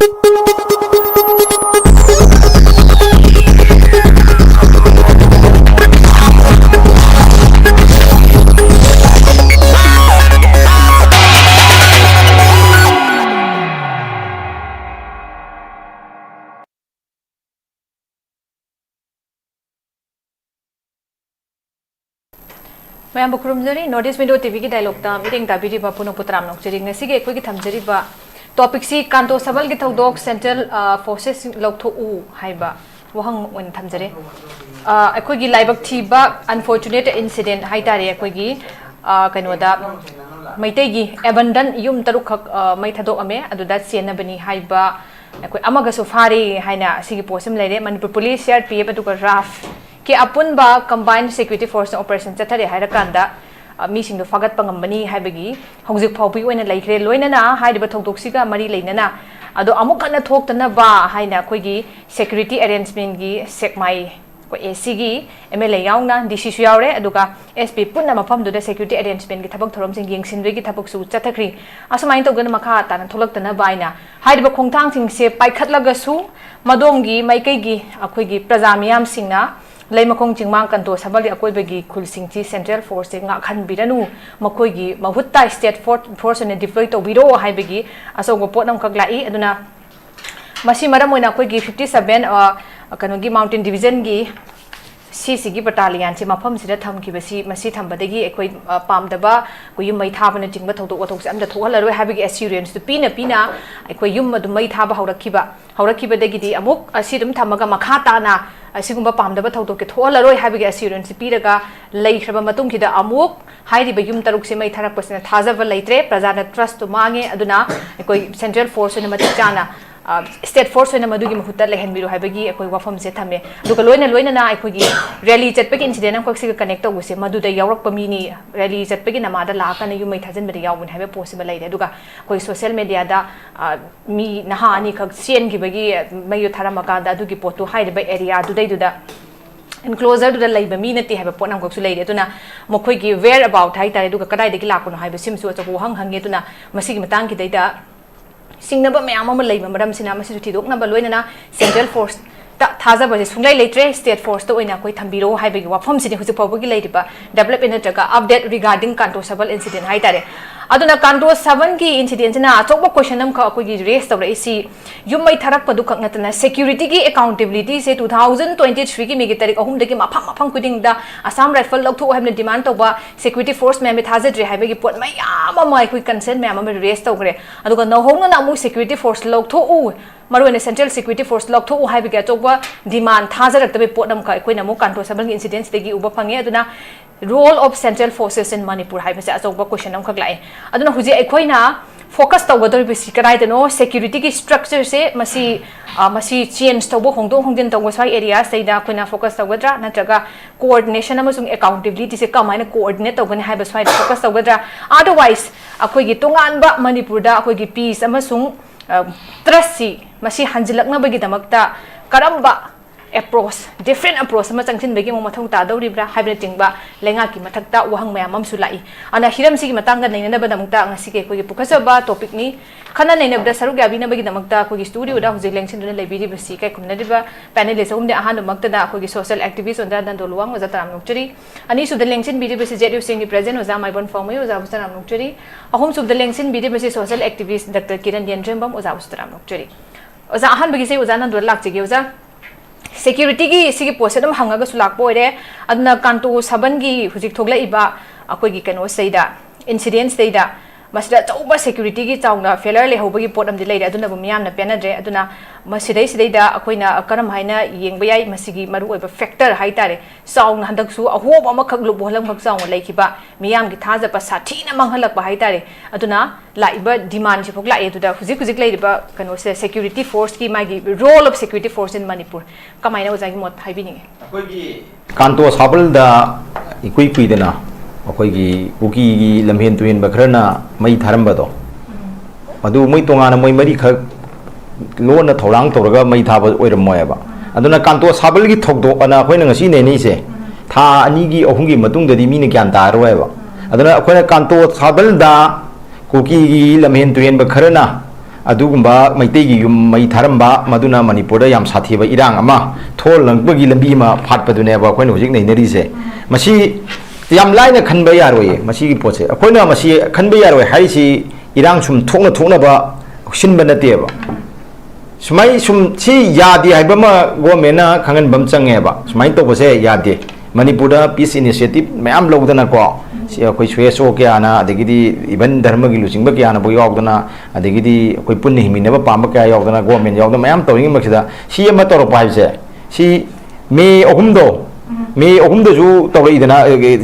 मैं बुकरुमजरी north window TV की dialogue ता मीटिंग ताबीरी बा पुनो पुत्राम नोक्चरी ngasi ge koi thamjari ba topic si Kanto Sabal gi Thoudok Central Forces Louthok-U haiba wahang on thamjare akoi gi laibak thi ba unfortunate incident hai tare akoi gi kainoda maitai gi abandon yum taruk khak mai thadok ame aduda siena bani haiba akoi amaga so fari haina sigi posum leire manipur police CRPF aduga RAF कि अपुन बा combined security force operation चथरे हाइरा कांदा मीसिंग दो फागत पंगमनी हाइबगी हौजिक फाउपी ओइना लाइख्रे लोइनना हाइरिबा थौदोक्सिगा मरी लेनना अदो अमुक कन्ना थोक्तना बा हाइना कोइगी security arrangement गी सेकमाई को AC गी MLA याउना DC सु यावरे अदुगा SP पुन्ना मफम दुदा security arrangement गी थबक थरोम सिंग यंगसिनबेगी थबक सु चथख्री असमाइन तोगन मखा ताना थोलक्तना बाइना हाइरिबा खोंथांग सिंग से पाइखतलगसु मदोंगी माइकैगी अखोइगी प्रजा मियाम सिंगना लेमकोंग चिंगमांग कंटो सबल अकोइबगी खुलसिंगची सेंट्रल फोर्स से खनबिरनु मखोइगी महुत्ता स्टेट फोर्स ने डिप्लॉय तोबिरो हाइबगी असोगो पोटनम खगलाई अदुना मसी मरम ओइना कोइगी 57 कनोगी माउंटेन डिवीजन गी सीसीगी बटालियन से मफम सिदा थमखिबसी मसी थंबदगी एकोइ पामदबा कोइ मै थाबन चिंगबा थौदो वथौक से अमदा थोहलरो हाबिगी एश्योरेंस तो पीना पीना एकोइ युम मदु मै थाबा हौरखिबदगी अमुक असि दुम थमगा मखा ताना असिगुंबा पामदबा थौदो के थोहलरो हाबिगी एश्योरेंस पीरगा लैख्रबा मतुंगखिदा अमुक हाइरिबा युम तरुक से मै थारकपसना थाजबा लैत्रे प्रजाना ट्रस्ट तो मांगे अदुना एकोइ सेंट्रल फोर्स ने मति चाना स्टेट फोर्स होना मधुगी महुत्ता लेहनबिरो हाइबगी एकोइ वफम से थमे दुका लोइना एकोइगी रैली चटपगी इंसिडेंट अमखक कनेक्ट तौबसे मधुदा यावरकप मीनी रैली चटपगी नमादा लाकन युमै थाजनबदि यावबन हाइबे पॉसिबल लैदे दुका कोइ सोशल मीडिया दा मी नहा अनि खक सेनगिबगी मयु थारमकादा दुगी पोटो हाइबे एरिया दुदैदुदा enclosure दुदा लैबा मी नति हाइबे पोट नमखकसु लैदे दुना मखोइगी वेयर अबाउट हाइ तारे दुका कदाइदगी लाकोनो हाइबे सिमसु अचो हंग हंगे दुना मसिगी मतंग की दैदा सिंगनबा मैम अमा लैबा मरम सिना मसिसु थिदोकनबा लोइनना सेंट्रल फोर्स थाजबसे सुंगलै लेत्रे स्टेट फोर्स तो ओइना कोइ थंबिरो हाइबगी वाफम सिने हुजु फावबगी लैरिबा डेवलपमेंट नत्रगा अपडेट रिगार्डिंग कांटो सबल इंसिडेंट हाइ तारे अदुना कांटो सबन की इंसिडेंट ना अचौबा क्वेश्चन अम खकोगी रेस तौरइसी युमै थरक पदु खक नतना सिक्योरिटी की अकाउंटेबिलिटी से 2023 की मेगी तारीख अहुम दगी मफम कुदिंग दा असम राइफल लौथो हैबने डिमांड तौबा सिक्योरिटी फोर्स में थाजद्रे हाइबगी पोट मयाम अमा कोइ कंसर्न मैम अम रेस तौग्रे अदुगा नहोंगना नामु सिक्योरिटी फोर्स लौथो उ मरुने सेंट्रल सिक्योरिटी फोर्स लौथो उ हाइबगी अचौबा डिमांड थाजरक्तबे पोटम का कोइना मु कांटो सबल इंसिडेंट्स दगी उबा फंगे अदुना role of central forces in Manipur हाइबसे अचौबा क्वेश्चन अम खक लाए अदुना हुजे अखोइना फोकस तौगदोरिबसी कदाइदनो सिक्योरिटी की स्ट्रक्चर से मसी चेंज तौबो होंदों तौबो स्वाई एरिया सैदा कोइना फोकस तौगद्रा नत्रगा कोऑर्डिनेशन अमसुंग अकाउंटेबिलिटी से कमाइना कोऑर्डिनेट तौगने हाइब स्वाई फोकस तौगद्रा अदरवाइज अखोइगी तोंगानबा मणिपुरदा अखोइगी पीस अमसुंग ट्रस्ट मसी हंजिलकनबगी दमकता करम्बा अप्रोच डिफरेंट अप्रोच चंगसिनबगी मथौ तादौरिब्रा हाइबने चिंगबा लेंगा की मथक्ता वहंग मयाम अमसु लाई अना हिरम सिगी मतंगा नैननबा दमकता ngasi के कोइ पुखसबा टॉपिक नि खना नैनबदा सरुग याबिनबगी दमकता कोइ स्टूडियो दा हुजे लेंसिन लेबिरि बसी काय खुमनदिबा पैनलिस्ट होमदे अहान मक्तदा कोइ सोशल एक्टिविस्ट ओंदा नंदो लुवांग ओजा तराम नुक्चरी अनि सुद लेंसिन बिरि बसी जेडीयू सिंगी प्रेजेंट ओजा माइबन फॉर्मई ओजा तराम नुक्चरी अहोम सुद लेंसिन बिरि बसी सोशल एक्टिविस्ट डॉक्टर किरण येंद्रेम्बम ओजा तराम नुक्चरी ओजा अहान बगी से ओजा नंदो लाक्चगे ओजा सिक्योरिटी की सिगी पोस्ट दम हंगागा सुलाक पोइरे अदना कांटो सबन की हुजिक थोगलाइबा अकोइगी कनो सैदा इंसिडेंट्स दैदा मसिदा चौबा सिक्योरिटी की चाउना फेलर लेहौबगी पोट अमदि लैरे अदुना बुमियामना पेनद्रे अदुना मसिदै सिदैदा अखोइना करम हाइना येंगबा याई मसिगी मरु ओइबा फैक्टर हाइतारे चाउना हंदकसु अहोब अमा खगलु बोहलम खग चाउना लैखिबा मियामगी थाजबा साथीना मंगहलकबा हाइतारे अदुना लाइबा डिमांड से फोक लाए अदुदा हुजिक हुजिक लैरिबा कनो से सिक्योरिटी फोर्स की मागी role of security force in Manipur कमाइना ओजागी मोट हाइबिनिगे अखोइगी कांतो साबलदा इकुइ कुइदना अखोइगी कुकी की लम्हेन तुयन बखरना मई थारंबदो मदु मई तोंगाना मई मरी ख लोन थौरांग तौरगा मई थाब ओइरमोयबा अदुना कांतो साबल की थोकदो अना अखोइना ngasi नेनी से था अनि की अहुम की मतुंग ददी मीने ग्यान तारोयबा अदुना अखोइना कांतो साबल दा कुकी की लम्हेन तुयन बखरना अदुगुम्बा मैतेगी युम मै थारंबा मदुना मणिपुर याम साथीबा इरांग अमा थोल लंगबगी लंबी मा फाटपदुनेबा अखोइन हुजिक नैनरीसे मसी याम लाइना खनबा यारोय मसी की पोचे अखोइना मसी खनबा यारोय हाइसी इरांग सुम थोंना थोंनाबा सिनबा नतेबा सुमाई सुम सी यादे हाइबमा गवर्नमेंटना खंगनबम चंगेबा सुमाई तोबसे यादे मणिपुर पीस इनिशिएटिव मैम लौदना को अखोई स्वेसो क्याना अदगिदी इवन धर्म की लुचिंग क्याना बो यावदना अदगिदी अखोई पुन्नि हिमिनबा पांबा क्या यावदना गवर्नमेंट यावदना मैम तौरिंग मखिदा सी अमा तौर पाइसे सी मे अहुमदो जु तौरइदना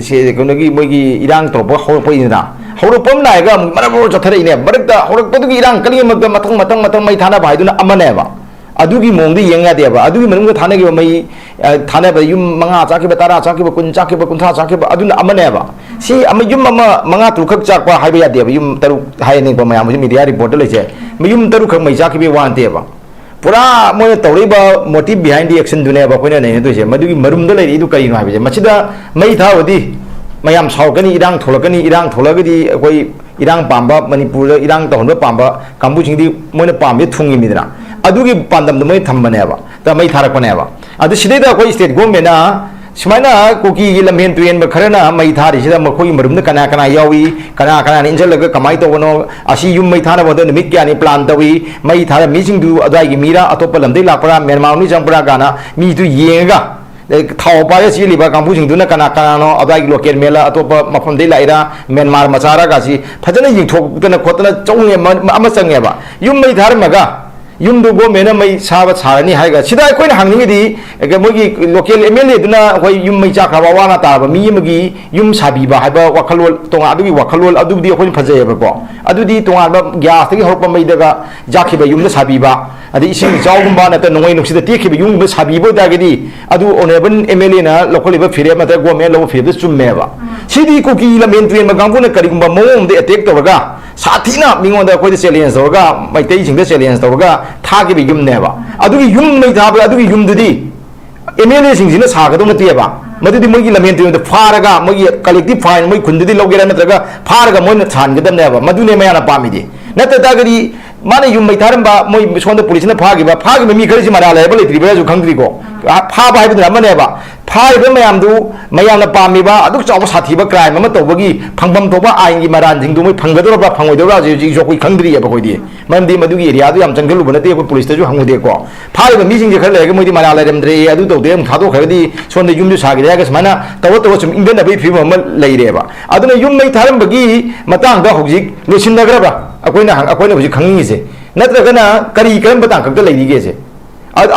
से कोनगी मोगी इरांग तौरप हौरपइदना हौरपम नायगा मरबो जथरइने बरकदा हौरपदुगी इरांग कलिंग मथंग मै थाना भाइदुना अमनेबा अदुगी मोंगदी येंगादेबा अदुगी मनंग थानेगी मै थानेबा युम मंगा चाकिबा तारा चाकिबा कुन चाकिबा कुंथा चाकिबा अदुना अमनेबा सी अमा युम अमा मंगा तुखक चाकपा हाइबा यादेबा युम तरु हायनेबा मयाम मीडिया रिपोर्ट लेसे युम तरु खक मै चाकिबा वानतेबा पूरा मोय तौरीबा मोटिव बिहाइंड द एक्शन दुनेबा कोइना नै दोसे मदुगी मरुमदा लेरि इदु करिनो हाइबे मचिदा मै थावदी मयाम सावकनी इरांग थोलकनी इरांग थोलगदी कोई इरांग पांबा मणिपुर इरांग तहनबा पांबा कांबुजिंगदी मोयना पांबे थुंगी मिदना अदुगी पांदम मै थम्बनेबा त मै थारकनेबा अदु सिदैदा कोई स्टेट गवर्नमेंटना सुमाइना कुकी की लम्हेन तुयेन खरना मै थारिसिदा मखोई मरुमदा कना कना यावी कना कना इंजलग कमाई तवनो असी युम मै थाना बदो निमित क्यानि प्लान तवी मै थारा मीसिंग दु अदाई मीरा अतोप लमदे लापरा म्यांमार नि जंपरा गाना मी तु येगा थाव पारे सिलिबा कांबुजिंग दुना कना कनानो अदाई लोकल मेला अतोप मफमदे लाइरा म्यांमार मचारा गासी फजना यिंथोकतना खोतना चौंगे अमा चंगेबा युम मै थारमगा युम दु गवर्नमेंट मै साबा सारनी हाइगा सिदा कोइन हांगनिगदी मोगी लोकल एमएलए दुना कोई युम मै चाखराबा वाना ताबा मी मगी yum साबीबा हाइबा वखलोल तोंगा अदुगी वखलोल अदुदी coin फजेबको अदुदी तोंगा gas तगी Harappa मैदगा जाखिबा yum साबीबा अदि इसिंग जावगुंबा नत नोंगै नुसिदा तेखिबा युम साबीबो दागदी अदु ओनेबन एमएलए ना लोकलिबा फिरे मत गवर्नमेंट लो फिरे चुम्मेबा सिदी कुकी लमेन तुयेन मगांगुना करिगुंबा मोंगदे अटैक तवगा साथीना मिंगोंदा कोइ चैलेंज तवगा मैतै सिंगदा चैलेंज तवगा थागे भी युमनेबा अदुगी युम मै थाबा अदुगी युमदुदी एमएलए सिंगसिना सागदो नतेबा मदुदी मोगी लमेन तुयेन फारगा मोगी कलेक्टिव फाइन मोई खुंदुदी लौगेरा नत्रगा फारगा मोइना छानगदनेबा मदुने मयाना पामिदि नतदागरी माने युम मै थारंबा मोई सोंदा पुलिसना फागिबा मी खरसि मरा लेबा लेत्रिबा खंग्रिको फाबा हाइबदुना अमनेबा फाइबा मयामदु मयामना पामिबा अदु चाव साथीबा क्राइम अमा तौबगी फंगबम थोबा आइनगी मरान जिंगदु मोई फंगदोरबा फंगोइदोरा जी जो कोई खंग्रियबा कोइदि ममदि मदुगी एरिया दु याम चंगलुबा नते को पुलिस तजु हंगुदेको फाइबा मीसिंग जे खर लेगे मोइदि मरा लेरमद्रे अदु तौदे हम खादो खरदि सोंदे युमदु सागिरेगा समाना तव सुम इंगना बि फिम अमा लेरेबा अदुना युम मै थारंबगी मतांग दा होजिक लोसिनदग्रबा अकोइना होजिक खंगिसे नत्रगना करी करम बतांग कक्ता लेरिगेसे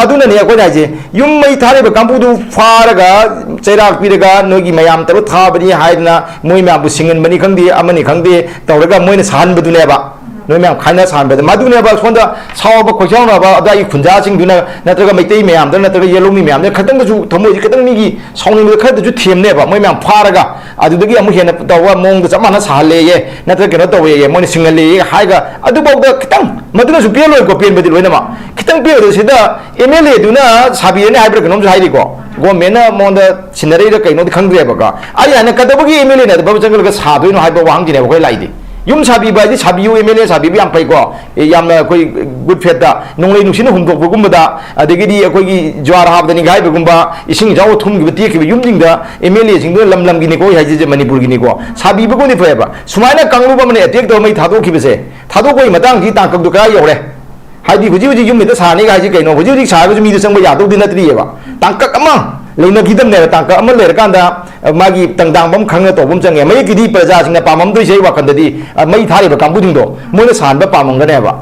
अदुनने अकोइनाजे युम मै थारेबा कांपुदु फारगा चैराक पिरगा नोगी मयाम तरो थाबनी हाइदना मोइ म्याबु सिंगनबनी खंगदे अमनि खंगदे तौरगा मोइना सानबदुनेबा नोइ म्याम खाइना सानबद मदुनेबा सोंदा सावबा खोइसावनाबा अदाई खुंजा सिंगदुना नत्रगा मैतै म्याम द नत्रगा येलोमी म्याम द खतंगजु थमोजि खतंग मिगी सावनिबा खदजु थेमनेबा मोइ म्याम फारगा अदुदगी अमु हेना तवा मोंग चमाना साले ये नत्र केनो तवे ये मोनि सिंगले हाइगा अदुबौदा खतंग मदुनसु पेलोय को पेनबदि लोइनामा खतंग पेरो सिदा एमएलए दुना साबिने हाइब्र कनोमसु हाइरिको गवर्नमेंट मोंदा सिनरेरा कइनो खंग्रेबका आइ आना कदबगी एमएलए ना बाबु जंगल का साबैनो हाइबा वांगिने कोइ लाइदि युम साबीबा दि साबियु एमएलए साबिबि याम फैको यामना कोइ गुड फेटा नोंलै नुसिना हुमदोकबगुमदा अदगिदि अखोइगी ज्वार हाबदनि गाइबगुमबा इसिंग जाव थुमगिबि तेखिबि युमजिंगदा एमएलए सिंगदो लमलमगिनि को हाइजे मणिपुर गिनि को साबिबगुनि फैबा सुमाइना कांगलुबा मने अटैक तो मै थादोखिबसे थादोकोइ मतांगि तांककदु करा यौरे हाइदि हुजी युम मिदा सानि गाइजे कइनो हुजी साबजु मिदु संग यादोदि नत्रियेबा तांकक अमा लेनगिदमने तांक अमा लेरकांदा मागी तंगदांबम खंगना तोबम चंगे मै गिदि प्रजा सिंगना पाममदुइसे वाखंददि मै थारिबा कांबुदिंदो मोइना सानबा पामंगनेबा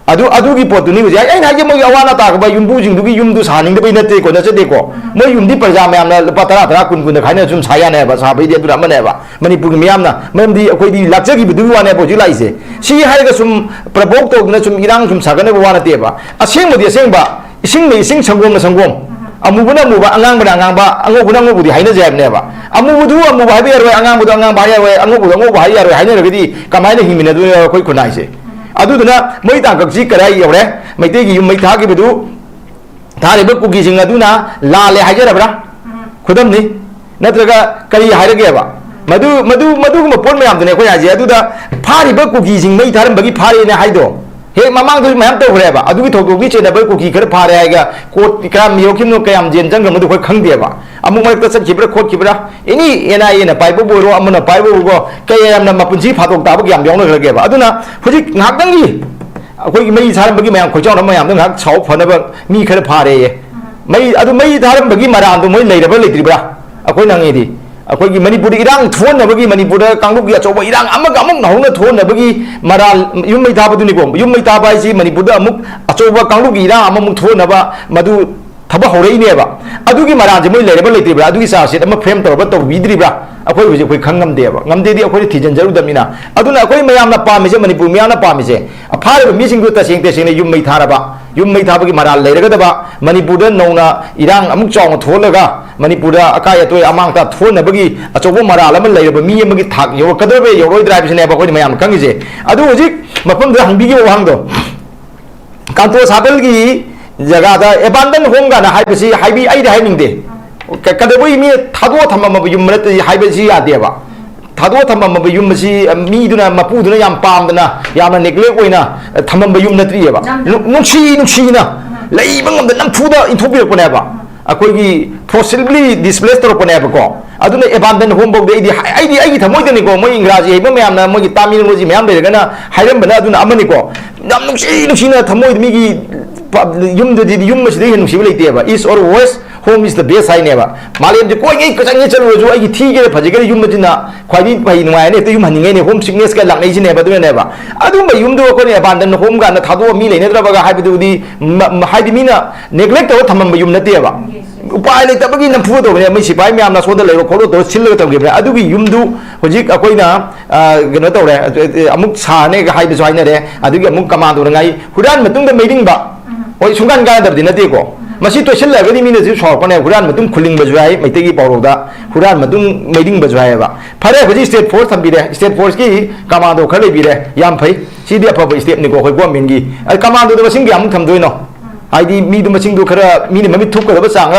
अदुगी पोतुनि हुजी आइ हाइजे मै अवाना तागबा युमबुजिंदुगी युमदु सानिंगदबि नते को नचदेको मै युमदि प्रजा म्यामना लुपा 10 10 खाइना जुम सायानेबा साबैदि अदुरा अमनेबा मणिपुर म्यामना ममदि अखोइदि लाक्चगिबदु वाने बोजि लाइसे सी हाइगा सुम प्रबोक तोगना सुम इरांग सुम सागनेबा वानातेबा असेंबदि असेंबा इसिंग मै इसिंग संगोमना संगोम अमुबना मुबा अंगांबना अंगांबा अंगोबना अंगोबुदि हाइना जायबनेबा अमुबुदु अमुबा हाइबे यारवे अंगांबुदु अंगांबा हाइयावे अंगोबुदु अंगोबा हाइयारवे हाइनरगदि कमाइना हिमिनदु कोइ खुनाइसे अदुदना मै तांकक्सि कराइ यौरे मैतेगी युम मै थागिबदु थारिबा कुकी सिंग अदुना लाले हाइजरबरा खुदमनि नत्रगा करी हाइरगेबा मदु पोट मयामदने कोइ हाइजे अदुदा फारिबा कुकी सिंग मै थारमबगी फारेने हाइदो เฮ้มามั่งดูแม่ตัวเรียบอะดูที่ถูกดูที่เจนไปกูขี่กระพาได้ก็โคตรการมีโอคิมโนกยามเจนจังกับมันดูคนขังเดียบอะมุมมันก็สักขีบละโคตรขีบละอันนี้เอ็นไอเอ็นไปปุ๊บรู้ว่ามันไปปุ๊บก็แกยังนำมาปุ่นชีพาตกตาพวกยามยองเลยเก็บอะดูนะพอดีหักตั้งยี่คุยไม่ทานเมื่อกี้แม่คุยจ้องน้ำมันยามต้องหักเฉาพอนะแบบมีกระพาได้ไม่ดูไม่ทานเมื่อกี้มาดามตัวไม่เลยแต่ไม่เลยตีบละคุยนั่งยี่ดีคุยมันนี่ปุริรังทวนนะเมื่อกี้มันนี่ปุริกังลูกยาโจวอิรังอามุกหนาวนะทวนนะเมื่อกี้มาดามยุ่งไม่ทาปตุนิกงยุ่งไม่ทาไปสิมันนี่ปุริอามุกโจวกังลูกอิรังอามุกทวนนะว่ามาดูทับว่าเขาเลยเนี่ยบ่อะดูกี่มาดามจะไม่เลยแต่ไม่เลยตีบละดูกี่สาวเสร็จมาเฟรมตัวว่าตัววิดรีบละคุยไปจะคุยขังงำเดียบงำเดียคุยที่จันจารุดมีนะดูนะคุยไม่ยามนับปามิเสมันนี่ปุไม่ยามนับปามิเสพาเลยมีสิ่งที่ตัดสินแต่สิ่งนี้ยุ่งไม่ทาระบะยุ่งไม่ทาไปกี่มาดามเลยก็แต่ว่ามันนี่ปุรินงนะอิรังอามุกจองทวนเลยก็มันนี่ปุริอากาศตัวอามังตาทวนนะเมื่อกี้โจวมาดามแล้วมันเลยแบบมีเมื่อกี้ถักอยู่ก็ได้ไปอยู่ร้อยดรายไปเสนอบอกว่าไม่ยามขังกี่เสดูจิมาเพิ่มเรื่องบิกิวหังตัวการตัวซาเบลกี้जगह एबांडन होंगा ना हाइबसी हाइबी आई दे हाइनिंग दे कदबई मी थादो थम्मा मबयुम मरत हाइबसी यादेबा थादो थम्मा मबयुम मसी मी दुना मपुदुना याम पामदना याम नेग्लेक्ट ओइना थम्मा मबयुम नत्रियेबा नुक्षीना लेइबंगम द नमथुदा इंथोबिरपनेबा अकोगी फोर्सिबली डिस्प्लेस तोरपनेबा को अदुना एबांडन होम बोग दे आई थमोइदनी को मोइ इंग्राजी हेबा मयामना मोइ तामिलनाडु मयाम लेरगना हाइरमबना अदुना अमनि को नम नुक्षीना थमोइद मिगी युम युम नुसीब लेतेब east or west home is the best हाइनेब मालेम कोई कचंग चलो आई थीगे फजगे युमना खाई फई नुआने युम हनिंगे होम सिकनेस का लानेब युम एबांडन होम गाना थादो मी लेनद्रबी मीना नेग्लेक्ट तौर थम युम नतेब उपाय लेतबगी नमफू तौने मैं सिपाही मैम सोद ले खोलो तौर सिल तौगे युमदू हजिक अखोना कनो तौरे अमुक साने हाइनरे अमुक कमांदोनाई हुरान मेरिंग ओय सुंगान गादबदि नतेको मसी तोइसिल्लगदि मिनजि सौरपने हुरान मतुम खुलिंग बजुआई मैतेगी पाउरोदा हुरान मतुम मेडिंग बजुआइबा फरे हजि स्टेट फोर्स थम्बिरे स्टेट फोर्स की कमांडो खर लेबिरे याम फै सिदि अफब स्टेप निको खै गवर्नमेंट की कमांडो द मसिंग याम थमदोइनो आइदि मी दु मसिंग दु खर मिनि ममि थुकदब चांग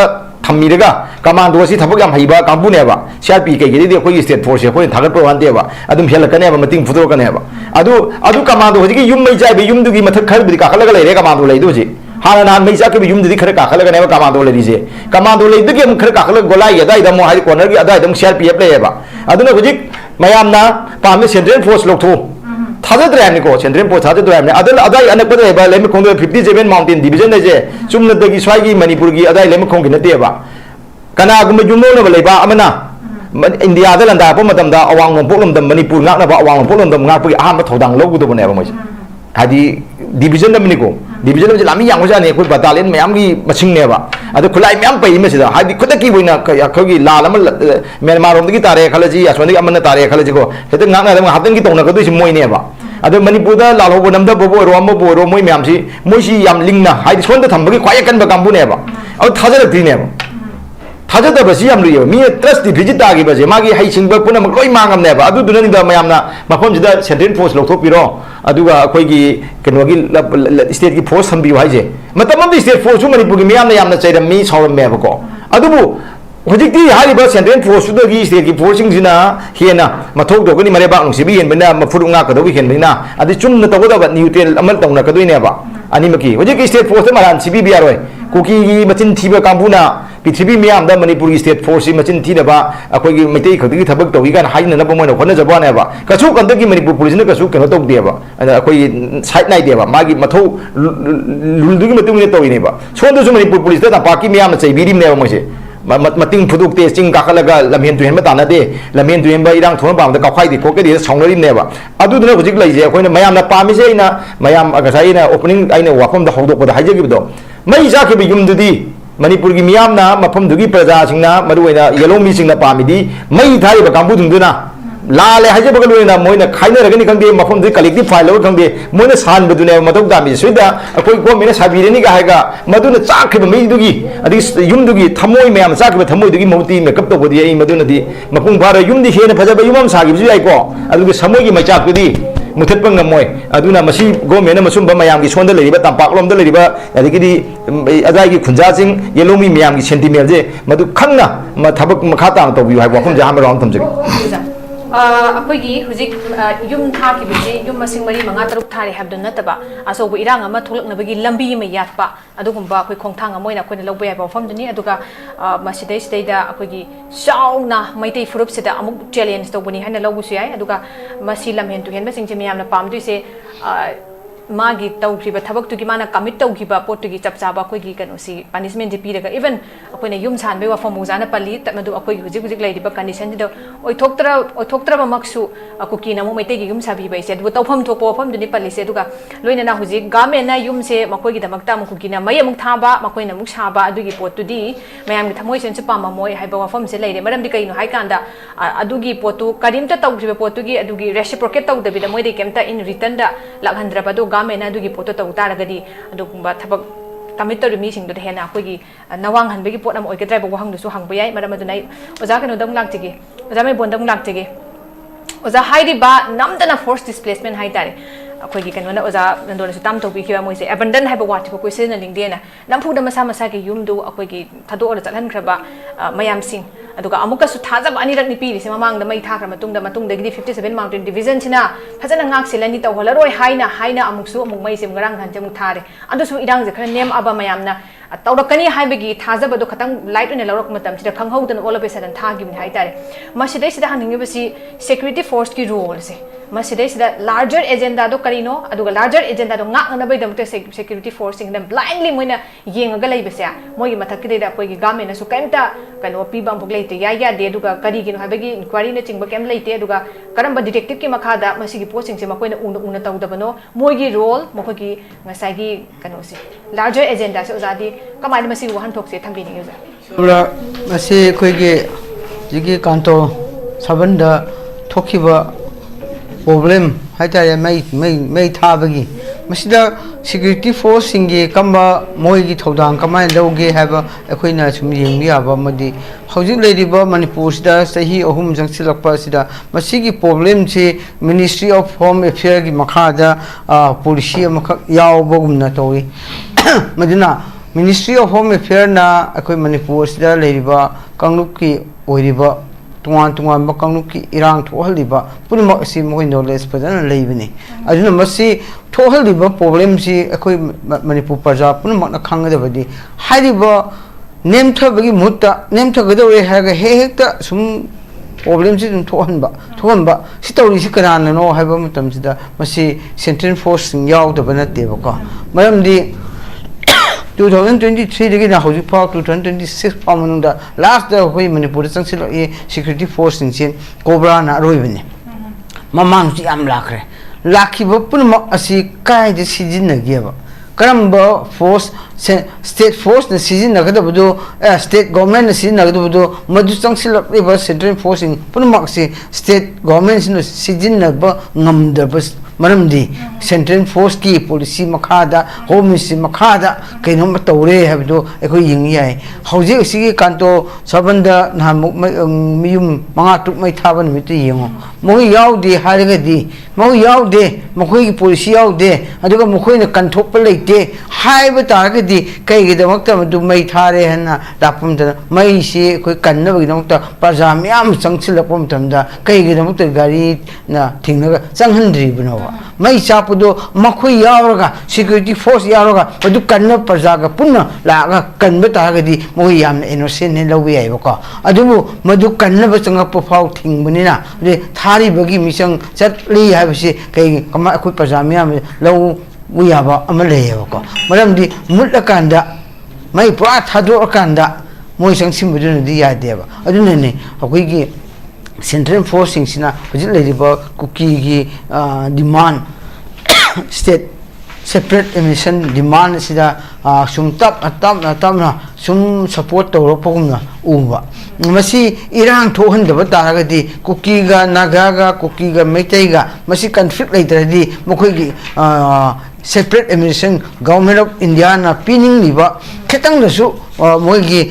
थम्मिरगा कमांडो सि थबक याम हइबा कांबुनेबा सीआरपी कइगेदि अखोइ स्टेट फोर्स अखोइ थागत प्रवानदेबा अदुम हेलकनेबा मतिंग फुदोकनेबा अदु कमांडो हजिकी युम मै जाइबे युम दुगी मथक खरबदि काखलगा लेरे कमांडो लेदुजि हाँ नान मई चाके युमदी खर काखलगने कमांडो लेरीसे कमांडो लेदगे खर काखल गोलाई अदाइद मो हाइ कॉर्नर की अदाइद सीआरपीएफ लेबा अदुना हुजिक मयामना पामे सेंट्रल फोर्स लोथो थाजद्रेनिको सेंट्रल फोर्स थाजद्रेने अदल अदाइ अनकबद लेबा लेमखोंग 57 माउंटेन डिवीजन लेजे चुमनदगी स्वाइगी मणिपुर की अदाइ लेमखोंग की नतेबा कनागुम युमनो लेबा अमना इंडिया दा लंदा पो मतमदा अवांग पोलमदम मणिपुर ngaknaba अवांग पोलमदम ngakपगी आम थौदांग लौगुदबनेबा मोइ हादि डिवीजन दमनिको डिवीजन में लामी यांग जाने कोई बटालियन मैम की मचिंग नेबा अदो खुलाई मैम पई में सिदा हादि खुद की बोइना खगी लाल अम म्यांमार रोम दगी तारे खलजी असोंदगी अमन तारे खलजी को हेते ngakna दम हातन की तोंना कदुसि मोइ नेबा अदो मणिपुर दा लालो नमदा बोबो रोम बोरो मोइ मैम सि मोइ सि याम लिंगना हादि सोंद थंबगी ख्वाय कन बकांबु नेबा अदो थाजरक्ति नेबा थाजदबसी याम लियो मी ट्रस्ट डिफिजिट तागी बजे मागी हाइसिंग पुनम लोई मांगम नेबा अदु दुननि दा मयामना मफम जिदा सेंट्रल फोर्स लोथोपिरो अदुगा अखोइगी कनोगी स्टेट की फोर्स थंबियो हाइजे मतमम स्टेट फोर्स मणिपुर की मियामना यामना चैरमी सौरमेबको अदुबु हजिकती हारिबा सेंट्रल फोर्स दुगी स्टेट की फोर्सिंग जिना हेना मथोक दोगनि मरेबा नुसिबि हेनबना मफुरुंगा कदोबि हेनबिना अदि चुमना तगोदबा न्यूट्रल अमल तौना कदोइनेबा अनिमकी हजिक स्टेट फोर्स मरान सिबि बियारोय कुकी मचिन थीबा कांबुना पृथ्वी मैम मणिपुर की स्टेट फोर्स मचिन थीनबा अखोगी मैतै खदगी थबक तौगी गान हाइननबा मोइना होनजबानेबा कसु कंदगी मणिपुर पुलिस ने कसु कनो तौदेबा अखोई साइड नाइदेबा मागी मथौ लुलदुगी मतुंग ने तौइनेबा सोंदसु मणिपुर पुलिस दा पाकी मैम चैबिरिमनेबा मोइसे मतिंग फुदुकते चिंग काखलगा लमेन तुहेनबा तानादे लमेन तुहेनबा इरांग थोन बामदा काखाइदि कोकेदि सौनरिमनेबा अदुदुना हुजिक लैजे अखोइना मैमना पामिसे आइना मैम अगसाइना ओपनिंग आइना वाफमदा हौदोकबदा हाइजगिबदो मई जाखिबि युमदुदी मणिपुर की मियामना मफमदुगी प्रजासिंगना मरुवैना येलो मीसिंगना पामिदी मई थारिबा कांबुदुंगदुना लाले हाइजबगा लोइना मोइना खाइनरगनि खंदे मफमदुगी कलेक्टिव फाइल लो खंदे मोइना सानबदुने मथौ दामि सुइदा अखोइ गवर्नमेंट साबिरेनि गा हाइगा मदुना चाखिबा मईदुगी अदि युमदुगी थमोइ मैम चाखिबा थमोइदुगी मौति मेकअप तौबदि एई मदुनदि मपुंग फारा युमदि हेना फजबा युमम सागिबजु याइको अदुगी समोइगी मैचाकदि मुथतपंग मोय अदुना मसी गवर्नमेंट मसुम मयाम की सोंद लेरिबा तंपाकलोम द लेरिबा अदिगिदी अदाई की खुंजासिंग येलोमी मयाम की सेंटिमेंट जे मदु खंगना थबक मखा ताम तौबि हाइ वाफम जा हम राउंड थमजगे ꯑꯩꯈꯣꯏꯒꯤ ꯍꯧꯖꯤꯛ ꯌꯨꯝ ꯊꯥꯈꯤꯕꯁꯤ ꯌꯨꯝ ꯃꯁꯤꯡ ꯃꯔꯤ ꯃꯉꯥ ꯇꯔꯨꯛ ꯊꯥꯔꯦ ꯍꯥꯏꯕꯗꯨ ꯅꯠꯇꯕ ꯑꯆꯧꯕ ꯏꯔꯥꯡ ꯑꯃ ꯊꯣꯛꯂꯛꯅꯕꯒꯤ ꯂꯝꯕꯤ ꯑꯃ ꯌꯥꯠꯄ ꯑꯗꯨꯒꯨꯝꯕ ꯑꯩꯈꯣꯏ ꯈꯣꯡꯊꯥꯡ ꯑꯃ ꯑꯣꯏꯅ ꯑꯩꯈꯣꯏꯅ ꯂꯧꯕ ꯌꯥꯕ ꯋꯥꯐꯝꯗꯨꯅꯤ ꯑꯗꯨꯒ ꯃꯁꯤꯗꯩꯁꯤꯗꯩꯗ ꯑꯩꯈꯣꯏꯒꯤ ꯆꯥꯎꯅ ꯃꯩꯇꯩ ꯐꯨꯔꯨꯞꯁꯤꯗ ꯑꯃꯨꯛ ꯆꯦꯂꯦꯟꯖ ꯇꯧꯕꯅꯤ ꯍꯥꯏꯅ ꯂꯧꯕꯁꯨ ꯌꯥꯏ ꯑꯗꯨꯒ ꯃꯁꯤ ꯂꯝꯍꯦꯟ ꯇꯨꯍꯦꯟꯕꯁꯤꯡꯁꯦ ꯃꯌꯥꯝꯅ ꯄꯥꯝꯗꯣꯏꯁꯦ मागी तौखिबा थबक्तुगी माना कमिट तौखिबा पोटुगी चपचाबा अखोइगी कनोसी पनिशमेंट जे पीरगा इवन अखोइना युम सानबे वाफम मुजाना पल्ली तमदु अखोइगी हुजिक हुजिक लैदिबा कंडीशन दिदो ओइथोक्तरा मक्सु कुकीना मु मैतेगी युम साबीबा इसे दु तौफम थोपो वफम दुनि पल्लीसे दुगा लोइना हुजिक गवर्नमेंट ना युम से मखोइगी दमक्ता मु कुकीना मै अमुक थाबा मखोइना मुक साबा अदुगी पोतुदी मयामगी थमोइ सेंसु पामामोइ हाइबा वफम से लैरे मरमदि कइनो हाइकांदा अदुगी पोतु करिमता तौखिबा पोतुगी अदुगी रेसिप्रोकेट तौदबिदा मोइदे केमता इन रिटर्न दा लाखहंद्रबा दु गवर्नमेंट अदुगी पोतो तौ तारगदी अदुगुंबा थबक कमिट तौरि मीसिंग दु हेना अखोइगी नवांग हनबेगी पोट अम ओइगद्राइबा वहंगदुसु हंगबा याइ मरम अदुना ओजा कनो लाक्तिगे ओजा मै बोंदम लाक्तिगे ओजा हाइरिबा नमदना फोर्स डिस्प्लेसमेंट हाइतारे अखोइगी कनोना ओजा नंदोनसु ताम तौबिखिबा मोइसे एबंडन हाइबा वाटिबा कोइसेना लिंगदेना नमफुदा मसा मसागी युमदु अखोइगी थादोरा चलहनख्रबा मयामसिंग अदुगा अमुकसु थाजब अनिरक निपीरिसे ममांगदा मै थाख्रा मतुंगदगी 57 माउंटेन डिवीजन सिना फजना ngaksiलनि तौहलरोय हाइना अमुकसु अमुक मैसे ngरang hanje muk thare adusu irang je khara nem aba mayamna तौरकनी हाइबगी थाजबदो खतंग लाइट ओने लौरक मतम सिदा खंगहौदन ओल ऑफ सडन थागिबनि हाइतारे मसिदै सिदा हनिंगिबसि सिक्युरिटी फोर्स की रोल से मसिदै सिदा लार्जर एजेंडा दो करिनो अदुगा लार्जर एजेंडा दो ngaknabay damte सिक्युरिटी फोर्स सिंगदम ब्लाइंडली मोइना येंगगा लैबसे मोइगी मथक्किदैदा अखोइगी गवर्नमेंट सु कैमता कनो पीबा अमुक लैते या दे अदुगा करिगिनो हाइबगी इंक्वायरी ने चिंगबा केम लैते अदुगा करंबा डिटेक्टिव की मखादा मसिगी पोस्टिंग से मकोइना उन तौदबनो मोइगी रोल मखोगी ngसाइगी कनोसी लार्जर एजेंडा से ओजादी कमाइन मसी वहन थोक से थंबिनी युजा सुबला मसी कोइगे जिगी कांतो सबंदा थोखिबा प्रॉब्लम हाइतारे मै थाबगी मसिदा सिक्युरिटी फोर्स सिंगे कम्बा मोइगी थौदांग कमाइन लौगे हाबा अखोइना सुम येंगबि याबा मदि हौजिक लेरिबा मणिपुर सिदा सही अहुम जंगसिलकपा सिदा मसिगी प्रॉब्लम से मिनिस्ट्री ऑफ होम अफेयर की मखादा पॉलिसी अमखक यावबगुमना तोई Madina ministry of home affair ना अखोइ मणिपुर सिदा लेरिबा कांगलुप की ओइरिबा तुआन कांगलुप की इरांग थोहलिबा पुनमक असि मोइ नॉलेज फजन लेबिनी अदुना मसि थोहलिबा प्रॉब्लम सि अखोइ मणिपुर प्रजा पुनमक ना खांगदबदि हाइरिबा नेमथबगी मुत्ता नेमथगदवे हागा हेक्ता सुम प्रॉब्लम से थोहनबा सि तौरि सि कनानो हाइबा मतमसिदा मसि सेंट्रल फोर्स यावदबा नतेबको मरमदि 2023 दगी ना हौजिक फाउ 2026 फाउ मनुंदा लास्ट दा होई मणिपुर संगसिल ए सिक्युरिटी फोर्स सिंसिन कोब्रा ना रोइबने ममांग सि याम लाखरे लाखिबो पुनमक असि कायदे सिजिनगेबा करम्बा फोर्स स्टेट फोर्स न सिजिनगदबदो स्टेट गवर्नमेंट न सिजिनगदबदो मदु संगसिल सेंट्रल फोर्स पुनमक सि स्टेट गवर्नमेंट सिन सिजिनबा ngamdaba मरमदी सेंट्रल फोर्स की पॉलिसी मखादा होम मिनिस्ट्री मखादा कइनोम तौरे हाबदो एखोइ यिंग याय हौजिक सिगी कांतो सबंदा नामुक मियुम मंगा टुक मै थाबा निमित यिंगो मोइ यावदे हारगदी मोइ यावदे मखोइ की पॉलिसी यावदे अदुगा मखोइना कंथोप लेते हाइबा तारगदी कइगिदमक्ता मदु मै थारे हना दापमदा मै से एखोइ कन्नबगिदमक्ता प्रजा म्याम संगसिलपम तमदा कइगिदमक्ता गाड़ी ना थिंगनगा चंगहनद्रिबनो मै चापुदो मखोइ यावरगा सिक्युरिटी फोर्स यावरगा अदु कन्न प्रजागा पुन्ना लागा कन्ब तागदी मोइ यामना इनोसेंट ने लौबे याइबको अदुबु मदु कन्नब चंगप फाउ थिंगबनिना दे थारिबगी मिसंग चटली हाबसे कइ कमा अखोइ प्रजा म्याम लौ उयाबा अमा लेयबको मरमदि मुटलकांदा मै पुरा थादोरकांदा मोइ संसिमबदुनदि यादेबा अदुनने अखोइगी सेंट्रल फोर्स सिंसिना हजिक लेरिबा कुकी की demand state separate admission demand सिदा सुम तपना सुम सपोर्ट तौरपगुमना उबा मसी इरांग थोहनदबा तारगदी कुकीगा नागागा कुकीगा मैतैगा मसी कन्फ्लिक्ट लेतरदी मखोइगी separate admission government of India ना पिनिंगलिबा खतंगदसु मोइगी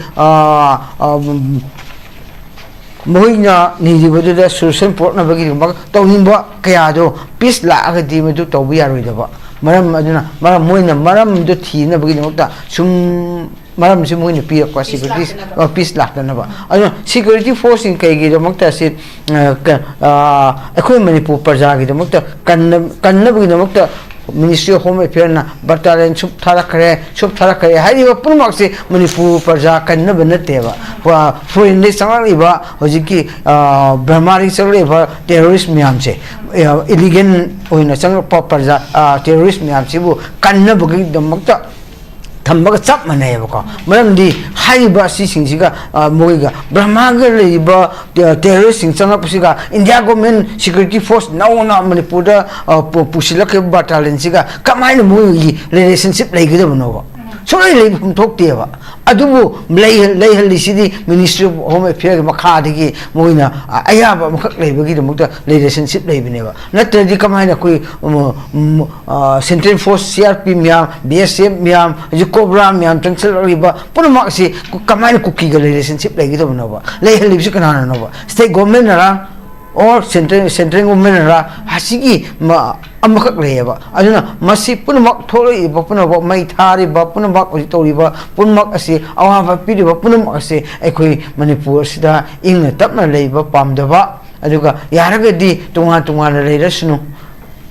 मोइना निजिबदुदा सोल्यूशन पोर्टनबगी तौनिंबा कयादो पीस लागदी मदु तौबि यारोइदबा मरम अदुना मरम मोइना मरम दु थीनबगी नोता सुम maram si mo ni pi ko security peace lakna ba ano security force in kai gi damakta si akhoi manipur praja gi damakta kanna gi damakta Ministry of Home Affairs na battalion sup thara kare hari ba punmak se manipur praja kanna banate ba foreign de sangali ba hojiki brahmari sangali ba terrorist myam se illegal oina sang praja terrorist myam se bu kanna bagi damakta thamba chap manai ba maram di hai ba si sing siga moiga brahmaga le ba terrorist sing changa pusiga India government security force nauna manipur da pusila ke battalion siga kamai moi relationship lai gida bano so lai thok te ba adubu lai hali sidi Ministry of Home Affairs makha digi moina aya ba makak lai bagi mukta relationship lai bine ba natra di kamai na koi Central Force CRP myam BSF myam Cobra myam chancel riba punmak si kamai na kuki ga relationship lai gida bano ba lai hali si kana na ba state government ra or central government ra hasigi amakak lai ba aduna masi punmak thori ba punmak mai thari ba punmak tori ba punmak asi awa ba pidi ba punmak asi ekoi manipur sida ingna tapna lai ba pamda ba aduga yaraga di tunga lai rasnu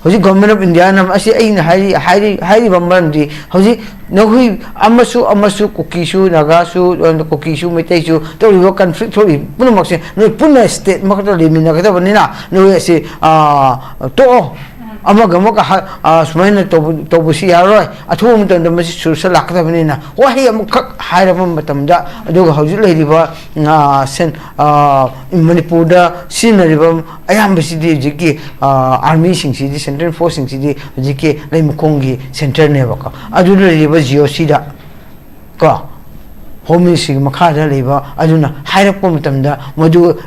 hoji government of India nam asi aina hari bamban di hoji nahui amasu kukisu nagasu kukisu metaisu tori ba conflict thori punmak se no punna state makata limina kada banina no asi to amaga sumaina tobusi yaroi athu mutan da masi sursa lakda banina wahi amuk hairama matamda aduga hauji leiriba sen manipur da sinariba ayambasi di jiki army singsi di central force singsi di jiki leimkongi center ne baka adu leiriba GOC da ka Home Ministry makada leba aduna hairapko matamda madu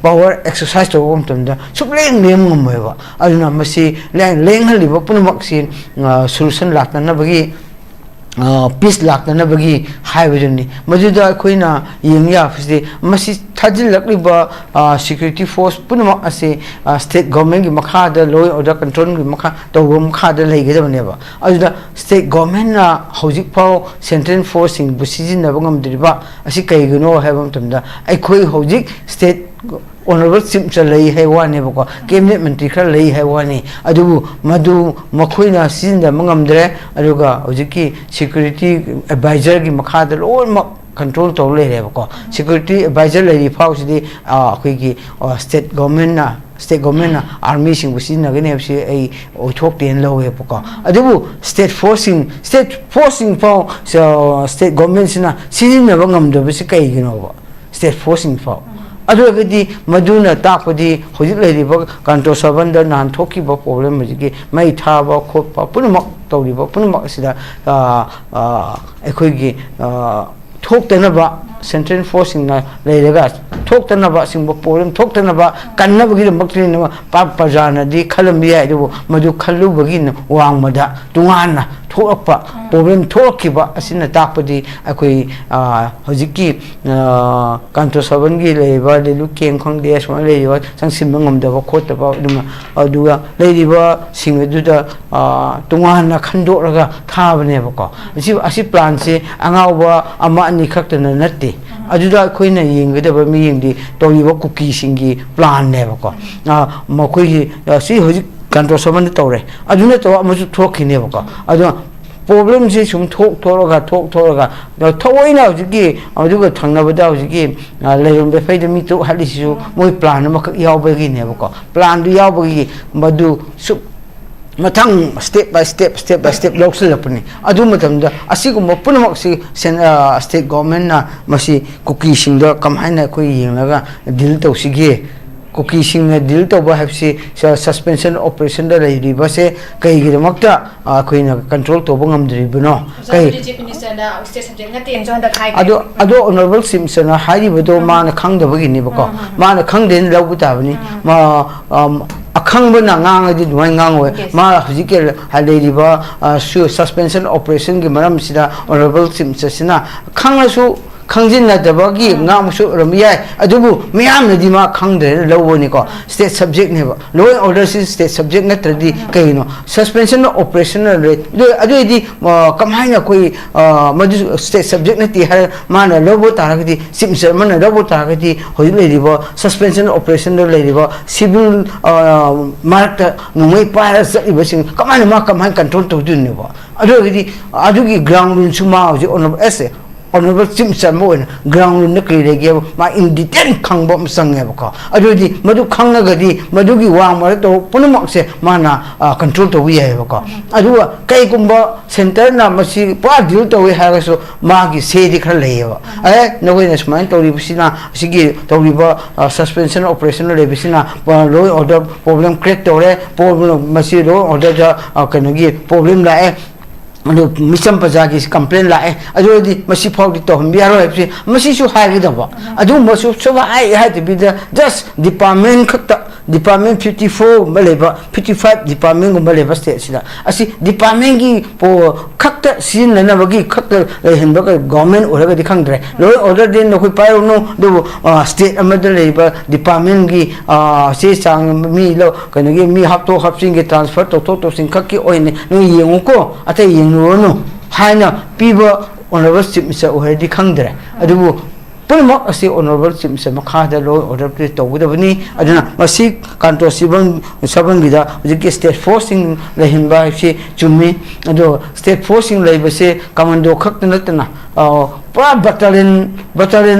power exercise to matamda supleng lem ngomba aduna masi leng haliba punamak sin solution lakna bagi peace lakna bagi haibajani maduda koina yengya fisi masi thajil lakliba security force punamak ase state government gi makada law order control gi makha tawba makada leigedabane ba aduda state government na hojik pau central force sing busijin na bangam driba asi kaigino haibam tamda ai khoi hojik state honorable simcha lei haiwani bako cabinet ministry khar lei haiwani adubu madu makhoina sinda mangamdre aduga hojiki security advisor gi makhada loi control to le bako security advisor lei phau sidi akhoi gi state government na army sing busin na gane si ai othok ten lo he bako adubu state forcing phau so state government sina sinin na bangamdo bisi kai gino ba state forcing phau adugadi maduna tapadi hojik leiriba Kanto Sabal da nan thoki ba problem ji mai thaba khopa punamak tawriba punamak sida ekhoi gi thoktana ba central forcing na leiraga thoktana ba singba problem thoktana ba kanna bagi makli na pajana di khalam ya du madu khallu bagi wangmada tungana thokpa problem thokiba asina tapadi akoi hojiki Kanto Sabal gi leiba lelu keng khong de so leiba sangsim ngamda ba khota ba duma aduga leiba singeduda tungana khando raga thabane ba ko asi plan se angawa ama ani khaktana natte aduda khoina yengada mi yengdi toyiba kuki singi plan ne ba ko makoi si hojik Kanto Sabal tawre aduna to amasu thokine ba ko adu problem se sum thoraga thoina hojiki aduga thangnabada hojiki leirombe faida mi to halisisu moi plan ma yawbagi ne ba ko plan du yawbagi madu su matang step by step loksel apni adu matamda asiguma punamak si state government na masi kuki singda kamhaina koi yenglaga deal tawsige kuki singna deal tawba hapsi suspension operation da riba se kai gidamakta koina control to bangam dribuno kai chief minister na state subject na ten jo da khai ado honorable simpson na hari bodo mana khangda bagi ni bako mana khangden lagu ta bani ma akhang bana ngang di duai ngang we ma hujike haleriba suspension operation gi maram sida honorable simpson sina khangla su khangin na dabagi ngam su ram yai adubu miyam na di ma khangde lawo ni ko state subject ne ba law and order is state subject na tradi kaino suspension of operational rate adu di kamhai na koi madu state subject na ti har mana lawo ta ga di simser mana lawo ta ga di hoi le di ba suspension of operational le di ba civil mark numai pa sa ibasing kamai ma kamhai control to du ne ba adu gi ground rule suma ji on essay honorable Simpson mo ground na kay lagi ma in detail khang bom sang ya ko adu di madu khang na gadi madu gi wang ma to punumak se mana control to wi ya ko adu kai kumba center na masi pa deal to wi ha so ma gi se di khar le ya no we na smain to ri bisina sigi to ri ba suspension operational le bisina law order problem create to re problem masi law order ja kanagi problem la anu misam pajagi complain la adu di masi phok di to biaro epsi masi su hai da ba adu masu so hai to be the just department khata department 54 maleba 55 department maleba state sida asi department gi po khata sin na bagi khata hen ba government ora ga dikhang dre law order din no khoi pai no do state amad leba department gi se sang mi lo kana gi mi hap to hap sing gi transfer to sing khaki oine no yengu ko ate no haina piba honorable chief minister already khangdre adubu pulmo asi honorable chief minister makha da law order to tawudabani aduna masi Kanto Sabal gida jiki state forcing lehinba si chumi ado state forcing leibase commando khakna natna pra battalion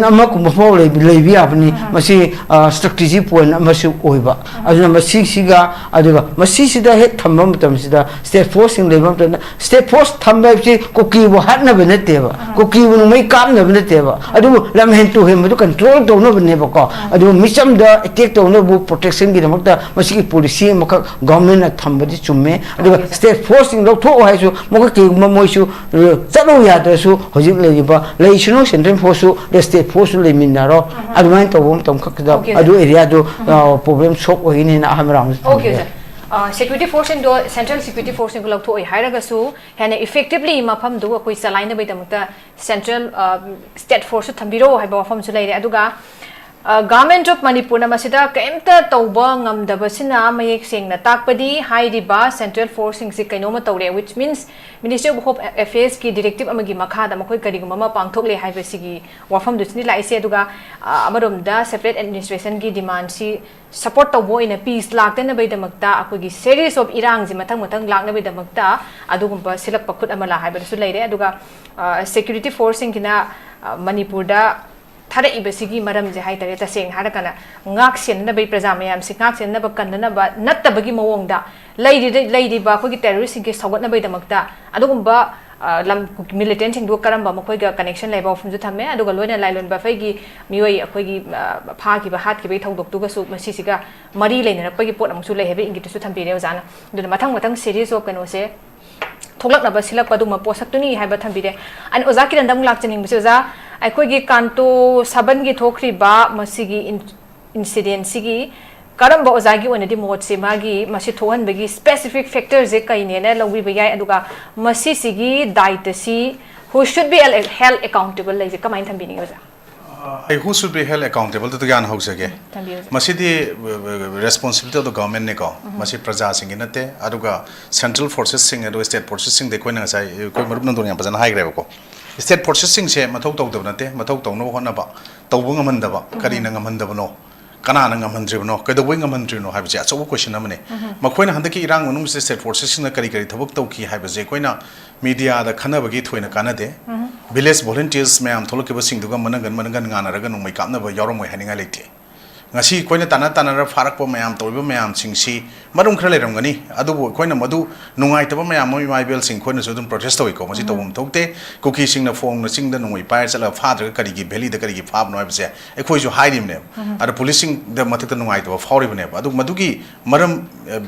amak mafo leibi apni masi strategy point amasu oiba aduna masi siga aduga masi sida he thamba matam sida state forcing leibam state force thamba si koki bo hatna beneteba koki bu mai kam na beneteba adu lam hen to hem du control to no beneba ko adu misam da attack to no bu protection gi damakta masi policy maka government thamba di chumme adu state forcing lo tho hai su moka ki moisu chalo ya da su hojik leiba leishno central force the state force le minaro adwain to bom tom khakda adu area do problem sok oini na hamram okay sir security force do central security force ko lok thoi hairaga su hena effectively mafam do koi salaina bai damta central state force thambiro haiba mafam su leire aduga government of Manipur na masida kaimta tawba ngamdabasina mayek sengna takpadi hairiba central forcing si kainoma tawre which means Ministry of Home Affairs ki directive amagi makhada makoi kariguma ma pangthokle haibasigi wafam dusni laise aduga amaromda separate administration ki demand si support tawbo in a peace laktena bai damakta akogi series of irang ji mathang lakna bai damakta adugumba silak pakhut amala haibasu leire aduga security forcing kina Manipur da thara ibasigi maram je hai tare ta seng harakana ngak sen na bai praja mayam si ngak sen na ba kan na ba nattabagi mawong da leidi ba ko gi terrorist ge sagat na bai damakta adugumba lam militant sing do karamba makoi ga connection leba fum ju thame aduga loina lailon ba fai gi mioi akoi gi pha ki ba hat ki bai Thoudok tu ga su masi siga mari leina pa gi pot amsu le hebe ingit su thambi re jana du mathang series of kano se thoklak na ba silak padu ma posak tuni haiba thambi re an oza ki randam lak chening bise oza aikoi gi Kanto Sabal gi thokri ba masigi incident sigi karamba ozagi onadi mot se magi masi thohan bagi specific factors je kaine na lawi bayai aduga masi sigi daitasi who should be held accountable like kamain thambi ni oza who should be held accountable to the gan house again masi the responsibility of the government ne ko masi praja sing inate aduga central forces sing and state forces sing de koina sai koi marup nan doniam pajan hai grebo ko state forces sing se mathau tau dab nate mathau tau no hona ba tawbu ngamanda ba kari na ngamanda ba no kana na ngamandri no kai dawai ngamandri no habi ja chawu question amane makoina handaki irang manung se state forces sing na kari thabuk tau ki habi je koina media da khana bagi thoina kana de village volunteers mayam tholoke ba sing duga managan ngana raga no mai kamna ba yoro moi haninga lete ngasi koina tana ra farak po mayam tolba mayam sing si marum khra leram gani adu koina madu nungai taba mayam moi mai bel sing koina so dum protest toi ko masi tobum thokte kuki sing na phone na sing da nungai pai chala father kari gi valley da kari gi phab no abse e khoi jo hairim ne adu policing da matak da nungai to fauri ne adu madu gi maram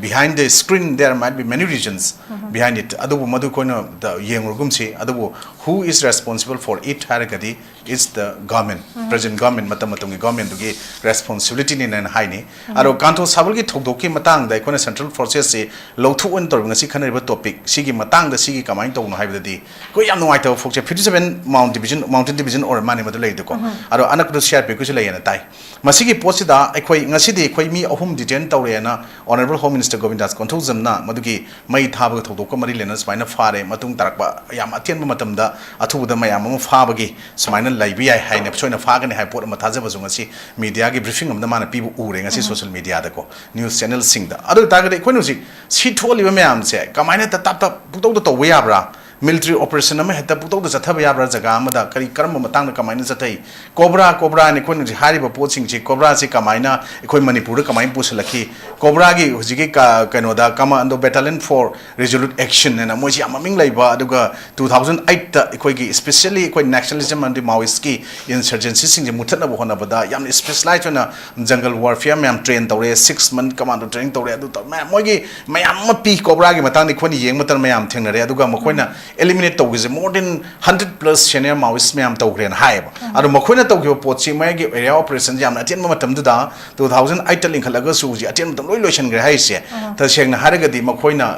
behind the screen there might be many reasons behind it adu madu koina da yengurgum si adu who is responsible for it haragadi is the government present government matam gi government gi responsible responsibility ni nan hai ni aro Kanto Sabal gi Thoudok ki matang da ikona central forces se Louthok-U tor ngasi khanai ba topic sigi matang da sigi kamai to no haibda di ko yam no aita fokche 57 mountain division or mani madu lei ko aro anak do share pe ku lei na tai masigi post da ekhoi ngasi di ekhoi mi ahum detain tawre na honorable home minister Govindas Konthojam na madugi mai thaba Thoudok ko mari lena smaina fare matung tarakba yam atien ba matam da athu da mayam ma fa ba gi smaina laibi ai hai ne choina fa ga ne hai pot ma thaja ba ngasi media gi briefing am da mana pi bu ure ngasi social media da ko news channel sing da adu ta ga ekhoi no si tholi ba mayam se kamaina ta tap tap putok da to ya bra military operation ama heta putok da chathaba ya bra jaga ama da kari karam matang da kamaina chathai cobra ne khoi ji hari ba pot sing ji cobra si kamaina ekhoi manipur da kamain pusalaki cobra gi hujigi ka kano da commando battalion for resolute action na moi ji amaming laiba aduga 2008 da ekhoi gi especially ekhoi nationalism and maoist ki insurgency sing ji muthatna bo hona bada yam specialized na jungle warfare ma'am train tawre 6 month commando training tawre adu moi gi mayam ma pi cobra gi matang ni khoni yeng matan mayam thengnare aduga makoina eliminate tawise more than 100 plus senior maoist mayam tawgren haiba adu makoina tawgiba potchi mai gi area operation jam atien matam du da 2008 ta linkhalaga su ji atien matam loi loisan gre haise ta sengna haraga di makoina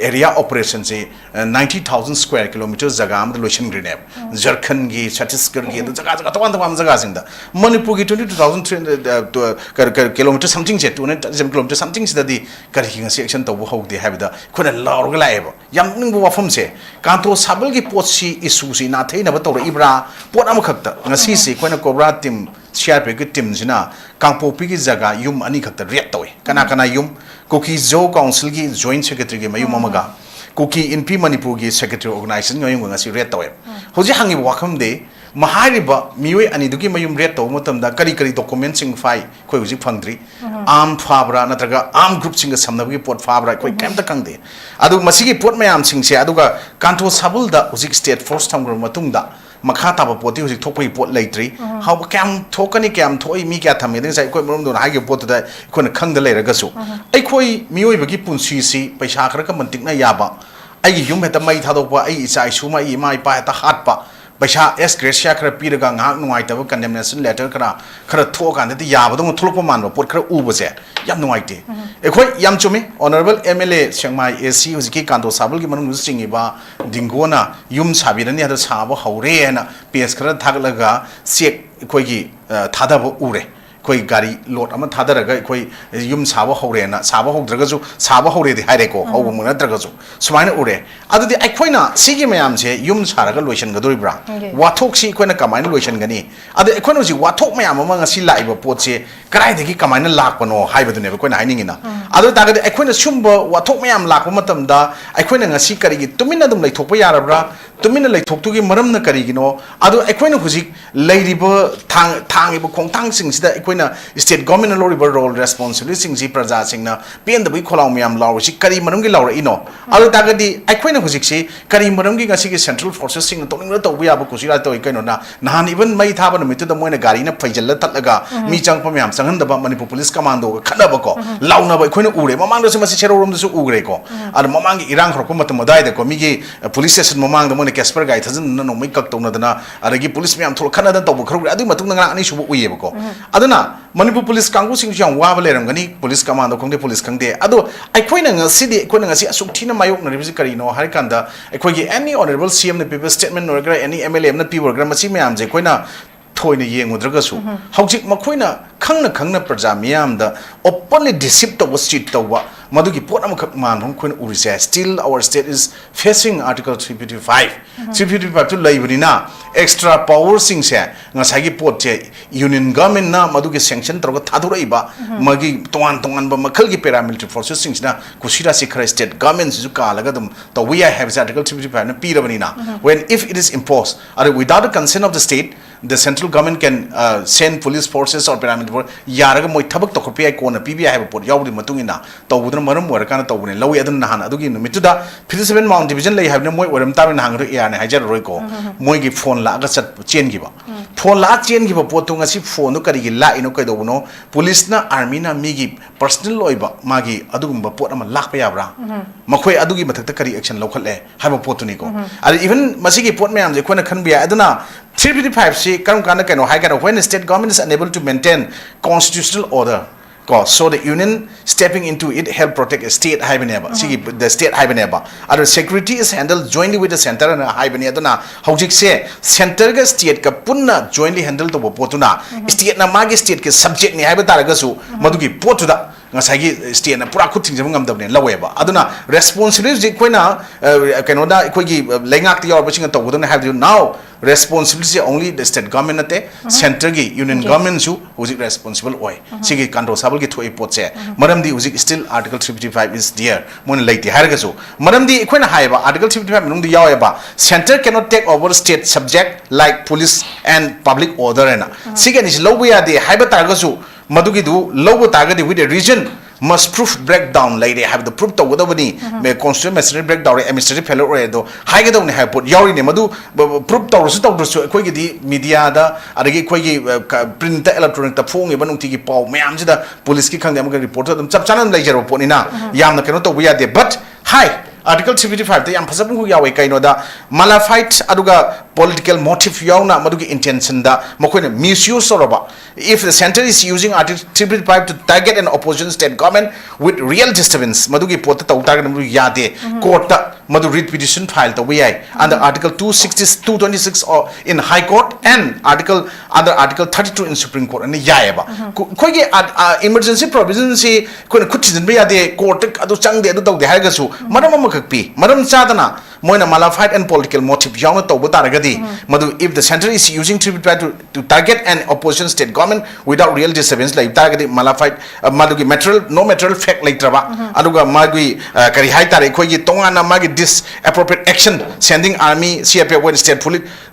area operation se 90000 square kilometers jaga am loisan gre ne Jharkhand gi Chhattisgarh gi jaga tawan jaga sing da Manipur gi 22300 kilometer something je 207 kilometer something se da di kar hi ngasi action tawu haude habida khona laurga laeba yam ningbu wafum se Kanto Sabal gi potsi issue si na theina ba tawra ibra pot am khakta ngasi se khona cobra team share pe gi team jina kangpo pi gi jaga yum ani khakta ret tawi kana yum Kuki Zo Council gi joint secretary gi mayum amaga Kuki NP Manipur gi secretary organization ngayung ngasi ret tawi hoji hangi wakham de mahariba miwe ani dugi mayum ret taw matam da kari document sing fai khoi hoji phangdri arm fabra natraga arm group sing samna gi pot fabra khoi kem ta kangde adu masigi pot mayam sing se aduga Kanto Sabal da hoji state force thamgro matung da makha ta ba poti hoji thokpai pot leitri how kam thokani kam thoi mi kya thame ding sai khoi morom do ha gi pot da khoi na khang da leira ga su ai khoi miwe ba gi punsi si paisa khara ka mantik na yaba ai gi yum heta mai thadok pa ai isa isu ma i mai pa ta hat pa paisa es gracia khara piraga ngak nuai ta condemnation letter khara thokan da yaba dong thulpa man ba pot khara u ba se yam nuai te ekhoi yam chumi honorable MLA Sengmai AC hujiki Kanto Sabal gi manung singi ba dingona yum sabirani hada saba haure na PS khara thaglaga sek ekhoi gi thada ba ure koi gari lot ama thadaraga koi yum saba hore na saba hogdraga ju saba hore di haire ko hobu muna draga ju sumaina ure adu di aikoina sigi mayam se yum saraga loisan gadori bra wathok si koina kamaina loisan gani adu aikoina ji wathok mayam ama ngasi laiba pot se karai degi kamaina lakpano haiba dune koina hainingi na adu taga di aikoina sumba wathok mayam lakpa matam da aikoina ngasi kari gi tumina dum laithokpa yarabra tumina laithok gi maram na kari gi no adu aikoina hujik lairiba thang khongthang sing sida state government role responsibility sing ji praja sing na pen da bi kholau myam law si kari manum gi law ino alu daga di aikoina hujik si kari manum gi ngasi gi central forces sing to ning to ya ba kusira to ikaino na nahan even mai thaba no mitu da moina gari na phaijal la tatlaga mi chang pam yam sangan da ba Manipur police commando ga khana ba ko launa ba aikoina ure mamang da si chero rom da su ugre ko ar mamang gi irang khro ko matam madai da ko mi gi police station mamang da moina casper gai thajin na no mai kak to na da na aragi police myam thol khana da to ba khro adu matung na ani shubu uye ba ko aduna Manipur police kangu sing jang wa ba leram gani police commando khongde police khangde adu aikoina ngasi di aikoina ngasi asuk thina mayok na revisi kari no har kanda aikoi gi any honorable CM na paper statement or any MLA na paper gram si myam je koina thoina yengudraga su haujik makoina khangna praja miyam da openly deceive to was cheat to wa madugi pot am khak man hom koina urisa still our state is facing article 355 to laibani na extra power sing se ngasai gi pot che union government na madugi sanction to ga thadurai ba magi tongan ba makhal gi paramilitary forces sing na kusira sikra state government ju ka laga dum to we have article 355 na pirabani na when if it is imposed or without the consent of the state the central government can send police forces or paramilitary force yaraga moi thabak to khopi ai kona pbi have pot yawdi matungina to budra maram wara kana to bune lawi adun nahan adugi numituda 57 mount division lai have moi waram tarin hangru ya ne hajar roi ko moi gi phone la ga chat chen gi ba phone la chen gi ba potu ngasi phone no kari gi la ino kai do buno police na army na mi gi personal loiba magi adugum ba pot ama lak pa yabra makhoi adugi mathak ta kari action lokhat le haiba potu ni ko even masigi pot mayam je khona khan biya aduna 355 si si karam kana kano hai kana when the state government is unable to maintain constitutional order so the union stepping into it help protect a state haibaneba the state haibaneba other security is handled jointly with the center and haibani aduna hojik se center ga state ka punna jointly handle to potuna state na magi state ke subject ni haiba taraga su madugi potuda ngasagi state na pura khuting jam ngam dabne laweba aduna responsibility koina kano da koigi lengak ti yor baching to bodona have you now responsibility only the state government ate center gi union government su hojik responsible oi sigi Kanto Sabal gi thoi pot se maram di hojik still article 355 is there mon leiti harga su maram di koina haiba article 355 minung di yaweba center cannot take over state subject like police and public order ena sigi ni lobu ya de haiba targa su madugi du lobu targa di with a region must proof breakdown like they have the proof to whatever ni me constitutional machinery breakdown administrative failure or do high ga do ni have put yori ni madu proof to su koi gi di media da adagi koi gi print electronic ta phone ba nung ti gi pau mayam ji da police ki khang am ga reporter dum chap chanan lai jaro poni na yam na keno to bu ya de but hi article 355 te yam phasabung hu yawe kaino da malafide aduga political motive yauna madugi intention da makoina misuse oroba if the center is using article 355 to target an opposition state government with real disturbance madugi pot ta target mu yade court ta madu writ petition file to we under article 226 or in high court and under article 32 in supreme court and yayeba koige emergency provision si koina khutjin be yade court adu changde adu tawde harga su maram kakpi maram chadana moina malafide and political motive yauna to butaragadi madu if the center is using 355 to target an opposition state government without real disturbance like target malafide madugi no material fact like traba aduga magi kari hai tare khoi gi tongana magi disappropriate action sending army CRPF when state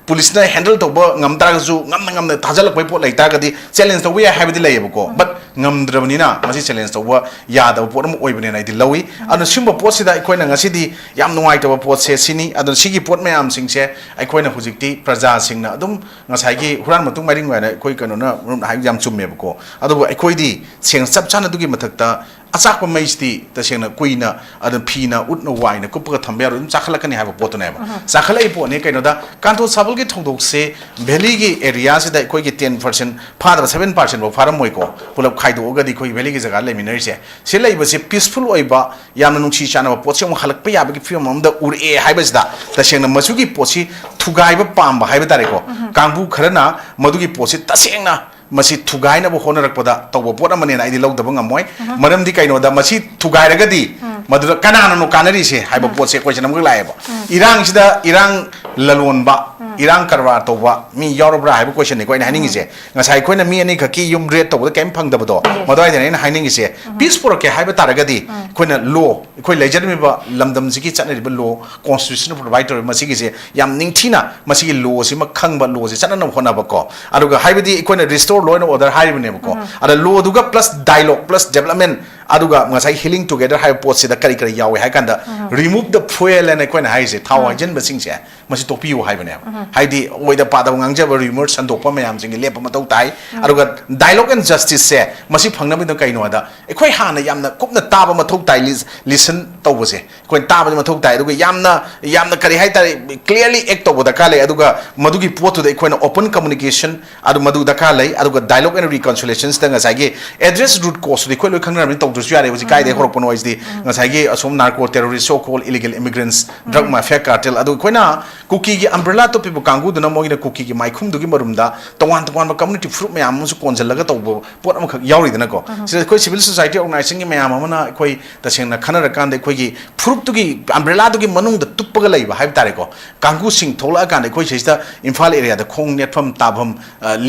police na handle to ba ngam tara ju ngam thajal koi pot like targadi challenge to we have the lay ko but ngam drabani na masi challenge to wa ya da pot mo oibane na di lawi anu simba pot sida khoi na ngasi di yam nuai to pot se sini adu sigi pot mayam sing se ai khoi na hujikti praja sing na adum ngasai gi huran matung maring wa na khoi kano na hai jam chumme ko adu ai khoi di seng sap chana du gi mathakta achak pa maisti ta sengna kuina adu phina utna waina kupka thambya rum chakhalakani ha pot na ba chakhalai po ne kaino da Kanto Sabal gi Thoudok se valley gi area se da khoi gi 10% father 7% bo faram moi ko pulap khaido ga di khoi valley gi jaga leminari se lai ba se peaceful oi ba yamna nungsi chana ba pot se halak pa ya ba gi film am da ur e hai ba da ta sengna masu gi posi thugai ba pam ba hai ba tare ko kangbu kharana madu gi posi ta sengna masi thugai na bo honarak pada to bo amane na idi log da ngamoi maram di kaino da masi thugai raga di madu kana no kanari se hai ba pot se question am ga lai ba irang sida irang lalon ba irang karwa to ba mi yorobra hai ba question ni ko ina haning se ngasai ko na mi ani khaki yum rate to ba kem phang da bo madai da ina haning se peace for ke hai ba taraga di ko na law ko lejer mi ba lamdam ji ki chanari ba law constitution provider masi gi se yam ningthina masi gi law si ma khang ba law se chana na hona ba ko aruga hai ba di ko na restore law and order hai ba ne ba ko ada law duga plus dialogue plus development aduga ngasai healing together hai pot se da kari yawe hai kanda remove the fuel and ko na hai se thaw jen ba sing se masi topi hai ba ne hai di oi da pa da ngang ja ba remote san dok pa mayam sing le pa ma tau tai aduga dialogue and justice se masi phangna bi da kai no da ekhoi ha na yamna kupna ta ba ma thok tai listen to bo se ko ta ba ma thok tai aduga yamna kari hai tare clearly act to bo da ka le aduga madu gi pot da ekhoi na open communication adu madu da ka le aduga dialogue and reconciliations da ngasai gi address root cause de khoi lo khangna mi to su yare kai de horok pono is di ngasai gi asom narco terrorist so called illegal immigrants drug mafia cartel adu koina cookie gi umbrella to people kangu duna mogi na cookie gi maikhum du gi marumda tawan community fruit me am su konjal laga to pot am khak yauri dana ko sida koi civil society organizing gi me am amana koi tasengna khanara kan de koi gi fruit tu gi umbrella tu gi manung da tuppaga leiba haib tare ko kangu sing thola kan de koi sida imphal area da khong netfam tabam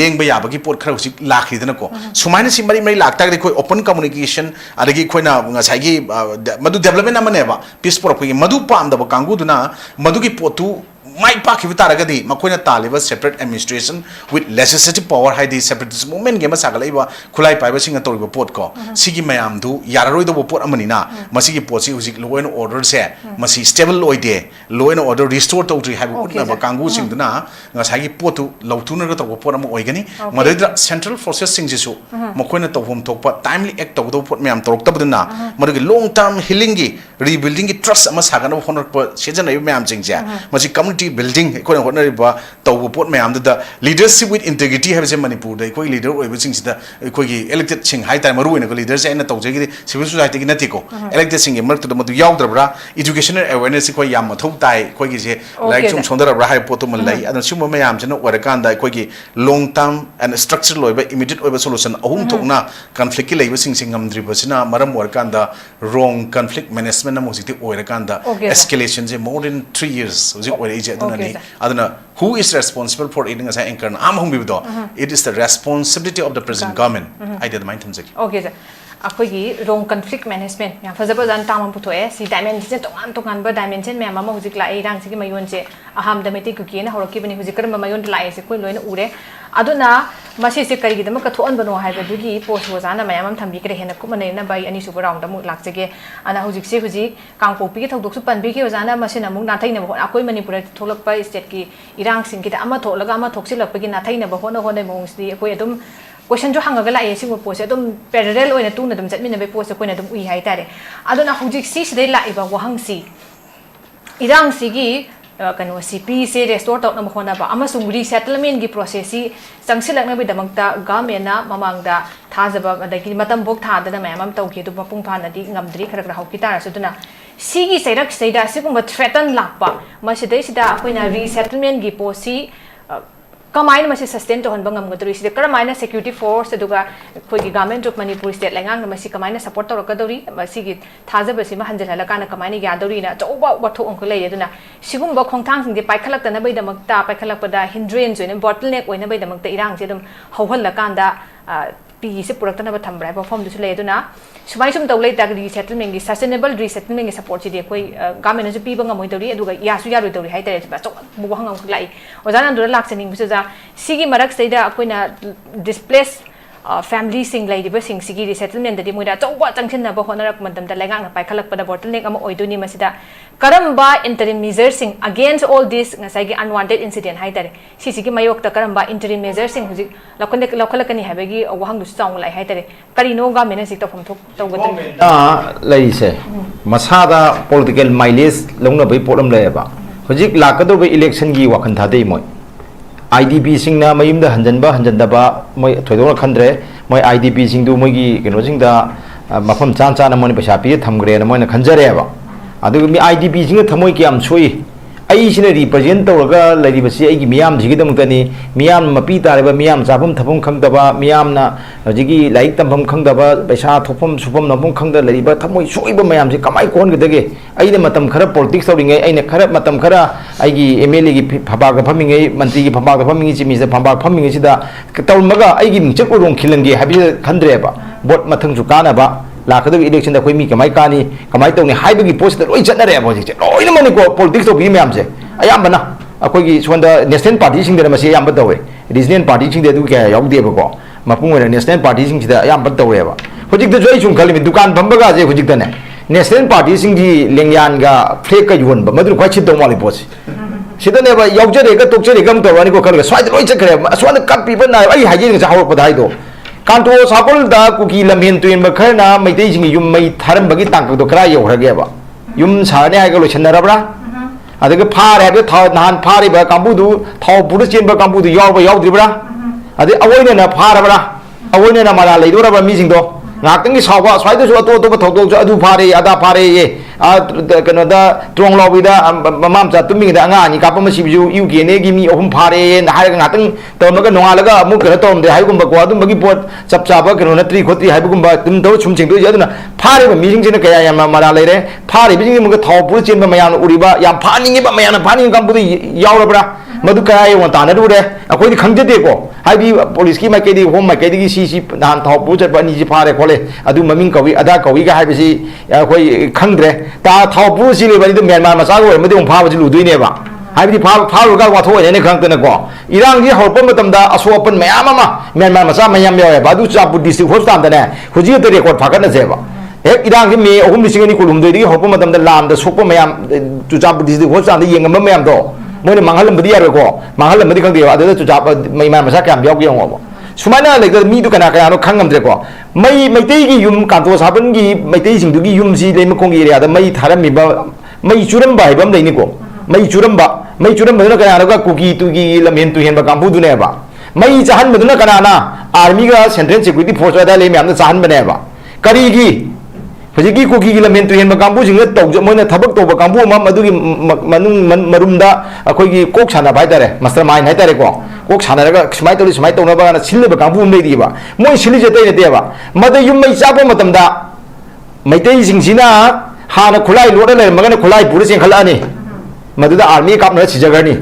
lengba yaba gi pot khara usik lakhi dana ko sumaina si mari lakta de koi open communication adagi koina ngasai gi madu development amane ba peace por ko madu pam da ba kangu duna madu gi potu mai pa ki vitara ga di makoina taliba separate administration with legislative power hai di separatist movement ge ma sagalai ba khulai pai ba singa toriba pot ko sigi mayam du yararoi do pot amani na masi gi pot si hujik law and order se masi stable oide law and order restore to tri hai ba ba kangu sing duna ngasai gi potu lautuna ga to pot am oigani madai central forces sing jisu makoina to hom thok pa timely act to do pot mayam torok tabduna madu gi long term healing gi rebuilding gi trust ama sagana honor pa sejan ai mayam sing ja masi community building ko na hotna riba taw pot mayam da leadership with integrity have je manipur da ko leader oi sing sida ko gi elected sing hai time ru ne ko leader se na taw je gi civil society gi nati ko elected sing mer to madu yaw dra educational awareness ko yam thau tai ko gi je like sum sondara bra hai pot man lai adan sum mayam je no wara kan da ko gi long term and structural oi immediate oi solution ahum thokna conflict ki lai sing sing ngam dri basina maram war kan da wrong conflict management na mo jiti oi kan da escalation je more than 3 years uji oi je adana who is responsible for it as anchor am hum bido it is the responsibility of the present government I did mind thumse okay sir akhoi wrong conflict management ya fazaba jan tamam puthoe si dimension tongan ba dimension me ama hujik la irang si mayon je aham da meti kuki na horoki bani hujik karma mayon la se koi loina ure aduna masi se kari gidam ka thon bano haiba dugi post wazana mayam thambi kre hena kumane na bai ani su round mu lakjege ana hujik se hujik kangpopi ki thodok su panbi ki wazana masina mu na thaina ba akoi manipur tholak pa state ki irang sing ki ama tholaga ama thoksilak pa ki na thaina ba hona hona mo si akoi adum question jo hangaga la esi wo pose adum parallel oina tu na dum chatmin na be pose ko na dum ui hai tare aduna hujik si sidai la iba wahang si irang si gi kano CP se restore tok na mo khona ba amasung resettlement gi process si sangsilak na be damangta government na mamang da thajaba adagi matam bok tha da na mayam tau ki du mapung phan adi ngamdri khara khara hokki tar su duna sigi sairak saida sigumba threaten lakpa masidai sida akoina resettlement gi policy kamaina masi sustain to hanbang ngamgadri sida karamaina security force aduga khoi gi government of manipur state langang masi kamaina support to rakadori masi gi thajaba sima hanjala kana kamaina gi adori na choba watho onko lei aduna sigumba khongthang sing de paikhalak ta na bai damakta paikhalak pada hindrance oina bottleneck oina bai damakta irang je dum hawhal la kanda pi se purak na ba thambrai perform du lei aduna sumai sum tawlei ta resettlement gi sustainable resettlement gi support ji de koi government ju pi banga moi dori aduga ya su ya ro dori hai tare ba chok bu hangam lai ojana dur lak sening bisu ja sigi marak saida akoina displaced family sing lai diba sing sigi resettlement da moida chokwa changchin na ba honarak mandam da lengang na pai khalak pada bottleneck ama oidoni masida karamba interim measures sing against all this ngasai gi unwanted incident hai tare sigi mayok ta karamba interim measures sing huji lokhalakani habegi wahang du chang lai hai tare kari no ga mena sik ta phom thok tawgat lai se masada political mileage longna bai problem lai ba hujik lakado bai election gi wakhan tha dei moi IDP sing na mayum da hanjan ba moi thoidona khandre moi IDP sing du moi gi keno sing da mafam chan chan na moi paisa pi thamgre na moi na khanjare ba adu mi IDP sing thamoi ki am soi ai sine represent tawraga lari basi ai gi miyam jigi dam tani miyam mapi tare ba miyam chapum thapum khang da ba miyam na jigi laik tampham khang da ba paisa thopam supam napum khang da lari ba thamoi soi ba miyam ji kamai kon gdage ai ne matam khara politics tawringai ai ne khara matam khara ai gi MLA gi phaba ga phamingai mantri gi phaba ga phamingi chi mi se phaba phamingi si da tawmaga ai gi mingchak urong khilangi habi khandre ba bot mathang ju kana ba lakado election da koi mi kamai kani kamai tawni haibagi post loi chatnare ba ji loi na mani ko politics to bi miyam je ayam bana akoi gi sonda national party sing da masi ayam ba dawe regional party sing da du ka yaw de ba ko mapung wa national party sing da ayam ba dawe ba hojik da joi chung khali mi dukan bamba ga je hojik da ne national party sing gi lengyan ga fake ka yun ba madu khoi chit dong wali post sida ne ba yaw je ga tok je ga am tawani ko khal ga swai loi chakre aswan kap pi ba na ai haje ga hawo ba dai do Kanto Sabal da kuki lamhen tuin ba kharna maitei jing yum mai tharam bagi tangk do kra yo rage ba yum sane ai ga lo chenna ra adaga phare ba thaw nan phare ba kambu du thaw buru chen ba kambu du yaw ba yaw dri bra ade awoina na phara bra awoina na mala lei do ra ba mi jing do ngak tang gi saw ba swai do so to ba thok do adu phare ada phare ye kano da trong lo bi da mamam cha tumi da nga ni ka pa ma si ju yu ge ne gi mi ohum phare ye na ha ga ngatang to ma ga nonga la ga mu ka tom de hai gum ba ko adum bagi pot chap cha ba kano na tri khoti hai gum ba tum do chum ching do ya na phare ba mi jing jin ka ya ya ma la le re phare bi jing mu ga thaw pu chen ba ma ya no uri ba ya phani ngi ba ma ya na phani ngam bu di yaw ra bra madu ka ya wa ta na du re akoi di khang je de ko hai bi police ki ma ke di home ma ke di si si nan thaw pu chat ba ni ji phare khole adu maming kawi ada kawi ga hai bi si akoi khang dre ta thau pu si le ba ni Myanmar ma sa ko ma de pha ba ji lu dui ne ba hai bi pha lu ga wa tho ne khang ta na ko irang ji hor pon ma tam da aso pan mayam ma Myanmar ma sa mayam ya ba du cha bu district hospital da ne hu ji te record pha ka na je ba ek irang ji me ohum lising ni kulum de di hor pon ma tam da lam da sok pa mayam tu cha bu district hospital da yeng ma mayam do mo ne mangal ma di ya ko mangal ma di khang de ba da tu cha Myanmar ma sa ka yaw ge ngo ba sumana le ga mi du kana ka no khangam de ko mai tei gi yum Kanto Sabal gi mai tei sing du gi yum si le ma kong area da mai tharam mi ba mai churam ba bam dei ni ko mai churam ba ไม่จุดนั้นเหมือนกันนะก็กุกีตุกีลำเห็นตุเห็นแบบกัมพูดูเนี่ยบ่ไม่จะหันเหมือนกันนะอาร์มีก็เซ็นทรัลซิคิวริตี้โฟร์สได้เลยไม่อันนั้นจะหันไปเนี่ยบ่กะดีกีพอจะกีกุกีลำเห็นตุเห็นแบบกัมพูสิ่งนั้นตกจะมันเนี่ยทับตกแบบกัมพูมาดูกีมันรุมด่าคุยกีโคกชานาไปแต่เลยมาสเตอร์มายน์ให้แต่เลยก็โคกชานาแล้วก็สมัยตัวนั้นบ้างนะชิลเลยแบบกัมพูไม่ดีบ่มวยชิลจะเตะเนี่ยเดียวบ่มาแต่ยุ่งไม่ทราบว่ามาทำด่าไม่เตะสิ่งสินะหานะคุไลรู้ได้เลยมันก็คุไลผู้เสียงขลังนี่มาดูแต่อาร์มีกับเนี่ยสิจะกันนี่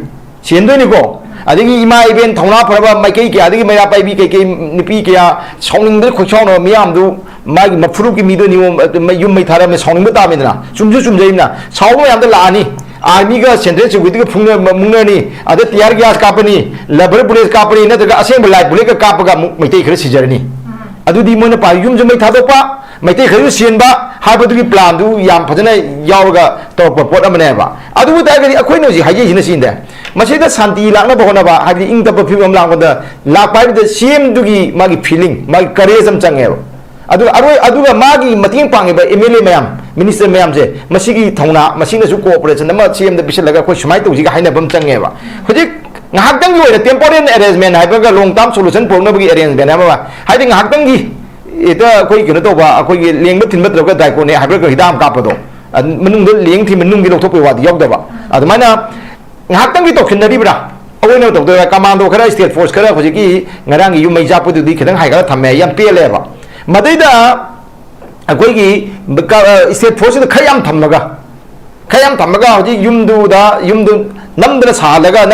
เสียนด้วยนี่ก็อันนี้อีมาอีเป็นทองน้าเพราะว่าไม่เกี่ยอันนี้ไม่รับไปบีเกี่ยนี่ปีเกี่ยช่องนึงด้วยคนช่องเนาะมีอ่ะดูมาฟรุกิมีด้วยนี่ไม่ยุ่งไม่ทาร์ไม่ช่องนึงไม่ตามนี่นะจุ่มใจนะช่องไม่อันนั้นละนี่อาร์มีก็เซ็นทรัลซิคิวริตี้ก็พุ่งเนี่ยมุ่งเนี่ยนี่อันนี้ทีอาร์แก๊สกับนี่เลเบอร์บุลเลสกับนี่นั่นก็อาเซียนบุลเลตบุลเลตกับก็ไม่เตะขึ้นสิจะนี่อันนี้ดีมันไปยุ่งจะไม่ทัดปะไม่เตะขึ้นเสียนบ้าหายไปดูกี่พลานดูยามพัฒนายาวก็ตัวปวดอะไรบ้าอันนี้แต่ก็ดีคุยหน่อยสิหายใจหินสินเด้มาใช่แต่สันติหลังนะบอกนะบ้าหายใจอิงตับพิมพ์หลังก็ได้หลักไปเป็นเสียมดูกี่มากี่ feeling มากี่ charism จังเงี้ยอันนี้ก็มากี่มาทิ้งปังเงี้ย MLA แม่ม minister แม่มเจ้มาสิกี่ทองนะมาสิเนี่ยสุโขประเทศนั้นมาเสียมเดบิชแล้วก็คุยสมัยตัวสิก็ให้เนี่ยผมจังเงี้ยบ้าคุยงหักตั้งอยู่เนี่ย temporary arrangement ให้เป็นก็ long term solution พวกนั้นเป็น arrangement นะบ้าให้ถึงหักตั้งกี่itu koi kena tahu bah koi liang betin betul juga dah koi ni hybrid koi hitam kap tu, menung tu liang ti menung di Louthok-U wadi yok dah bah, ada mana ngakang kita kena di berah, awal ni tu tu commando kerana state force kerana kau jadi ngarang iu meja pun tu di kerana hai kerana thamai yang pele bah, madai dah koi ki state force tu khayam thamaga, kau jadi yum tu namdra sahalaga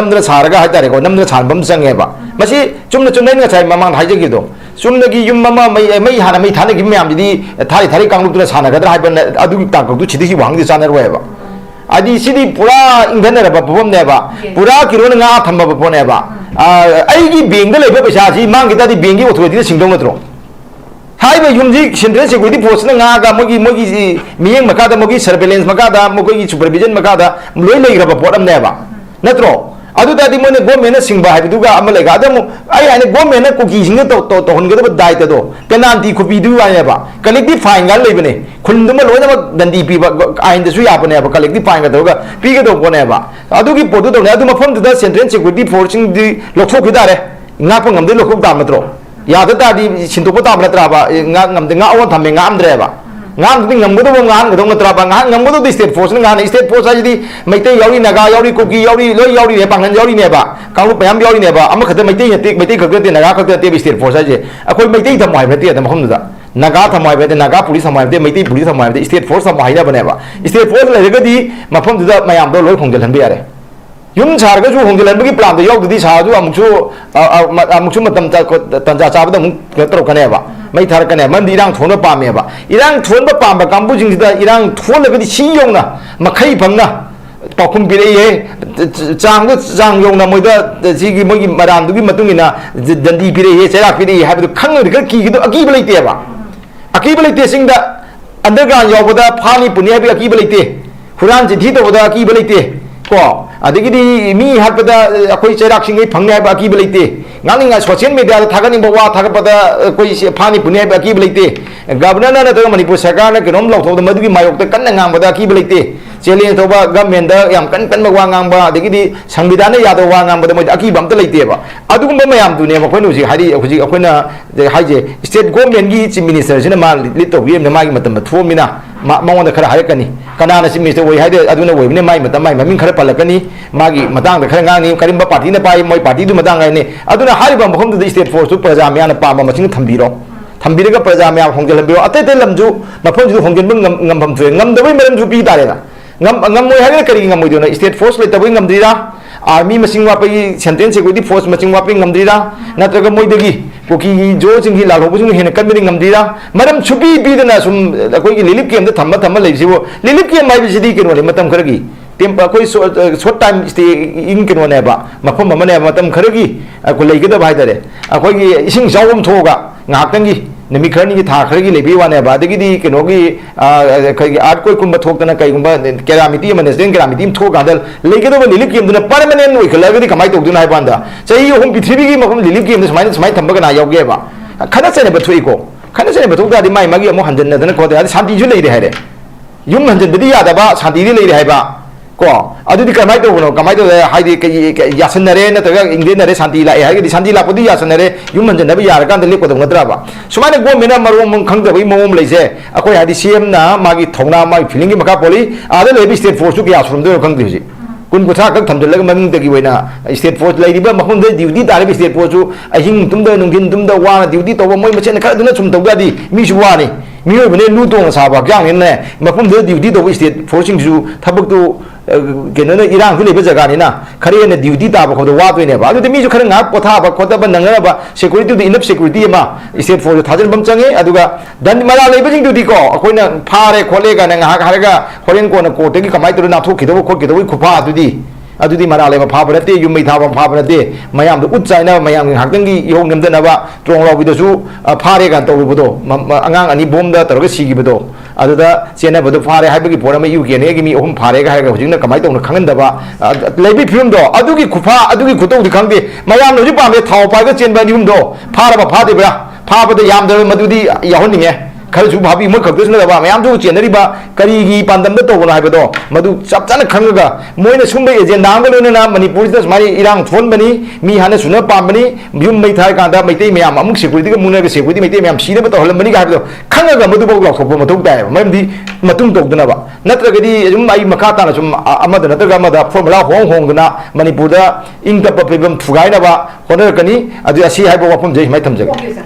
hai tadi kau namdra sahal bam sang bah, masih cuma ni saya memang hai je gitu. Sumnagi yum mama mai hana mai thane gi myam di thari kanglu tu sana ga dra ban adu ta ko tu chidi wang di sana ro ba adi sidi pura ingdana ba bom ne ba pura kiro nga thamba ba ne ba ai gi beng de le ba sa ji mang gi ta di beng gi otho di singdong ma tro hai ba yum ji sindre se ko di post na nga ga mogi miyeng maka da mogi surveillance maka da mogi supervision maka da loi lei ra ba podam ne ba natro adu tadi mana government singba hai duga amal lega adamu ai ane government ko ki singa to honga da dai ta do penalty ko bi du ai ba collective fine gal lei bane khundum lo na dandi pi ba ai da su ya bane ba collective fine ga do ga pi ga do bone ba adu ki podu do adu ma phom da central security forcing di Louthok-U da re nga pa ngam de Louthok da matro ya da di sinto pa ta tra ba ngam de nga awan tham nga am dre ba ngam tu ngam tu ngam tu ngam terapa ngam tu di state force ngam state force aja di Meite yauri naga yauri koki yauri loi yauri ne pangan yauri ne ba kalau payam yauri ne ba amma kata Meite kerja naga kerja di state force aja aku Meite thamai berarti ada macam tu naga thamai berarti naga police thamai berarti Meite police thamai berarti state force thamai dah benar ba state force lagi jadi macam tu dah mayam tu loi khongjalan biar yum char ga ju khongjalan bagi plan tu yauk di char tu amuksu matam tanja char tu mung teruk kan baไม่ทาร์กันเนี่ยมันอีร่างทวนว่าปามเนี่ยบ่อีร่างทวนว่าปามแบบกัมพูชิงที่อีร่างทวนเลยก็ที่ชี้ยงนะมาใครพังนะปอกคุมปีเลยจางยงนะมวยตัวที่กี่มวยมาดามตุกี้มาตุ้งกินนะดันดีปีเลยเจ้าปีเลยให้ไปดูขังเลยก็กี่ตัวอากีไปเลยเตี้ยบ่อากีไปเลยเตี้ยสิ่งเดอันเดอร์การยาวบ่ได้พานี่ปุ่นเนี่ยไปอากีไปเลยเตี้ยหุ่นอันจิตที่ตัวบ่ได้อากีไปเลยเตี้ยก็อันนี้ก็ดีมีฮัตบ่ได้คุยเจ้าสิ่งไอ้พังเนี่ยไปอากีไปเลยเตี้ยงั้นนี่ไงโซเชียลมีเดียทักกันนี่บอกว่าทักกันคุยพานี่ปุ่นเนี่ยไปอากีไปเลยเตี้ยกับนั่นนั่นตัวมันนี่ผู้เสกาเนี่ยก็น้องเราทำมาดูกี่มาอยู่แต่กันงานบ่ได้อากีไปเลยเตี้ยเจริญตัวว่ากัมเมนเดอร์ยามกันมาวางงานบ่เด็กที่สังวิธานเนี่ยยาตัววางงานบ่ได้มาอากีบัมตะเลยเตี้ยบ่อะดูก็ไม่ยามตัวเนี่ยมาคนนู้นสิให้ดีคนน่ะให้เจสเตทกอร์เมนต์กี่จิมินิสเตอร์ใช่ไหมมาลิตโตเวียมเนี่ยมากี่มาตั้งมาทั่วมินะมองว่าจะขนาดไหนกันนี่ขนาดนั้นจิมินิสเตอร์วัยให้เดออะดูเนี่ยวัยเนี่ยมาตั้งมามิ่งขนาดปลักกันนี่มากี่มาตั้งแต่ขนาดงานนี่การิมบ้าปาร์ตี้เนี่ยไปมวยปาร์ตี้ดูมาตั้งไงนี่อะดูเนี่ยให้บัมผมดูสเตทโฟร์สุประจามีอันปามาชิงทำบีโร่ทำบีโร่ก็ประจามีอันของเจริญบีโร่อะเต้ลำจูมาพ้นจูของเจริญบึ้งงำผมช่วยงำเดี๋ยวไม่เริ่มจูปีตายเลยนะงำมวยให้ก็กระดิ่งงำมวยเดียวนะสเตทโฟร์สเลยแต่ว่างำดีละอาร์มีมาชิงว่าไปเซนเทนเซกูดีโฟร์สมาชิงว่าไปงำดีละนั่นแต่ก็มวยเดียวกี่กูกี่โจ้จิงกี่หลักหัวจิงเห็นกันไม่ได้งำดีละมาดามชุบีปีเดนะสมกูกี่ลิลิปเกมจะทำเลยสิวลิลิปเกมไม่เป็นสิ่งที่กันวันนี้มาทำขรกี้เต็มกูช็อตไทม์สตีอินกันวันนี้บ่มาพบมาเนี่ยมาทำขรกี้กูเลยก็ได้ไปแต่กูกี่สิ่งเจ้าผมโทกะงาตั้งกี่เนี่ยมีครั้งนี้ที่ท่าขรกี้เลยพี่วันนี้บ่แต่กี่ดีกันว่ากี่อาร์ตคุยคุณมาทกกันนะใครคุณมาแกรามิตี้มันเนี่ยเรื่องแกรามิตี้มันทกกันแต่เลยก็ต้องลิลิปเกมตัวนั้นปาร์มันเนี่ยหน่วยขลังก็ที่ขมายตกตัวไหนบ้างด่าใช่ยี่ห้อพิธีกี่มาผมลิลิปเกมเนี่ยสมัยทำกันนายกเก็บบ่ขนาดเส้นเนี่ยประตูอีกขนาดเส้นเนี่ยประตูได้ไม่มากี่โมหันจันเนี่ยแต่นั่นก็แต่ชันตีจุดเลยได้เลยยุ่งหันจันไปที่ยาแต่บ่ชันตีได้เลยได้บ่ก็ ko adu di kamai to no kamai to hai di yasanare na to ingre nare santi la hai di santi la pudi yasanare yum man na bi yar kan de lepko dong dra ba sumane go mena maru mong khang da bi mom leise akoi hai di cm na magi thongna mai feeling gi maka poli ade lebi state force ku ya sum do khang di kun ko tha ka tham de maming de gi wena state force lai di ba makhum de duty da le state force chu ahing tum da nung din tum da wa duty to moi ma chen kha du na sum to ga di mi su wa ni mi yo bne lu tong sa ba kyang ne makhum de duty to state force ju thabuk tu kena na irang tu lepas jaga ni na, kari na duty ta apa kau tu wah tu ni apa, aduh demi tu kari ngap kota apa kota apa nangar apa security tu enough security ma, state force thajan bam canggih, aduh ga dan malah lepas itu di ko, aku ni phare khole ga nang harga kholen ko na ko tegi kamai tu na thu kita kupa aduh di malah lepas phah berarti yum mai thawam phah berarti, mayam tu ucai na mayam hakeng gi yong nem dan apa, trong lau itu su phare kan tu betul, angang ani bom dah terus sigi betul. Aduh dah cina betul phare hai bagi pora mai UK ni kimi om phare ka hai ka hujung na kamai tong na khangan da ba lebi film do aduh ki kupa aduh ki kutu di khang de mayam no ji pa me thau pa ka chen ba ni hum do phara ba pha de ba pha ba de yam de madu di yahon ni nge khar su bhabi mo khak de na ba mayam ju chen ri ba kari gi pandam da to na hai ba do madu chap chana khang ga moi na sum ba agent dang ga na manipur da mari irang thon bani mi hana suna pa bani yum mai thai ka da mai te mayam amuk security ga muna ga security mai te mayam si da ba to holam bani ga ha do khang ga madu ba lok thop ma thok dai mai di matung tok dana ba natragadi jum ai makata na sum amada natraga amada formula hong dana manipur da ing da pa pebam thugai na ba honor kani adu asi hai ba wapum jai mai thamjag okay sir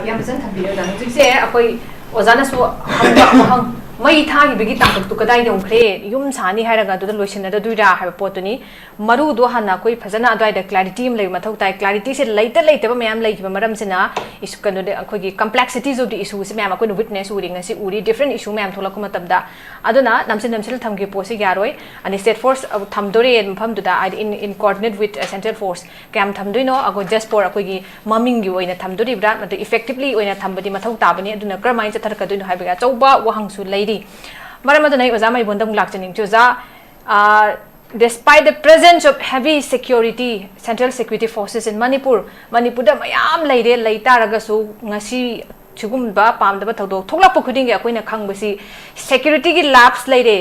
yam san thambi da nu se apoi ozana so hang mai tha gi bigi tak tu kadai dong khre yum sani hai raga du da loisin da duira ha pot ni maru do hana koi phajana adai da clarity im lei mathau tai clarity se leita ba mayam lei ba maram sina isu kanu de khoi gi complexities of the issue se mayam ko witness uring asi uri different issue mayam thola ko matam da aduna namsil tham ge posi garoi ani state force tham dore en pham du da in coordinate with central force kam tham doi no ago just for khoi gi maming gi oina tham dori bra mat effectively oina tham badi mathau ta bani aduna kramai cha thar ka doi no ha ba chauba wahang su leiri maram aduna oza mai bondam lak chaning chuza despite the presence of heavy security central security forces in manipur da mayam leire leita raga su ngasi chugum ba pam da thodok thokla pokhuding ge akoina khangbasi security gi labs leire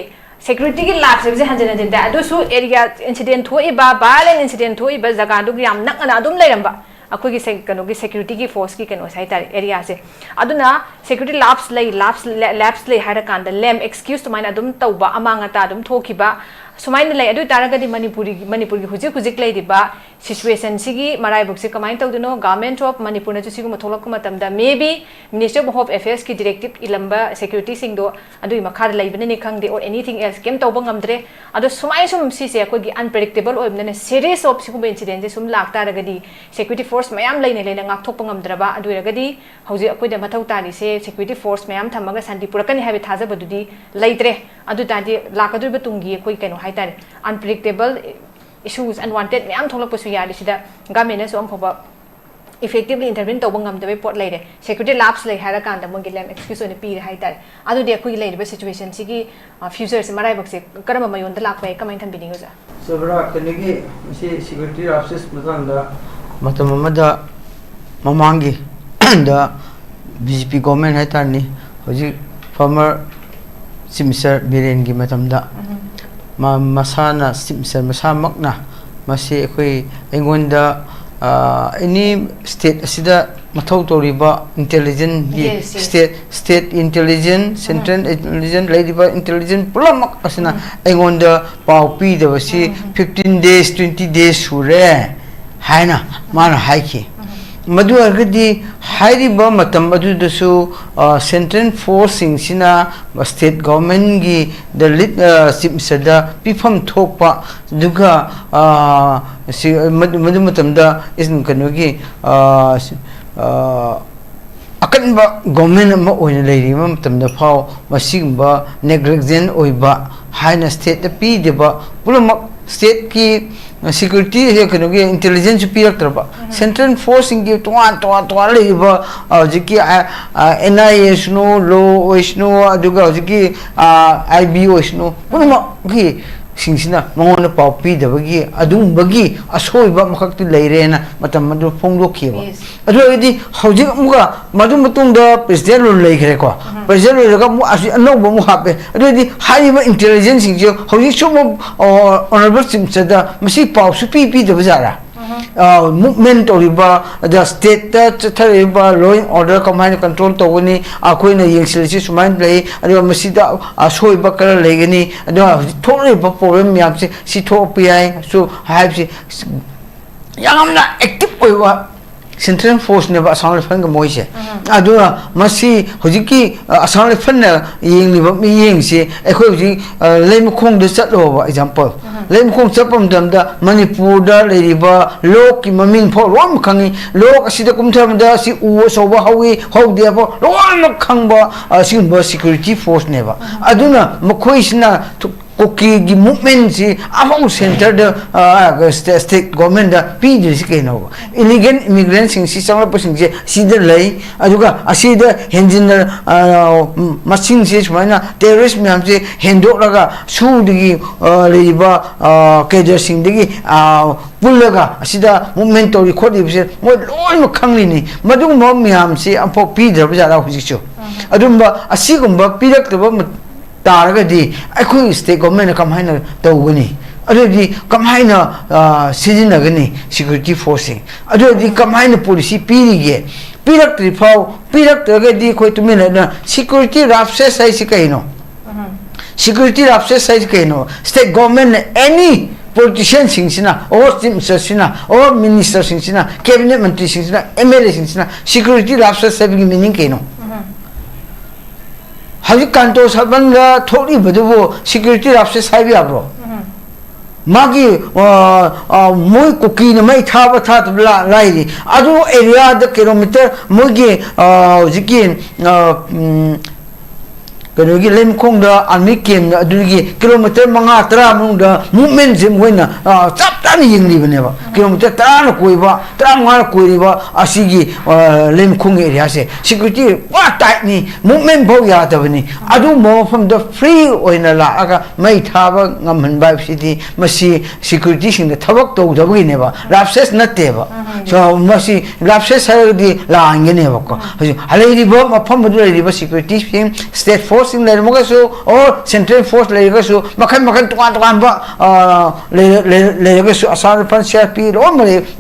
security gi labs je hanjana den da adu su area incident thoi ba violent incident thoi ba jaga du yam nak na adum leiramba akoi gi kano gi security gi force gi kano sai tar area se aduna security labs lay hara kan da lem excuse to mine adum tauba amanga ta adum thokiba sumain lay adu taragadi manipur gi hujik lay diba situation sigi marai buk se kamain tawduno government of manipur na sigu matholak matam da maybe minister of home affairs ki directive ilamba security sing do adu makhar lay bane khangde or anything else kem tawba ngamdre adu sumai sum si se ko gi unpredictable oibna series of sigu incident sum lak taragadi security force mayam lay ne ngak thok ngamdraba adu ragadi hauji akoi da mathau tani se security force mayam thamaga santi purakani habi thaja badudi laitre adu tadi lakadu batungi akoi keno haitare unpredictable issues unwanted mayam tholak pasu yari sida government so amkhoba effectively intervene to bangam de pot leire security labs lay hara kan da mongi lem excuse on pi haitare adu de akoi leire situation sigi future se marai bakse karama mayon da lakpai kamain tham biningo ja sobra kenegi si security office matanda matamada mamangi da BJP government haitarni hoji former simsar biren gi matamda masana simsar masamakna masi khoi engonda any state asida mathau toriba intelligence state intelligence central intelligence ladiba intelligence pulamak asina engonda pau pi da basi 15 days 20 days sure haina mana haiki madu agadi hairiba matam adu dasu central force sina state government gi the lead simsada pifam thokpa duga madu matam da isn kanogi akan ba government ma oina leiri ma matam da phao masigba negligent oiba haina state pi deba pulamak state ki security he kanogi intelligence pirak tarba central force ingi toa leiba jiki NIS no law oisno aduga jiki IB oisno punma ki सिंसिना मंगोन पाव पीदबगी अदुमबगी असोइबा मखक्ति लेरेना मतम मदु फोंगदोखिबा अदुगदी हौजिक मुगा मदु मतुंगदा प्रेसिडेंट लो लेखरेको प्रेसिडेंट लोगा मु असि अनौबा मु हापे अदुगदी हाइबा इंटेलिजेंस सिंजो हौजिक सुम ऑनरेबल सिमसदा मसी पाव सुपी पीदबा जारा movement oriba the state chathariba law and order command control togani akoina yengsilsi sumain play adu masida asoiba kala legani adu thoriba problem yamse si thopi so have yamna active oiwa Central Force never assembled from the Moise. Adura Masi Hojiki assembled from the Ying, echoing Lame Kong the Satlover example. Lame Kong Sapum the Manipur, Ladiba, Lok, Mamin Paul, Rom Kangi, Lok, Sidakum Tamda, Si Uos over how we hold the apple, Lok Kangba, Simba Security Force never. Aduna Mokoisna to Koki movement si among center the state government the PDC keno illegal immigrants sing si sang pasing si the lay aduga asi the henjin machine si mana terrorist myam si hendo laga su digi leba kejer sing digi pullaga asi da movement tori khodi se mo loi khangli ni madung mo myam si ampo pidra bajara hujichu adumba asi gumba pidak the Targadi, I could stay government come hina Dogani. Already come hina Sidinagani, security forcing. Already come hina policy pirige. Pirak Tripau, Pirak Tagadi, quite a minute. Security rapses I sikano. Security rapses I sikano. State government any politician singsina, or Sina, or minister singsina, cabinet ministry singsina, MLA singsina, security rapses having meaning kano. Hali Kanto Sabal totally bedu security officer Sabiabro. Magi Mui cookie no may have a thought of lady. Adu area the kilometer Mugi Zikin Kanugi Lem Konga and Mikim Dugi kilometer Mangatra Munda movements in winner. Saptani Ying never. Kilometer Tana Kuiva, Tramana Kuiva, Asigi Lem Kung area. Security what tightly movement Boya Tavani. Adu more from the free or in a laga might have a Gaman City, Masi security in the Thoudok to the Wineva. Rapses not ever. So Masi Rapses already lying in ever. A lady bomb upon the security state force. In the Mogasu or Central Force Legasu, Makan Tuamba, Legasu, Asar Panshapi, or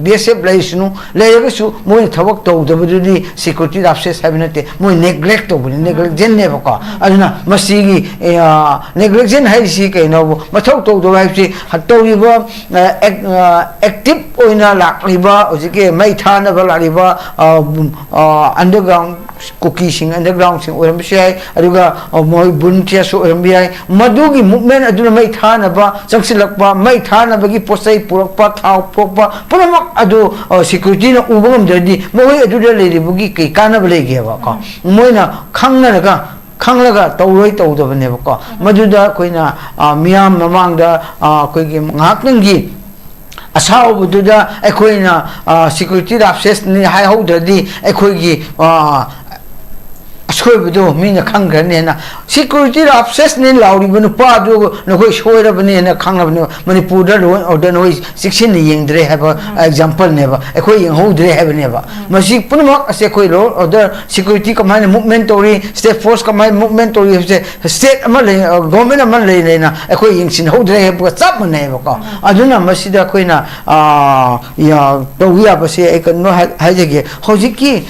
BSF Blaisunu, Legasu, Moy Thoudok to the security officers having a more neglect of negligent never car. Aduna Masigi negligent Haisika, no, Mato to the wife, Hatoriba, active Oina Lak River, Ozike, Maitana River, underground cooking, underground, or Aduga. Moi buntia so MBI Madugi movement aduna mai thana ba changsilakpa mai thana bagi posai purakpa thau propa punamak adu security na ubangam jadi moi aduna le bugi kai kana bale ge ba ka moina khangna ga khanglaga tawroi tawdabane ba ka maduda koina miyam mamangda koi gi ngakngi asaubuda ekoina security officers ni hai hodadi ekoi gi School mean a Kangan security officers in Laudi Bunupadu, no way showed up in a Kang Manipur or the noise 16 young they have an example never, a quay hold they have never. Masi Punamak a sequelo or the security command movement or state force command movement or state government Malay, a quay in hold they have what's up on never. I don't know Masida Quina, the we have a say I can know Hajaki, Hojiki,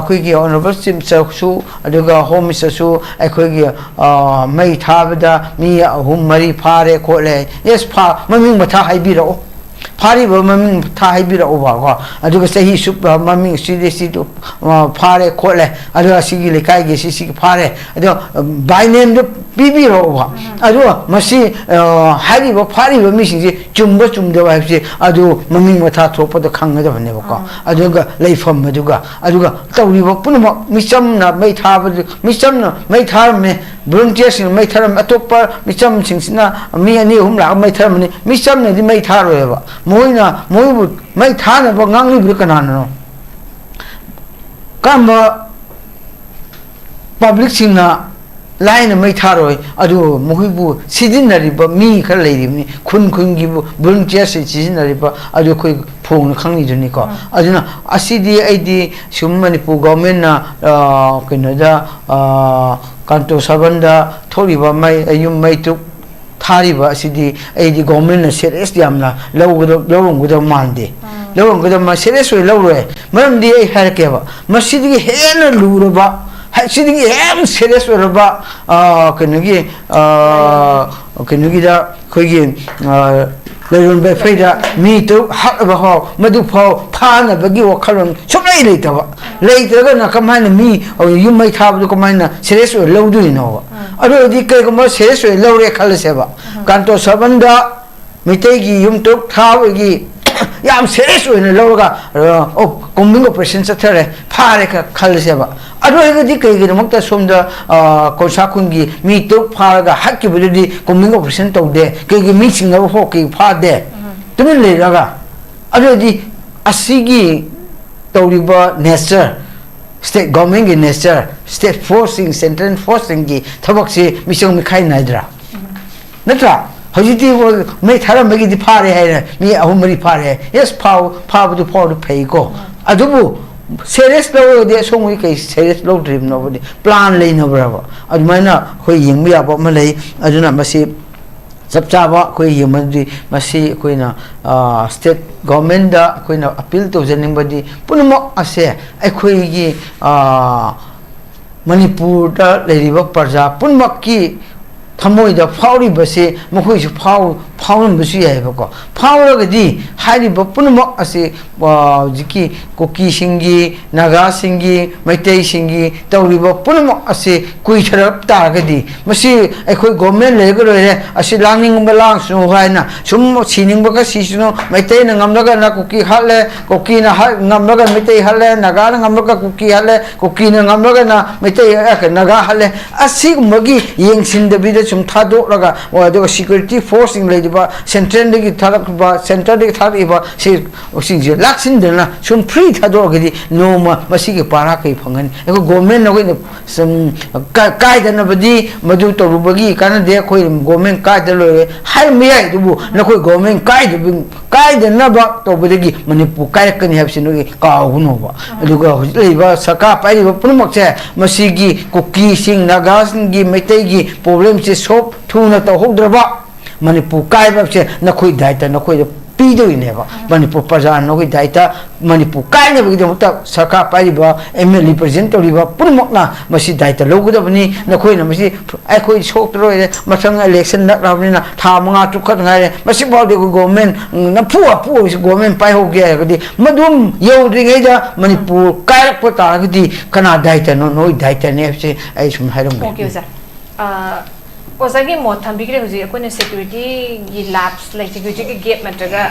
Quickie honorable himself so. Aduga home is a so I could may have me whom Marie Pare Kole. Yes, Pa, Mammy Mata Biro. Party will Mammy Tai Biro over. Aduga say he should Mammy CDC to Pare Kole. Aduga Sigi Kaigi Sisi Pare. By name the Bibi over. Adua Masi Harry or Party were missing Jumbo Jum the wife. Adu Mammy Mata for the Kanga of Nevoka. Aduga lay from Maduga. Aduga Tauri Punama Missamna may have Missamna may harm me. Bruntias may term a topper, Missam Sinsina, me and you whom may term me. Missamna the may tar Moina Mowood may tar of Gangi Brucanano. Come public sina line मई थारोय अदु मोहिबु सिजिनरिबा मी खर लेरिबनि खुन खुनगिबु volunteer से सिजिनरिबा अदु कोई phone खंगनि जुनि को अदुना असिदि आइदि सुम मणिपुर गवर्नमेंट ना कइनोदा कांतो सबंदा थोरिबा मई अयुम मई तु थारिबा असिदि आइदि गवर्नमेंट ना सीरियस यामना लवंगुदो मानदे लवंगुदो मा सीरियस वे लवरोय मरमदि ai हारकेबा मसिदि हेन लुरबा सिदिंग हेम सीरियस ओरबा कनगी कनगी दा खोगी लेरन बे फेदा मी तो हकबा हो मदु फो फाना बगी वखलन सुमै लेतबा लेतरगा ना कमाइन मी युम मै थाबदु कमाइन सीरियस ओ लौदुनि नो अदो दि केगम सीरियस ओ लौरे खलसेबा कांतो सबंदा मितेगी युम तो थाबगी याम सीरियस ओइना लौरगा ओ कोमिंग ऑपरेशन चथरे फारे का खलसेबा अदोगदी कईगिदमक्ता सोमदा कोसाकुंगी मी तो फारगा हक्किबुदि कोमिंग ऑपरेशन तौदे कईगी मीसिंग अब होकी फादे तुमिन लेरगा अदोदि असिगी तौरिबा नेचर स्टेट गवर्नमेंट की nature state forcing central forcing की थबकसे मिसंग मिखाई नाइद्रा नत्रा हजिति मैं थारा मगी फारे है मी अहुमरी फारे यस फाबदु फाउ फेको अदुबु सीरियस लौदे सोंगी कई सीरियस लौ ड्रीम नोबदि प्लान लेनबराबा अदुमाइना खोई यंगबि याबा म लई अदुना मसी सबचाबा खोई यमदि मसी खोइना स्टेट गवर्नमेंट दा खोइना अपील तो जनिंगबदि पुनमक असे अखोइगी मणिपुर दा लेरिबा प्रजा पुनमक की थमोइदा फाउरिबसे मखोइसु फाउनबसु याइबको फाउरगदि हारिबा पुनमक असे जिकी कोकी सिंगी नागा सिंगी मैतै सिंगी तौरिबा पुनमक असे कुइथरप तागदि मसी अखोइ गवर्नमेंट लेगरोरे असे लांगनिंगबा लांगसु हाइना सुम सिनिंगबका सिसुनो मैतै न ngamlaga na कोकी हाले कोकी ना ngamlaga मैतै हाले नागा न ngamlaga कोकी हाले कोकी न ngamlaga ना मैतै नागा हाले असिगमगी येंगसिनदबिदा सुम थादोरगा अदो सिक्युरिटी फोर्सिंग लेदिबा सेंट्रल दगी थारकबा सेंटर दगी थारइबा सिंजे लाक्सिनदना सुम फ्री थादोरगदि नोमा मसिगे पारा कै फंगन एको गवर्नमेंट नगै सम कायदनबदि मदु तरुबगी कानदे खोइ गवर्नमेंट कायदलोरे हाय मियाय दुबु नखोइ गवर्नमेंट कायदनबा तोबदगी मणिपुर कायकनि हबसिनोगे काउगुनोबा अदुगा हुजलैबा सरकार पाइरिबा पुनमकसे मसिगी कुकी सिंग नागासंगी मैतैगी प्रॉब्लम से सोप थुना तहोद्रबा मणिपुर कायबसे नखोइ दायित्व नखोइ पीदोइनेबा मणिपुर प्रजा नखोइ दायित्व मणिपुर कायनेबगिदमता सरकार पाइरिबा एमएल रिप्रेजेंट तोरिबा पुनमकना मसि दायित्व लौगदबनि नखोइना मसि आइखोइ सोक्तरोइरे मथंग इलेक्शन नक्राबनिना था मंगा तुखत गाइरे मसि बाउदे गवर्नमेंट नफु गवर्नमेंट पाइहोगे गदि मदुम यौद्रिगैदा मणिपुर कायरप तागदि कना दायित्व नोइ दायित्व नेबसे आइ सुम हाइरम ओके सर ओजागी मोथ थम्बिग्रे हुजि अकोने सिक्युरिटी गी लैब्स लाइक सिक्युरिटी के गेप नत्रगा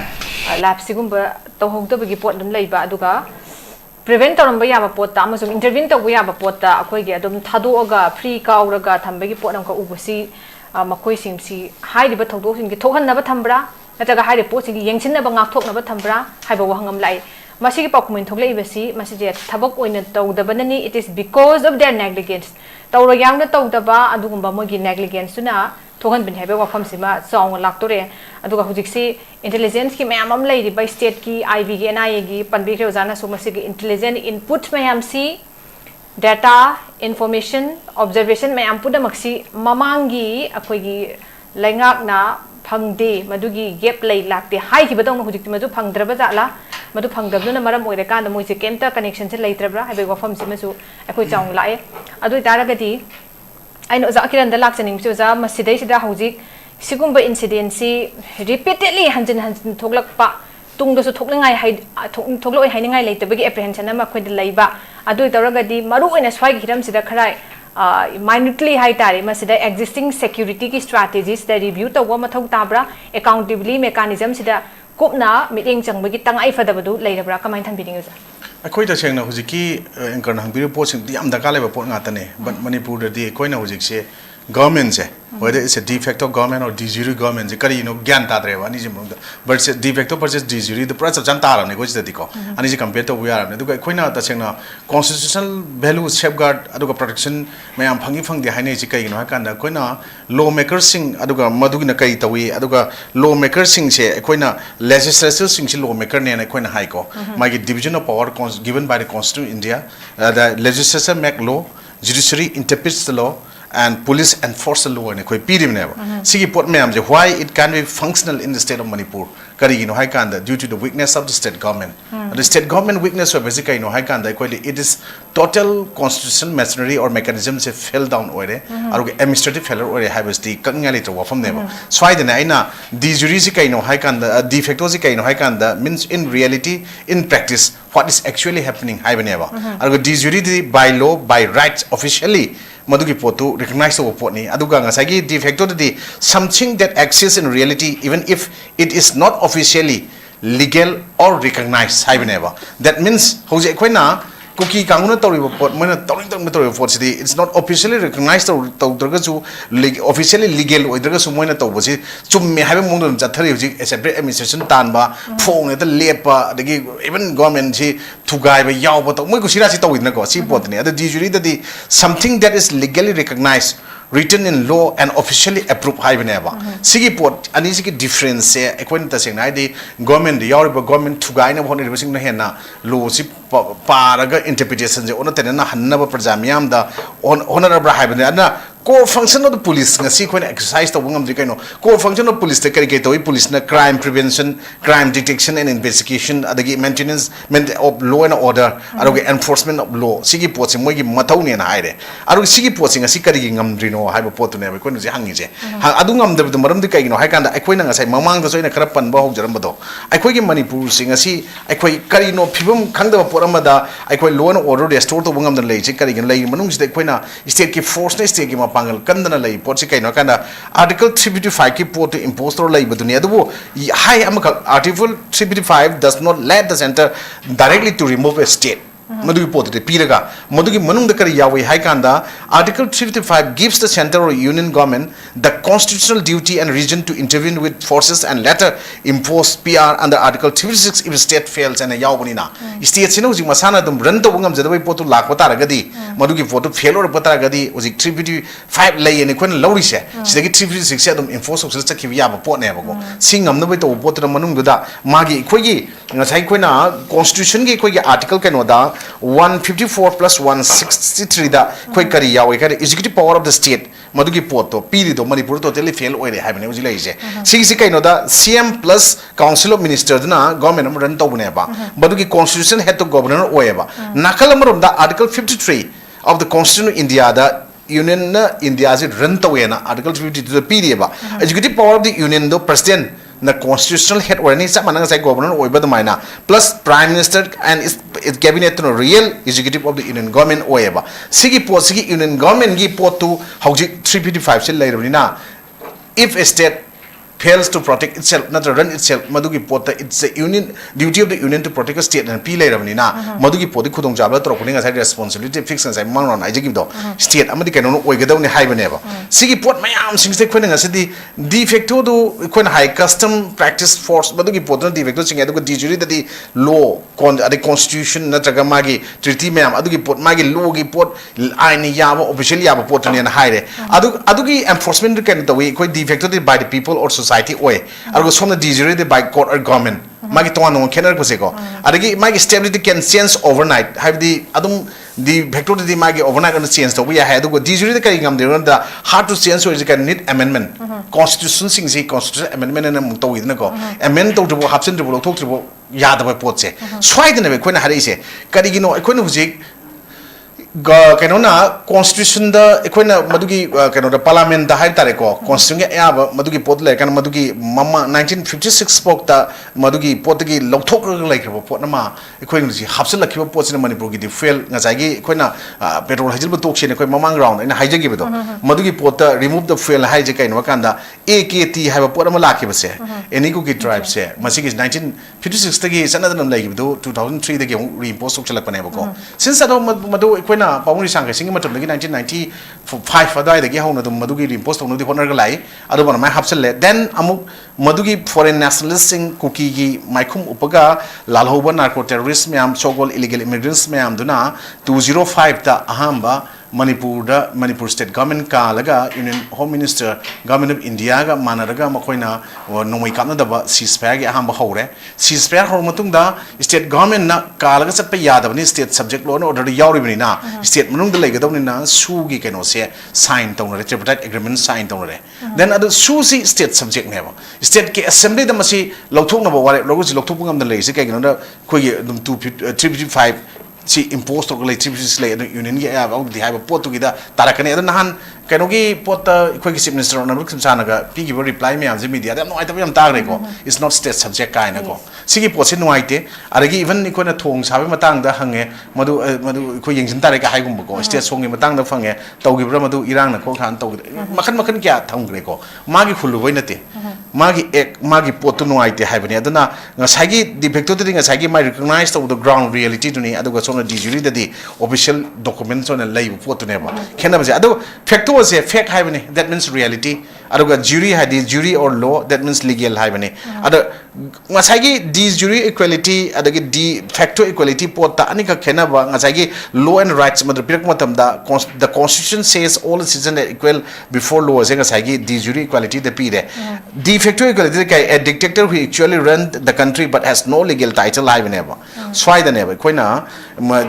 लैब्स सिगुम्बा तोहोगदबगी पोट दम लैबा अदुगा प्रिवेंट तौरंबा याबा पोता अमसुम इंटरवीन तौबा याबा पोता अखोइगे अदुम थादोगा फ्री काउरगा थम्बगी पोट नमका उबसी मखोइ सिंगसी हाइरिबा थौदोसिंगी थोहन्नबा थम्ब्रा नत्रगा हाइरे पोसिंगी येंगसिनबा ngaktoknaba थम्ब्रा हाइबा वहंगम लाई मसिगी पाकुमेन थोगलेइबसी मसिजे थबक ओइना तौदबननी it is because of their negligence तौर यांगना तौदबा अदुगुम्बा मोगी नेग्लिजेंस सुना थोगन बिन हाइबा वफम सिमा चांग लाक्तोरे अदुगा हुजिक्सी इंटेलिजेंस की मैम अम लेरिबा स्टेट की आईबी की एनआईए की पनबिग्रे ओजाना सो मसिगी इंटेलिजेंट इनपुट मैम सी डाटा इन्फॉर्मेशन ऑब्जर्वेशन मैम पुदमक्सी ममांगी अखोगी लैंगाकना फंगदे मदुगी गेप लै लाक्ते हाइखिबदौन हुजिक्ति मदु फंगद्रबा जाला मदु फंगदबनुना मरम ओइरेकान मोइसे केमता कनेक्शन से लैत्रब्रा हाइबे वफम सिमसु अखोइ चांग लाए अदु तारगदि आइन ओजा किरन द लाक्चनिंग ओजा मसिदै सिदा हुजिक सिगुम्बा इन्सिडेंसी रिपीटेडली हंजन हंजन थोगलकपा तुंगदसु थोगलंगाय हाइ थोगलोय हाइनिंगाय लैतबगी एप्रिहेंशन अमा खोइद लैबा अदु तारगदि मरु ओइना स्वाइ हिरम सिदा खराय minutely high tare masida existing security ki strategies da review to wa mathau tabra accountability mechanism sida kopna meeting changbagi tangai fadabadu leirabra kamain thanbiring usa akoi da chengna hujiki anchor hangbiru post sing yam da kale ba pot ngata ne but manipur da di koi na hujik se government se whether it's a de facto government or de jure government je kari gyan ta dre ani je mong but de facto versus de jure the price of jam ta ne ko je ti ko ani je compare to we are ne du ko na ta seng na constitutional value safeguard adu protection mayam phangi phang de haine ji kai no kan da ko na law makers sing adu madu na kai tawi adu law makers sing se ko na legislators sing law maker ne ko na hai ko my division of power given by the constitution India the legislature make law judiciary interprets the law and police enforce the law ne koi pirim ne sigi pot me am je why it can be functional in the state of Manipur kari hai kan da due to the weakness of the state government the state government weakness wa basically hai kan da koi it is total constitutional machinery or mechanism se fell down ore aru administrative failure ore have sti kangali to wafam ne swai de na ina the jury si kai hai kan da de facto si kai hai kan da means in reality in practice what is actually happening hai bane ba aru de jury by law by rights officially madugi potu recognize the pot ni aduga ngasagi de facto de something that exists in reality even if it is not officially legal or recognized hai neba that means hoje koina cookie kanguna tori pot mana tori pot si it's not officially recognized to draga su officially legal oidraga su moina to bosi chumme haibe mongdon jathari hoji separate administration tanba phone ta lepa adagi even government si thugai ba yaw ba to moi ko sira si to idna ko si pot ni ada di jury da di something that is legally recognized written in law and officially approved hai neba sigi pot ani sigi difference se ekwen ta sing na di government yaw ba government thugai na bhone sing na hena law si paraga interpretation je ona tena hanna ba prajamyam da honorable hai bane ana core function of the police ngasi ko exercise to bungam dikaino core function of police te kari to police na crime prevention crime detection and investigation adagi maintenance of law and order aru enforcement of law sigi pot se moi gi mathau ne na haire aru sigi pot se ngasi kari gi ngamdrino haiba pot ne ba ko ne hangi je adu ngam da maram de kai no hai kan da ai na ngasai mamang da soina khara pan ba hok jaram ba do ai koi gi manipur sing ngasi ai koi kari no phibum khangda ba poram da ai koi law and order restore to bungam da lei je kari gi lei manung se koi na state ki force ne state ki ma pangal kandana lei pot si kai no kana article 355 ki pot to impose to lei ba dunia du hai amaka article 355 does not let the center directly to remove a state madugi pot de piraga madugi manung da kari yawi hai kanda article 355 gives the center or union government the constitutional duty and region to intervene with forces and later impose PR under article 356 if state fails and yawbani na state sino ji masana dum run to bungam jadawai pot to lak pata ragadi madugi pot to fail or pata ragadi uji 355 lay ne kon lawri se sidagi 356 se dum enforce of such ki ya ba pot ne ba ko singam na bai to pot na manung da magi khoi gi ngasai khoi na constitution gi khoi gi article kano da 154 plus 163 da koi kari yawe kare executive power of the state madugi poto piri do manipur totally fail oire ha bane ujila ise si kai no da CM plus council of ministers na government run to bune ba madugi constitution head to governor oye ba nakal amarum da article 53 of the constitution of India da union na India is run to na article 52 the piri ba executive power of the union do president the constitutional head or any samana sai governor oiba the maina plus prime minister and its cabinet no real executive of the union government oiba sigi union government gi pot to hauji 355 se lairabni na if a state fails to protect itself not to run itself madugi pot it's a union duty of the union to protect a state and p lairabni na madugi pot khudong jabla tro kuninga sai responsibility fix sai mangron ai jigi do state amadi kano no oigadau ne haibane ba sigi pot mayam sing se khoninga sidi de facto do khon high custom practice force madugi pot no de facto sing adu de jure the law the constitution natraga magi treaty mayam adugi pot magi law gi pot aini yaba officially yaba pot ne na haire adugi enforcement kan to we koi de facto by the people or society oy aru som the jure the by court or government magi to no kenar ko se ko adagi magi stability can change overnight have the adum the factor the magi overnight on change to we had go jure the kai ngam de the hard to change so is can need amendment constitution sing si constitution amendment na to idna ko amend to do option to lo thok to ya da pot se swai de ne ko na hari se kari gi no ko no hujik kano na constitution da ekoina madugi kano da parliament da hai tare ko constitution ya ba madugi pot le kan madugi mama 1956 pok ta madugi pot gi Louthok like pot na ma ekoina ji hapsel lakhiba pot sina manipur gi di fail nga jai gi ekoina petrol hajil bu tok sine koi mamang round ina haije gi do madugi pot ta remove the fuel haije kai no kan da AKT hai ba pot ma lakhiba se any ko gi tribe se masi gi 1956 ta gi sanadam lai gi do 2003 da gi reimpose sok chalak pane ba ko since ado madu ekoina पाउंग सांगे सिंग मतलब लगी 1995 अदाय दगी हौना दम मदुगी repost तौनदी honour लाई अदु बन मै हापसले then अमुक मदुगी foreign nationalist सिंग कुकी गी माइखुम उपगा लालहोबा नार्को टेररिस्ट मैम सोगोल इलीगल इमिग्रेंट्स मैम दुना 205 ता अहंबा मणिपुर स्टेट गवर्नमेंट का लगा union home minister government of India का मानरगा मखोइना नोमई कामनदबा सीजफायर के अहम हौरे सीजफायर हौर मतुंगदा स्टेट गवर्नमेंट ना कालगा चप्पे यादबनी स्टेट सब्जेक्ट लॉ ऑर्डर यावरिबनिना स्टेट मनुंग लेगदबनिना सू की कैनो से साइन तौनरे ट्रिपटाइट एग्रीमेंट साइन तौनरे देन अदु सू सी स्टेट सब्जेक्ट नेबा स्टेट के असेंबली द मसी लौथोकनबा वारे लोगोस लौथोकपुंगम द लेसे कैगनो खोई 355 सी इम्पोज तौर लेट्रिबिस यूनियन की अब पोतुगी तारकने नहान कहोगी पोत अखोई चीफ मिनिस्टर नरुक सानगा पीगी रिप्लाई मैम मीडिया नाइटम ताग्रेको इस नॉट स्टेट सब्जेक्ट कायनको सिगी पोसे नुआइते अरगी इवन इखोना थोंग साबे मतंग दा हंगे मधु मधु इखोई यंगजिन तारे का हाइगुम्बको स्टेट सोंगे मतंग दा फंगे तौगिब्रा मधु इरांग ना खोखान तौगिदे मखन मखन क्या थंग्रेको मागी खुलुबोय नते मागी एक मागी पोतु नुआइते हाइबने अदना ngसागी डिफेक्टो दि ngसागी माइ रिकॉग्नाइज द ग्राउंड रियलिटी दुनी अदुगा सोना डी जुरी दि ऑफिशियल डॉक्यूमेंट्स ओन लाइव पोतुनेबा खेनबजे अदु फैक्टो से फेक हाइबने दैट मीन्स रियलिटी अदुगा जुरी हाइदि jure or law that means legal हाइबने अदु ngसागी डी जुरी इक्वालिटी अदुगी डी फैक्टो इक्वालिटी पोता अनिका खेनबा ngसागी लॉ एंड राइट्स मदर पिरक मतमदा the constitution says all citizen are equal before law से ngसागी डी जुरी इक्वालिटी द पीरे डी फैक्टो इक्वालिटी का a dictator who actually run the country but has no legal title हाइबनेबा स्वाइदनेबा कोइना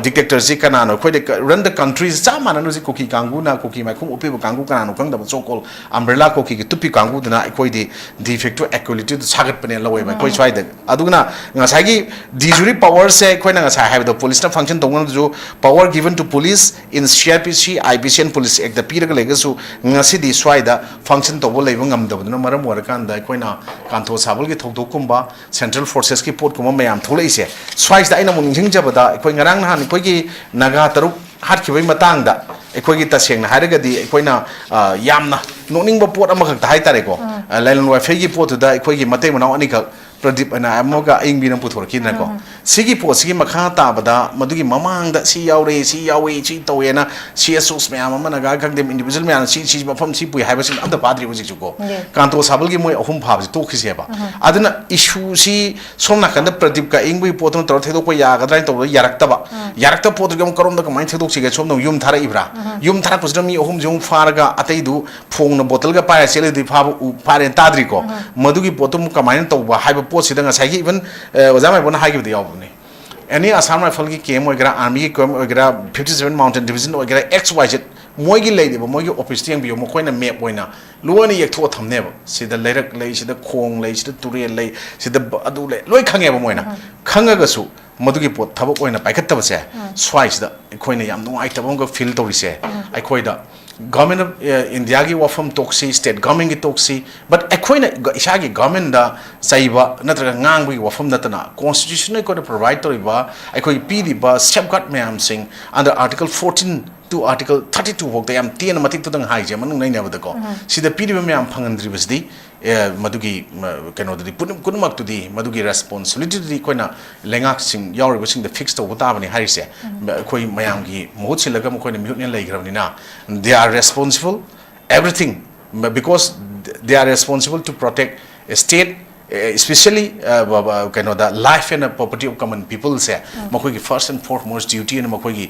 डिक्टेटर से कनानो कोइ रन द कंट्री चा माननो से कुकी कांगू ना कुकी माइखुम उपिबो कांगू कनानो खंगदब सो कॉल अम्ब्रेला कुकी की तुपी कांगू दना कोइ दी डी फैक्टो इक्वालिटी सागत पने लवेबा कोइ स्वाइद अदुगना ngसागी डी जुरी पावर से कोइना ngसा हाइबदो पुलिस ना फंक्शन तोंगन जो power given to police in CrPC आईपीसीएन पुलिस एक द पीरग लेगसु ngasi di swaida function to bolai bangam dabduna maram warakan da koina kanto sabal gi thokdok kumba central forces ki port kuma mayam tholai se swaida aina mun jing jabada koi ngarang han koi gi naga taruk hat ki bai matang da koi gi taseng na haraga di koina yamna noning ba port ama khak tai tare ko lailan wa fe gi port da koi gi matei manaw ani khak Pradeep अमोगा इंग पुथोरको सिगी पोसी मखा ताबदा मधुगी ममांग सी यावरे सी यावे सी तौना सी Asus ma'am खंदे individual ma'am सी मफम सी पुई है अमत पाद्री हूँ कांतो साबल की मोई अहम फाबे तोखीसेब अदना इशू सी सोम नाकंद प्रदीप का इंग पोतन तौर थेदोप यागद्रा तौर यारक्तब पोतम करोम कमाय थेदोसीगे सोम यूम थारइब्रा यूम थारपसद मी अहम जो फारगा अतईदु फोंग बोतल पाए चेलदी फारे ताद्रीको मधुगी पोतम कमाय तौब है पोसीद इवन ओजा माइबोन हाइगिबदि यावबने एनी आसाम राइफल की केम होगरा आर्मी की केम होगरा 57 माउंटेन डिवीजन होगरा एक्स वाई जेड मोगी लेदिबो मोगी ऑफिस यंबियो मखोइना मैप होइना लोना येक्थो थमनेब सिदा लेरक ले सिदा खोंग ले सिदा तुरे ले सिदा अदु ले लोय खंगेबो मोइना खंगगसु मधुगी पोत थबक होइना पाइखतबसे स्वाइसदा अखोइना याम नुआइतबंग फील तौरिसे अखोइदा गवर्नमेंट ऑफ इंडिया की वफम टोक्सी स्टेट गवर्नमेंट की टोक्सी बट अखोइना इसा की गवर्नमेंट दा चाइबा नत्रगा ngang वफम नतना कॉन्स्टिट्यूशन को प्रोवाइड तौरिबा अखोइ पीदिबा सेफगार्ड मैम सिंह अंडर आर्टिकल 14 to article 32 वोक्ता याम तीन मतिक तुदंग हाइजे मनुंग नैनाबदको सिदा पीदिबा मैम फंगंद्रिबसदी मधुगी कनोदि पुनमक्तुदी मधुगी रेस्पॉन्सिबिलिटी कोइना लेंगाक सिंग यावरिबसिंग द फिक्स तौब ताबनि हारिसे कोइ मयामगी मोहुत सिलगा मखोइना म्युटने लैग्रबनिना they are responsible everything because they are responsible to protect a state especially the life and property of common people se makoi ki first and foremost duty and makoi ki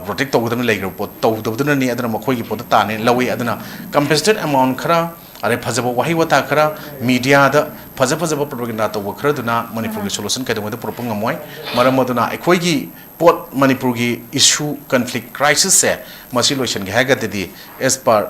protect tawdana leigro pot tawdana ni adana makoi ki pot ta ne lawi adana compensated amount khara are phajaba wahi wata khara media da phajaba propaganda to khara duna manipur ki solution kai da propong amoi maram aduna ekoi ki pot manipur ki issue conflict crisis se masi solution gi haga de as per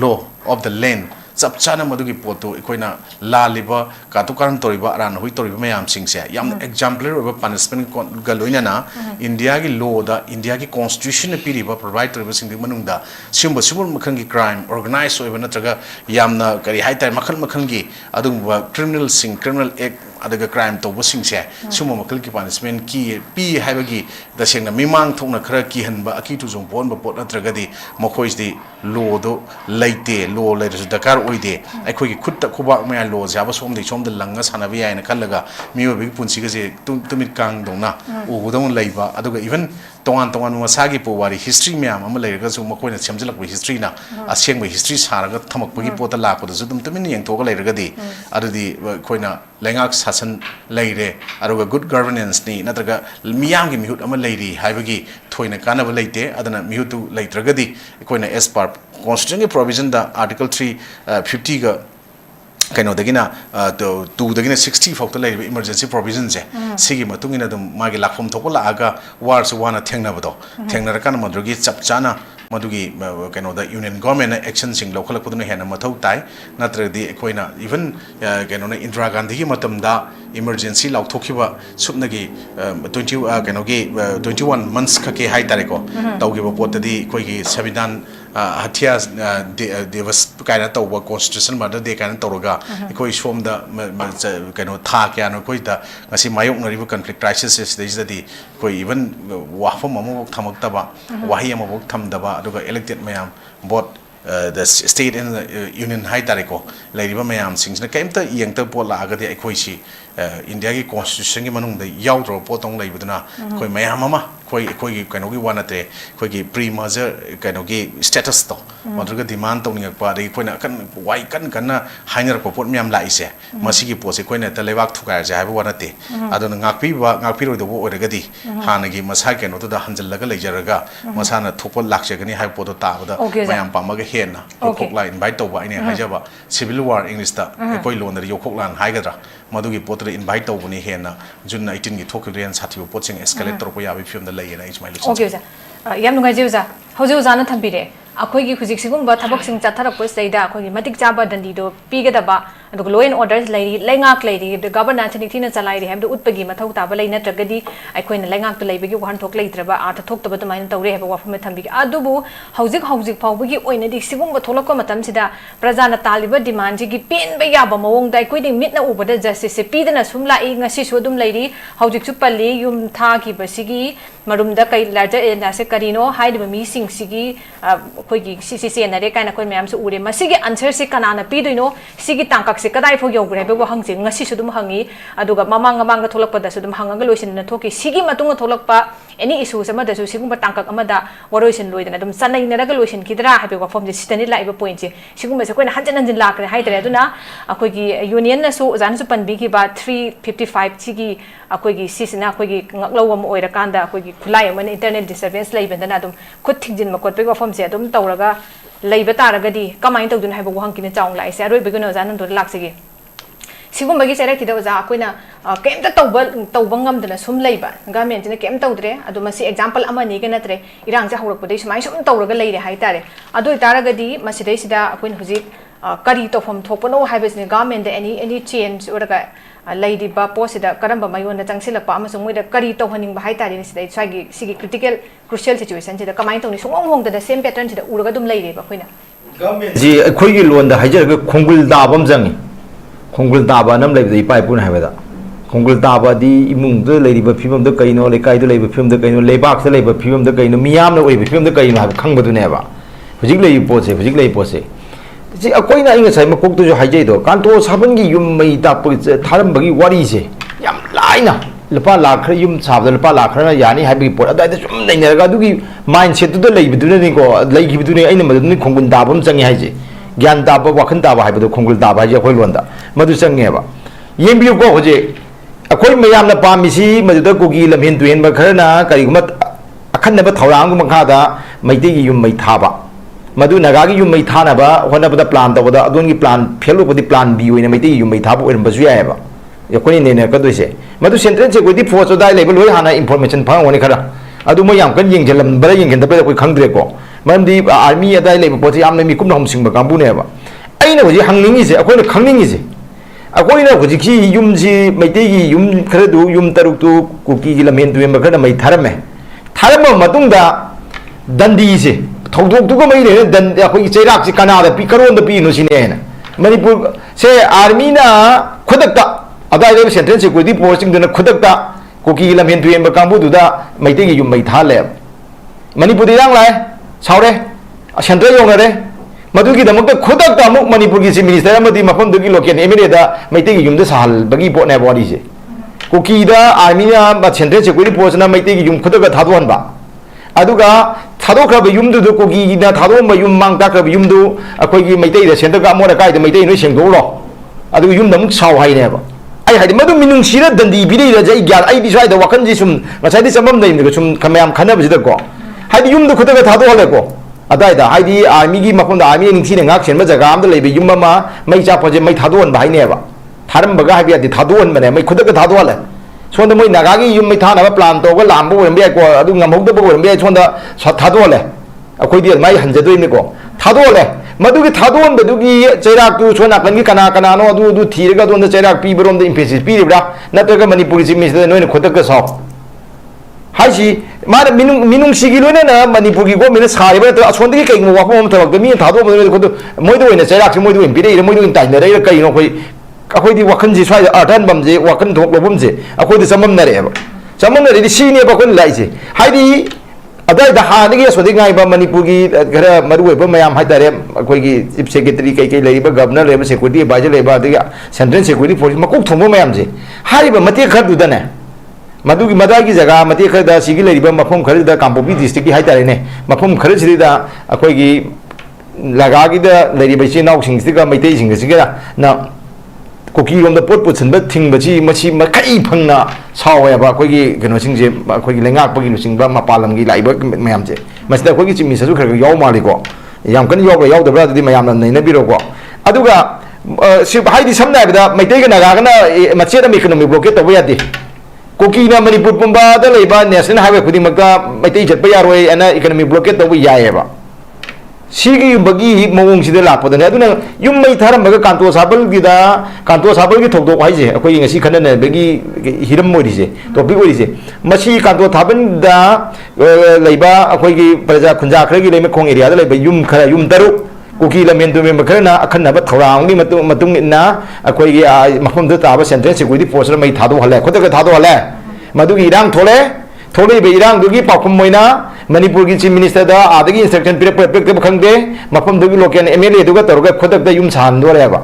law of the land सब चाना मधुगी पोतो इकोइना लालिबा कातुकारण तोरिबा अरान हुई तोरिबा ma'am सिंगसे याम एग्जांपलर ओबा punishment गलोइना India की law दा India की constitution ने पीरिबा provide तोरिबा सिंग मनुंगदा सिंब सिबुल मखन की crime organise ओबा नत्रगा यामना करी हाइतार मखन मखन की अदुबा क्रिमिनल सिंग क्रिमिनल एक्ट अदगा क्राइम तो बसिंगसे सुमो मखल की पनिशमेंट की पी हाइबगी दसेंगना मिमांग थोंना खरा की हनबा अकी टु जों बोन बपोट नत्रगदी मखोइसदी लॉ दो लेते लॉ लेरस दरकार ओइदे अखोई की खुद खुबा मैं लॉ जाबा सोमदि सोमद लंगा सानाबि यायना खलगा मियोबि पुंसिगसे तुमित कांग दोना ओगदों लैबा अदुगा इवन तोान तोान मसागी पुवारी हिस्ट्री मैम अमा लेरगसु मखोइना सेमजलक हिस्ट्री ना असेंग हिस्ट्री सारगा थमकपगी पोता लापदसु दुम तुमिन यंगथोगा लेरगदी अदुदी खोइना लेंगाक शासन लेरे अरुगा गुड गवर्नेंस नि नत्रगा मियांगी मिहुत अमा लेरी हाइबगी थोइना कानबा लेते अदना मिहुतु लेत्रगदी खोइना एस पार कॉन्स्टिट्यूशन के प्रोविजन दा आर्टिकल 350 गा कहीं टू 60 फाउट लेब इमरजेंसी प्रोविजन से सिगी मतुंगिना दम मागे लाखम थोको लागा वार से वाना थेंगनाबदो थेंगनरकान मदुगी चप चाना मदुगी कहीं यूनियन गवर्नमेंट एक्शन सिंग लौखलकपदुना हेना मथौ ताई नत्रदी अखोइना इवन कहीं इंदिरा गांधी की मतमदा इमरजेंसी लौथोखिबा सुपनगी 21 मंथ्स खके हाई तारेको तौगिबा पोतदी कोइगी संविधान हथिया दिवस कायना तौब कॉन्स्टिट्यूशन मदर दे कायना तौरगा कोई सोमदा कहीं था क्या कोई ngasi mayoknariba conflict crisis दी कोई इवन वाफम अमबोक थमक्तबा वाही अमबोक थमदबा अदुगा elected मैम both the state and the union हाई तारेको लेरिबा मैम सिंगना केमता यंगता पोट लागदे अखोइसी इंडिया की कॉन्स्टिट्यूशन की मनुंग द याउद्रो पोतोंग लेबदुना कोई मैम अमा कोई कहीं वानते कोई प्री मर्जर कहीं स्टेटस तो मदुगा डिमांड तौनिंगपा अदगी कोइना कन वाई कन कन्ना हाइनरको पोट मैम लाइसे मसिगी पोसे कोइना त लेबाक थुकायजे हाइबो वानते अदुना गाकपिरोइदबो ओरगदी हानगी मसा कनोतुदा हंजलगा लेजरगा मसाना थोपो लाक्चगनी हाइ पोतो ताबदा मैम पामगा हेना योखोकला इनवाइट तौबा आइने हाइजबा सिविल वार इंग्लिश ता कोई लोनर योखोकलान हाइगद्रा मदुगी पोतरे इनवाइट तौबनी हेना जुन 18 की थोकिरेन साथिबो पोचिंग एस्केलेट तौरपो याबि फिल्म लेना इज माइ लुक ओके जा याम नुंगाइजे जा हौजे जाना थंबिरे अखोइगी हुजिक सिगुंबा थबकसिंग चाथरकपो सैदा अखोइगी मतिक चाबा दंडीदो पीगदबा अदुग लॉ एंड ऑर्डर लेरी लेंगाक लेरी द गवर्नेंस निथिना चलाइरे हेबदो उत्पगी मथौ ताबा लेना ट्रगदी अखोइना लेंगाक तो लेबगी वहान थोक लेत्रबा आर्थ थोक्तबा तमाइन तौरे हेबा वाफम थंबिगी अदुबु हौजिक फावबगी ओइनदि सिगुंबा थोलको मतमसिदा प्रजाना तालिबा डिमांड जिगी पेनबा याबा मवोंग दाइ कोइदि मिटना उबदा जस्टिस से पीदना सुमला इ ngasi सु दुम लेरी हौजिक सु पल्ली युम थाकी बसिगी मरुमदा कै लार्जर एरिया से करिनो हाइदबा मी सिंग सिगी कोई सी एनरे कायना कोई मैम से उरे मसिगी आंसर से कनाना पीदोइनो सिगी तांकाक से कदाइ फो योग्रे बे वो हंगसे ngasi सुदुम हंगी अदुगा ममांग थोलकपदा सुदुम हंगगा लोइसिन थोकी सिगी मतुंग थोलकपा एनी इशू समदसु सिगुंबा तांकाक अमदा वरोइसिन लोइदना दुम सनैनरगा लोइसिन खिदरा हाबे वफम जे सितनि लाइबा पॉइंट से सिगुंबा से कोइना हंजन लाक्रे हाइदरे अदुना अखोइगी यूनियन नसु जान सु पनबी बा 355 सिगी अखोइगी सिसना अखोइगी ngaklo am oirakanda अखोइगी खुलाई अमन इंटरनेट डिस्टर्बेंस लेबेंदना दुम खुद थिंजिन मकोट पे वफम से दुम तौरगा लेबा तारगदी कमाइन तौदुन हाइबो वहंकिने चाउंग लाइसे अरोइ बेगुनो जान दो लाक्सिगी सिगुंबगी सेरकिदा ओजा अखोइना केमता तौबा ngamdana sum leiba government jina kem tawdre adu masi example amani ge natre irang ja hawrakpodai sumai sum tawraga leire haitare adu itaragadi masidai sida akoin hujik kari tofam thokpano haibesni government de any change oraga lady ba posida karamba mayon da changsilakpa amasung moida kari tawhaning ba haitare sidai swagi sigi critical crucial situation sida kamai tawni sungong hong da same pattern sida uraga dum leire ba koina government ji akhoi gi lon da hajar khongul dabam jangi khongul daba nam leib dai pai pun haibada khongul daba di imung de leiba phimam de kaino le kai de leiba phim de kaino lebak se leiba phim de kaino miyam na oi phim de kaino ha khang badu ne ba hujik lei pose ji akoi na inga sai makok tu jo haijai do kanto saban gi yum mai ta pu tharam bagi wari se yam laina lupa lakh yum chab de lupa lakh na yani habi pot adai de sum nei na ga du gi mindset tu de leiba du ne ko lei gi du ne aina ma du ni khongul dabam changi haije gyan daba wakhan daba haiba do khongul daba haije akoi lon da madu changi ba yembi ko hoje अखोई मैम पासी मधुद कुकी लमें तुन खरना करीगुम अखनब थौरांग मखादा मैते की yum मई थाब मधु नगा की युम मई थानब होनबद प्लान तबद अदोन की प्लान फेल होबदी प्लान बी ओइना मैते की युम मई थाब ओइरबसु यायब यकोनी नेने कदोइसे मधु सेंट्रल से कोई फोर्स दाइ लेबल लोय हाना इंफॉर्मेशन फांगोनी खरा अदु मो याम कन यंगजलम बरा यंगन तबे कोई खंगद्रे को मरमदी आर्मी अदाइ लेब पोति याम मी कुम हमसिंग कांबुनेबा अइना होजि हंगनिंगिसे अखोइना खंगनिंगिसे अखोइना हुजिकी युमजी मैतेगी युम खरदु युम तरुक्तु कुकी लमेन तुयम खरना मै थारमे मतुंगदा दंडीसे थौदोक्तुगा मै ले दन अखोइ चैराक कनादा पी करोंद पी नुसिनेना मणिपुर से आर्मी ना खुदकता अदाइले सेंट्रल सिक्योरिटी फोर्सिंग दना खुदकता कुकी लमेन तुयम कांबुदुदा मैतेगी युम मै थाले मणिपुर यांग लाय सावरे सेंट्रल योंगरे मधुगीदमक खुदक अमुक मणिपुर की चीफ मिनिस्टर मफम लोकल एमएलए मैतेगी युम सहल बगी पोने वारीसे कुकीद आर्मी सेंट्रल सिक्योरिटी फोर्स मैतेगी युम खुदक थादोहनबा aduga thadokhraba yumdu du kogi na thadom ba yum mang takraba yumdu akoi gi maitai da center ga amora kai da maitai no sengdo ro adu yum da muk saw hai ne ba ai hai madu minung sira dandi bidai da jai gyal ai bisai da wakan ji sum ngasai di samam dai ne sum kamayam khana bji da ko hai di yum du khuda ga thado hale ko adai da hai di army gi mapon da army ning thi ne ngak chen ba jaga am da lebe yum ma mai cha phoje mai thadon ba hai ne ba tharam ba ga hai bi di thadon ba ne mai khuda ga thado hale sonda moi nagagi yum mai thana ba plan to ga lam bo rembe ko adu ngamok da bo rembe sonda thado le akoi di mai hanje doi ne ko thado le madu gi thadon ba du gi chairak tu sona kan gi kana kana no du thir ga don da chairak pi brom da emphasis pi ribra nato ga manipuri chi mis da noi ne khodak ga saw hai si ma minung sigi lo na manipur gi go min sari ba to sonda gi kai mo wa pom to ga mi thado ba ko moi do ne chairak moi do em pi dei moi do tai na dei kai no koi akoi di wakan ji swai artan bam je wakan thok lo bum je akoi di samam na re ba samam na re si ne ba kon lai je hai di adai da ha ni ge so di ngai ba manipur gi gara maru ba mayam hai tare akoi gi chief secretary kai kai lai ba governor le ba security advisor le ba di central security force ma kok thomo mayam je hari ba mate khar du da ne madu gi madai gi jaga mate khar da sigi lai ba mafum khar da kampopi district gi hai tare ne mafum khar si da akoi gi laga gi da lai ba chi nau sing si ga mai te sing si ga na koki rom da pot pot chen ba thing ba chi ma chi ma kai phang na saw ya ba koi gi keno sing je koi gi lengak ba gi lu sing ba ma palam gi lai ba mayam je ma sida koi gi chi mi sa su khar yaw ma li ko yam kan yaw ba yaw da bra di mayam na nei na bi ro ko aduga si hai di samna ba da mai te ga na ga na ma che da mi economic blockade to ba ya di koki na manipur pumba da lai ba national highway khuding mak da mai te jet ba ya roi ana economic blockade to ba ya ya ba sigi bagi mawong sida lakpa da aduna yum mai tharam baga kanto sabal gi Thoudok hai je akoi ngasi khana ne bagi hiram moi je topic oi je masi kanto thaban da leiba akoi gi praja khunja khra gi leime khong area da leiba yum khara yum daru koki lamen tu me khana akhanna ba thorang gi matung na akoi gi mafam da ta ba central security force mai thado hale khoda ga thado hale madu gi rang thole be irang du gi pakhum moina manipur gi chief minister da adagi instruction pire pire khangde mafam du gi local MLA du ga torga khodak da yum san do le ba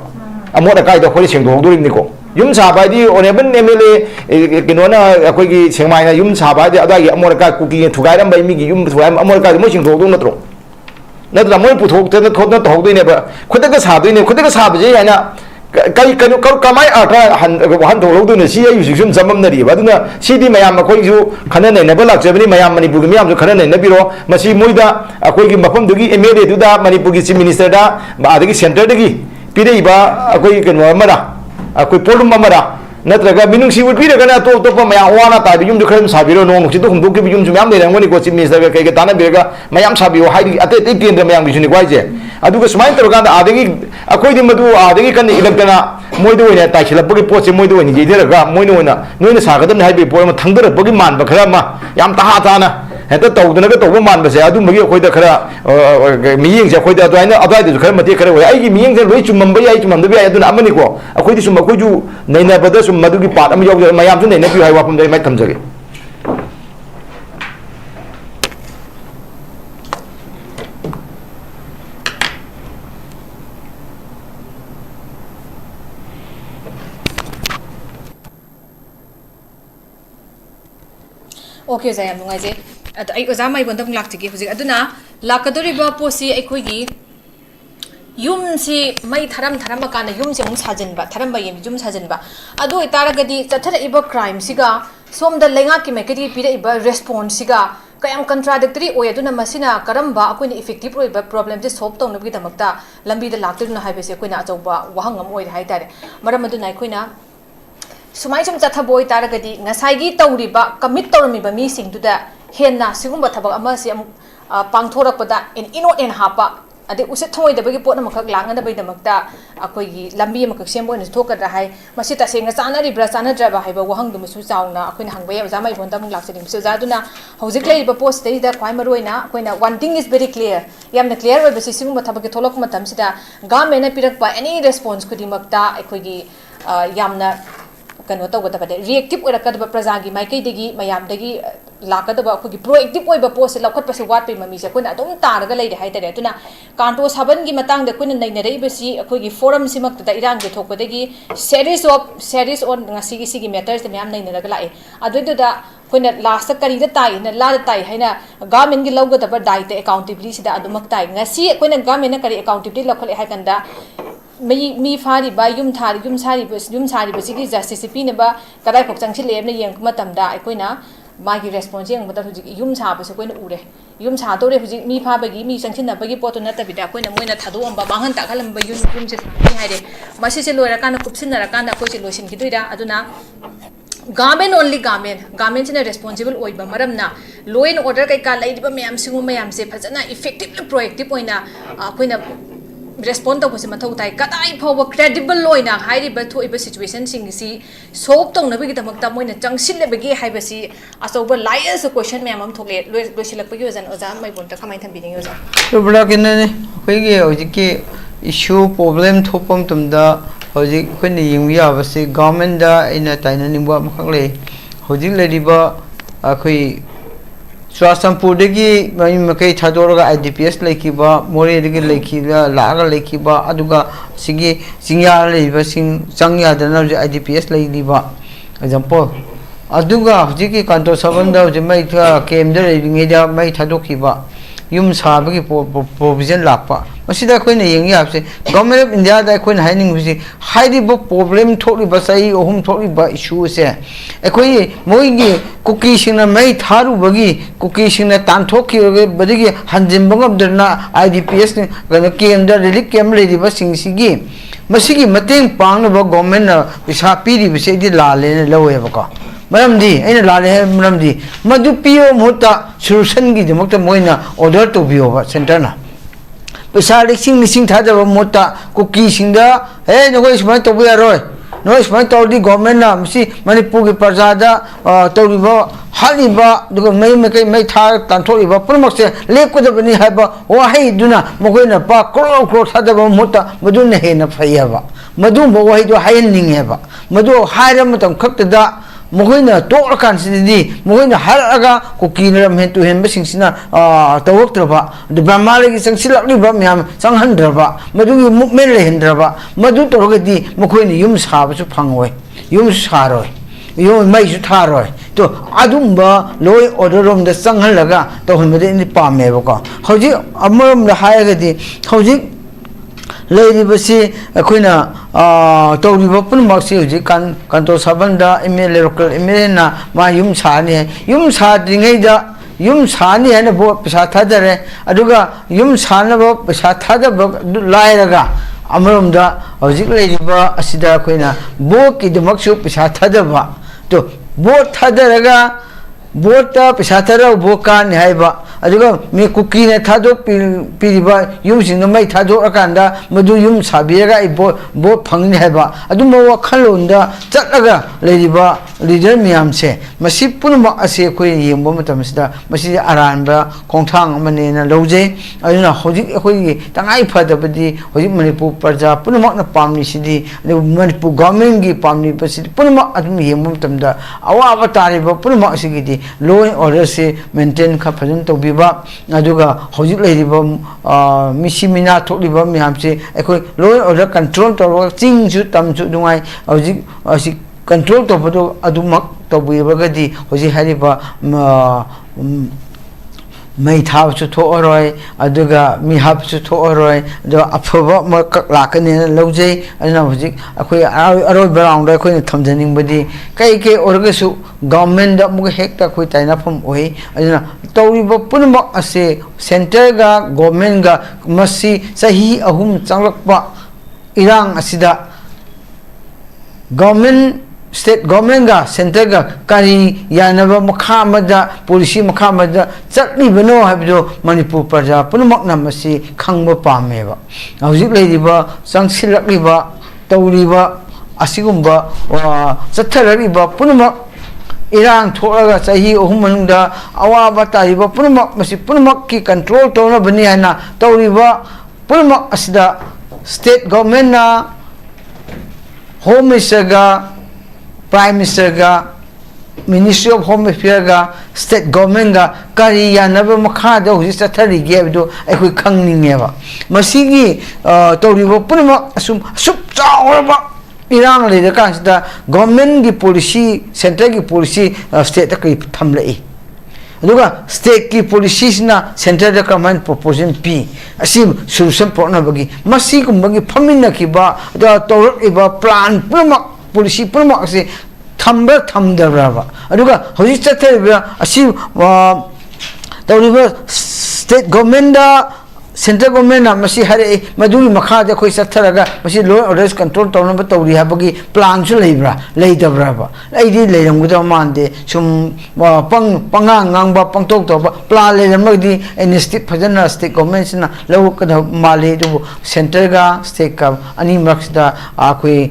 amora kai da kholi seng do rim ni ko yum sa ba di honorable MLA kino na akoi gi sengmai na yum sa ba di adagi amora kai ku gi thugai ram bai mi gi yum thugai amora kai mo seng do na tro na da mo pu thok te thok na thok doi ne ba khodak ga sa doi ne khodak ga sa ba je ya na kai kanu kamai ata han thok lo do ne si ayu sum samam na ri ba du na si di mayam akoi ju khana ne na ba lak jabani mayam manipur gi mayam ju khana ne na biro masi moida akoi gi mafam du gi MLA du da manipur gi chief minister da ba adagi center da gi pire ba akoi kanu amara akoi polum amara natraga minung si pire kana to pa mayam wana ta bi yum du kham sabiro no si to hum du gi yum ju mayam ne rang ni ko chief minister ga kai ga tana bira ga mayam sabio hai ate te kendra mayam gi ni kwai je aduga sumain tor ga adagi akoi di madu adagi kan ilagdana moidu ne ta khila bagi poche moidu ne je ga moinu na noina sa ga dan hai bi po ma thangdar bagi man ba khara ma yam ta ha ta na heta tawdana ga tawba man ba se adu magi akoi da khara miyeng je akoi da adai da khara mate khara wai ai gi miyeng je loi chumam ba ai chumam da bi aduna amani ko akoi di sum akoi ju naina ba da sum madu gi pat am yog mayam su naina bi hai wa pum dai mai thamjage Okay, saya am nungai je. At ai oza mai bontam lak tigi hujik aduna lakadori ba posi ai khoi gi yum si mai tharam makana yum se mung sajin ba tharam ba yem yum sajin ba adu itara gadi chathara iba crime siga som da lenga ki mekati pira iba response siga kayam contradictory oy aduna masina karamba akoi effective oi ba problem je solve tong nabi damakta lambi da laktur na haibe se koina achauba wahangam oi hai tare maram aduna koina sumai sum chathaboi taragadi ngasai gi tawriba commit tawramiba mi singduda henna sigumba thabak ama si pangthorakpada in inot en hapa ade use thoi da bagi potna makak langa da bai damakta akoi gi lambi makak sembo ne thokadra hai masi ta senga chana ri bra chana dra ba hai ba wahang dum su chauna akoi na hangbai ja mai bonda mung lakse dim su ja duna hojik lei ba post dei da kwai maroina akoi na one thing is very clear yamna clear oi ba si sigumba thabak ki tholok matam sida government na pirak ba any response kudi makta akoi gi yamna kano to gota pade reactive ora kadba praja gi mai kai degi mayam degi lakadaba ko gi proactive oi ba post lakhat pa se wat pe mami se ko na dum tar ga leide hai tare tuna kanto saban gi matang de kun nei na rei besi ko gi forum simak da irang ge thok degi series on ngasi gi sigi matters de myam nei na ga lai adu da Koyna last करी the ताई ना ला the ताई हैना government की log दब दायित्व accountability सिदा अदुमक ताई ngasi कोइना गवर्नमेंट ना करी अकाउंटेबिलिटी लखले है कंदा मी फारी बा युम सारी बसिगी जस्टिस पीनबा कदाई फोक चंगसिले ने यंग मतमदा कोइना मागी रेस्पॉन्स यंग मत हुजी युम साबसे कोइना उरे युम सादोरे हुजी मी फाबगी मी चंगसिनबगी पोतो नतबिदा कोइना मोइना थादोअम्बा बांगन ताखलम्बा युम से हाइरे मसी से लोरा काना कुपसिनरा काना कोइ से लोसिन किदुइरा अदुना गवर्नमेंट ओनली गवर्नमेंट से रेस्पॉन्सिबल ओइबा मरमना लॉ एंड ऑर्डर कई लेब मैम सिंगु मैम से फजना इफेक्टिवली प्रोएक्टिव ओइना कोइना रेस्पॉन्ड तौबसे मथौ ताई कदाई फाव क्रेडिबल लोइना हाइरिबा थोइबा सिचुएशन सिंगसी सोल्व तौनबगी दमकता मोइना चंगसिलेबगी हाइबसी अचौबा लायस क्वेश्चन मैम हम थोले लोइसिलकबगी वजन ओजा मैबोन त कमाइ थंबिनि ओजा तो बड़ा किने होइगे होजिके इशू प्रॉब्लम थोपम तुमदा होजिक कोइने यिंग याबसे गवर्नमेंट दा इना ताइना निबा मखले होजिक लेदिबा अखोइ स्वास्थ्यपुरदगी मकई थादोरगा IDPS लेकिबा मोरेदगी लेकिबा लागा लेकिबा अदुगा सिगी सिंया लेबा सिंग चंगया दना IDPS लेदिबा एग्जांपल अदुगा हजिकी कांतो सबंदा जे मै था केमदर लेदिंगेदा मै थादोखिबा युम साबगी प्रोविजन लापा मसिदा कोइने यंगी आपसे गवर्नमेंट ऑफ इंडिया दा कोइने हाइनिंग हुसी हाइदिबो प्रॉब्लम थोलिबा सही ओहुम थोलिबा इशू से एकोइ मोइगी कुकी सिंगना मै थारुबगी कुकी सिंगना तानथोखि बदिगी हंजिनबंगबदना IDPS ने केंद्र रिलीफ कैम्प लेदिबा सिंगसिगी मसिगी मतेंग पांगनबा गवर्नमेंट ना पैसा पीरिबसे दि लालेने लवेबको मरमदी अइना लाले है मरमदी मधु पियो मोता सोल्यूशन की दमकता मोइना ऑर्डर तो बियोबा सेंटर ना पैसा लिसिंग थादब मोता कुकी सिंगदा हे नगोइ स्माइ तोबु यारोय नो स्माइ तोदी गवर्नमेंट ना मसी मणिपुर की प्रजादा तोरिबा हालिबा दुगा मै था तानथोरिबा पुरमक्से लेपकदबनी हाबा वाहै दुना मगोइना पा क्रो थादब मोता मधुने हेना फैयाबा मधु मगोइ दो हायनिंगेबा मधु हायरा मतम खक्तदा मगोइना तोरकान सिदी मगोइना हरगा कुकी नरम हे तु हेन बसिंगसिना तवक्त्रबा ब्रह्मालगी संसिलक्लिबा म्याम संहनद्रबा मधुगी मुवमेंट लेहनद्रबा मधु तोरगदी मगोइना युम साबसु फंगोय युम सारोय युम मैसु थारोय तो अदुंबा लोय ऑर्डर रोम द संहलगा तो हनबदे नि पामेबको हौजी अमरम हायगदी हौजी लेरिबसी अखोइना तौरिबा पुनमक्सी हौजी कांतो सबंदा MLA लोकल MLA ना मा युम साद्रिङैदा युम सानी है बो पैसा थादरे अदुगा युम सानबो पैसा थादब लायरगा अमरमदा हौजिक लेरिबा असिदा अखोइना बो की दमक्सु पैसा थादबा तो बो थादरगा बोटा पैसा थादर बो कान हाइबा अदुगा मे कुकी ने थादो पीरिबा युम सिंग मै थादो अकांदा मधु युम साबिरगा बो फंगनि हाइबा अदुम वखलोंदा चटलगा लेरिबा लीडर मियाम से मसी पुनम असे कोइ येंबो मतमसिदा मसी अरानबा खोंथांग मनेना लौजे अदुना होजिक अखोइ तंगाइ फदबदि होजिक मणिपुर प्रजा पुनमक न पामनि सिदि मणिपुर गवर्नमेंट की पामनि बसि पुनमक अदुम येंबो मतमदा अवाबा तारिबा पुनमक सिगिदि लॉ एंड ऑर्डर से मेंटेन खा फजन तौबिबा अदुगा होजिक लेरिबा मिसी मिना थोलिबा मियाम से अखोइ लॉ एंड ऑर्डर कंट्रोल तौबा चिंगसु तमसु दुंगाइ होजिक असि कंट्रोल तौबदो अदुमक तौबिबगदि होजि हारिबा मै थाबसु थोअरोय अदुगा मी हाबसु थोअरोय दो अफबा मक लाकने लौजै अदुना होजिक अखोइ अरोय बराउंड अखोइ थमजनिंगबदि कई ओरगसु गवर्नमेंट दा मुग हेक्ता खोइ ताइनाफम ओइ अदुना तौरिबा पुनमक असे सेंटर गा गवर्नमेंट गा मसी सही अहुम चंगलकपा इरांग असिदा गवर्नमेंट स्टेट गवर्नमेंट का सेंटर का करी यानब मखा मदा पॉलिसी मखा मदा चटलिबनो हाबिदो मणिपुर प्रजा पुनमक नमसी खंगब पामेबा हौजिक लेरिबा संसिलक्लिबा तौरिबा असिगुम्बा चथरलिबा पुनमक इरांग थोड़गा सही अहुम मनुंगदा अवाबा तारिबा पुनमक मसी पुनमक की कंट्रोल तौनबनि हाना तौरिबा पुनमक असिदा स्टेट गवर्नमेंट ना होम मिनिस्टर का प्राइम मिनिस्टर का मिनिस्ट्री ऑफ होम अफेयर का स्टेट गवर्नमेंट का करी यानब मखाद होजि चथरिगे हबदो अखोइ खंगनिंगेबा मसिगी तौरिबो पुनमक assume चावरबा irang le da kan da government gi policy center gi policy state ta kai tham le aduga state ki policies na center da command proposition p asim solution pro na bagi masi kum bagi phamina ki ba da tor iba plan prama policy prama se thamba thamda ba aduga hoji chathe ba asim tawriba state government da central government na masi hare maduri makha da khoi satharaga masi law order control tawna ba tawri ha bagi plan su leibra leidabra ba leidi leiram guda mande sum pangang ba pangtok to ba plan leiram di amnesty phajana state government na law ka male du center ga state ka ani max da akhoi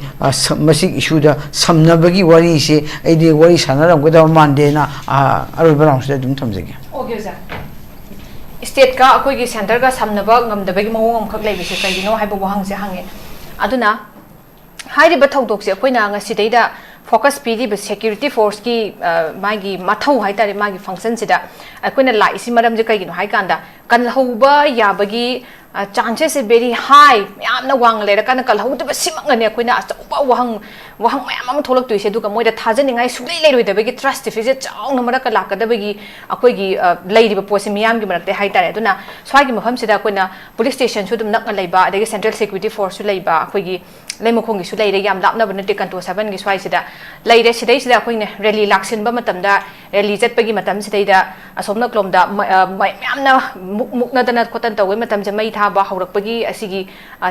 masi issue da samna bagi wari se aidi wari sanaram guda mande na arobram se dum thamjege okay sir state ka akoi gi center ga samnaba ngamdabagi mawong khak leibise kaigino haibo wahang se hange aduna hairi ba thodok se koina nga sideida focus pd ba security force ki magi mathau hai tare magi function sida akoina lai si maram je kaigino hai kanda kan hoba yabagi chances is very high yamna wang le kan kal hau ba simangane akoina achoba wahang mayam am tholak tuise du ka moida thajaningai sulei leiroi da bagi trust deficit chaung na mara ka lakada bagi akoi gi leiri ba posi miyam gi marakte hai tare aduna swai gi mafam sida akoina police station su dum nak leiba adagi central security force su leiba akoi gi leimokong gi su leire yam lapna bana te Kanto Sabal gi swai sida leire sidai sida akoine rally laksin ba matam da rally jet pagi matam sidai da asomna klom da mayamna mukna dana khotan tawe matam je mai tha ba haurak pagi asigi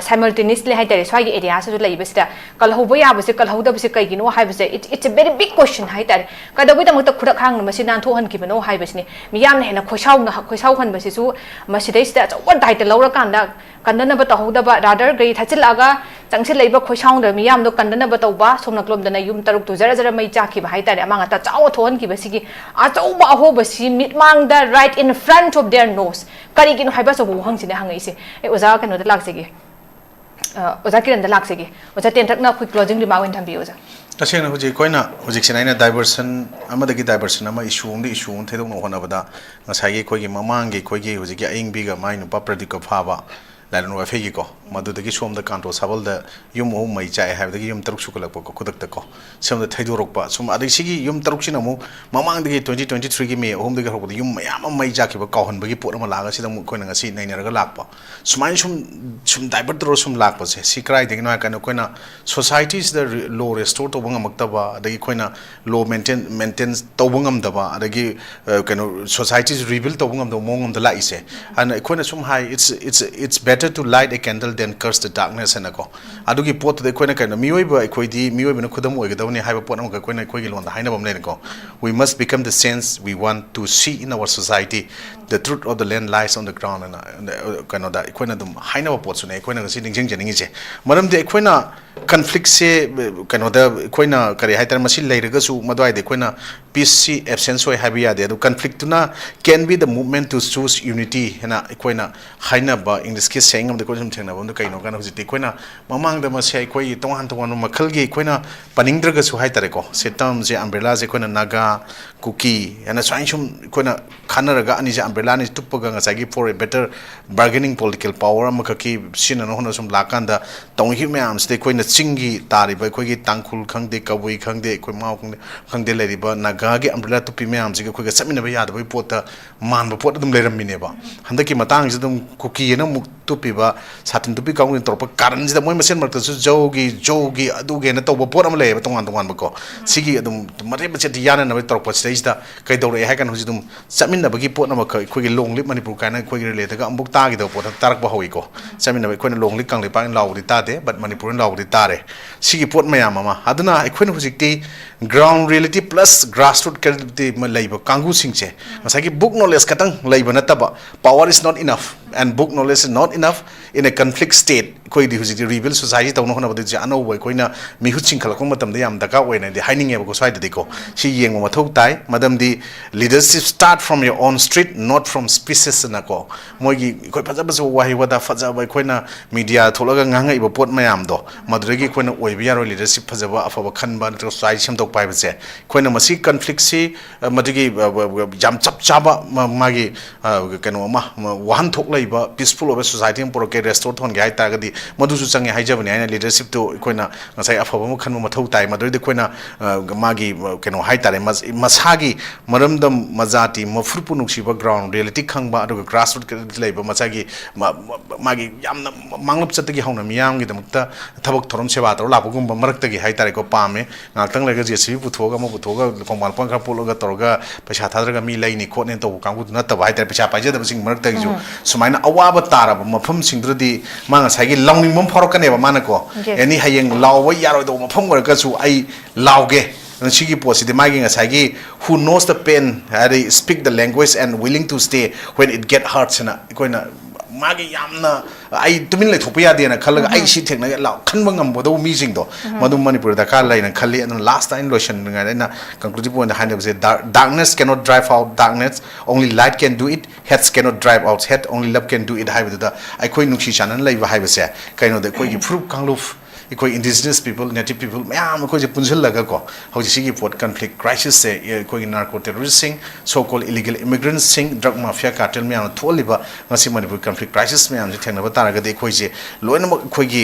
simultaneously hai tare swai gi area su leiba sida kal hoba ya ba se kal hoda ba se kai gi no hai ba se it's a very big question hai tare ka da wi da mata khurak hang ma si nan tho han ki bano hai ba sini miyam na hena khoisau han ba se su ma sidai sida chawa dai ta laura kan da kandana ba tahoda ba rather gai thachil aga changsi leiba khoisau da miyam do kandana ba tawba somna klom da na yum taruk tu zara zara mai cha ki ba hai tare amanga ta chaw thon ki ba sigi a chaw ba ho ba si mitmang da right in front of their nose kari gi no hai ba so bu hang sine hang ise e oza kano da lak segi oza kiran da lak segi oza ten thak na quick closing remark in thambi oza tasena hoji koina hoji sinaina diversion amadagi diversion ama issue thedong no hona bada ngasai gi koi gi mamang gi koi gi hoji gi aing bi ga mai no pa pradik pha ba lain wa fegi ko madu dagi som da Kanto Sabal da yum o mai chai ha dagi yum taruk sukalak ko kudak ta ko som da thaidorok pa sum adai sigi yum taruk sina mu mamang dagi 2023 gi me hom dagi hok yum mayam mai ja ki ba kaun bagi pot ma laga sida mu koina ngasi nai naraga lak pa sumai sum daiber dro sum lak pa se sikrai dagi no kan koina societies the law restore to bangam ta ba dagi koina law maintain to bangam da ba dagi kano societies rebuild to bangam do mongam da la ise and koina sum high it's better to light a candle than curse the darkness and ako adugi pot de koina kana mioi ba koi di mioi bena khudam oi gadawni haiba pot am ka koina koi gi lon da haina bam le ko we must become the sense we want to see in our society the truth of the land lies on the ground and kana da koina dum haina ba pot sune koina ga si ningjeng jening je maram de koina conflict se kana da koina kare haitar masi leiraga su madwai de koina peace si absence oi habia de conflict na can be the movement to choose unity na koina haina ba in this case saying the question thing na bom kai no kana hujiti koina mamang da ma sai koi tongan makal gi koina paningdraga su hai tare ko setam je umbrella je koina naga kuki ana sain sum koina khanaraga ani je umbrella ni tupaga nga sagi for a better bargaining political power am ka ki sin no hono sum lakanda tong hi me am ste koina chingi tari ba koi gi tangkhul khangde kabui khangde koi mau khangde leri ba naga gi umbrella tupi me am je koi ga samina ba yad ba pota man ba pot dum leram mine ba handaki matang je dum kuki na muk tupi ba satin tupi kaung ni torpa karan ji da moi masen marta su jogi adu ge na to ba pot am le ba tongan ba ko sigi adum mare ba che yana na ba torpa stage da kai do re ha kan hu dum chamin na ba gi pot na ma kai gi long lip manipur kana khoi gi le ta ga ambuk ta gi do pot tarak ba hoi ko chamin na ba khoi na long lip kang le pa law ri ta de but manipur law ri ta re sigi pot mayam ma aduna khoi na hu ti ground reality plus grassroots credibility ma lai ba kangu sing che masai gi book knowledge katang lai ba na ta ba power is not enough and book knowledge is not enough in a conflict state koi di huji rebuild society tawno hona bade ano boy koina mi hu ching khalakong matam de yam daka oina de haining eba ko swai de ko si yeng ma thok tai madam di leadership start from your own street not from species na ko moi gi koi phaja ba wahi wada phaja ba koina media tholaga nganga iba pot mayam do madregi koina oi bi yaro leadership phaja ba afa ba khan ba to swai sim tok pai ba se koina masi conflict si madregi jam chap chaba magi kano ma wahan thok लेबा peaceful ओबे society हम Purke restore थोन गे हाय तागदी मधुसु चंगे हाइजबने आइना leadership तो Koyna ngasai afaba mu khanma mathau tai madoi de koina magi keno hai tare masagi maramdam majati mafurpu nuksiba ground reality khangba aduga grassroots leiba masagi magi yamna manglap chatagi hauna miyam gi damukta thabak thorom seba tor labugum marak gi hai tare ko pame ngakang lega jesi puthoga ma puthoga komal pang kha pologa torga paisa thadraga mi laini khotne to kangbu na ta hai tare paisa paija da sing marak tagi ju sumaina awaba taraba mafam singdradi manga sagi longning mom phorokane ba manako any hayeng law yaro do mafam ga su ai lauge sigi positive magi ngasagi who knows the pain they speak the language and willing to stay when it get hard sana koina magi yamna ai tumin le thopya de na khalaga ai si thekna law khanba ngam bodo mi sing do madu manipur da ka lai na khali and last time lotion ngai na conclusive point hand of say darkness cannot drive out darkness only light can do it heads cannot drive out head only love can do it hai da ai koi nukshi chanan lai ba hai ba se kaino de koi gi fruit kangluf ikoi indigenous people native people mayam ko je punjil laga ko hoji sigi port conflict crisis se ikoi narco terrorists sing so called illegal immigrants sing drug mafia cartel mayam tholiba ngasi manipur conflict crisis mayam je thengna ba taraga de ikoi je loina ikoi gi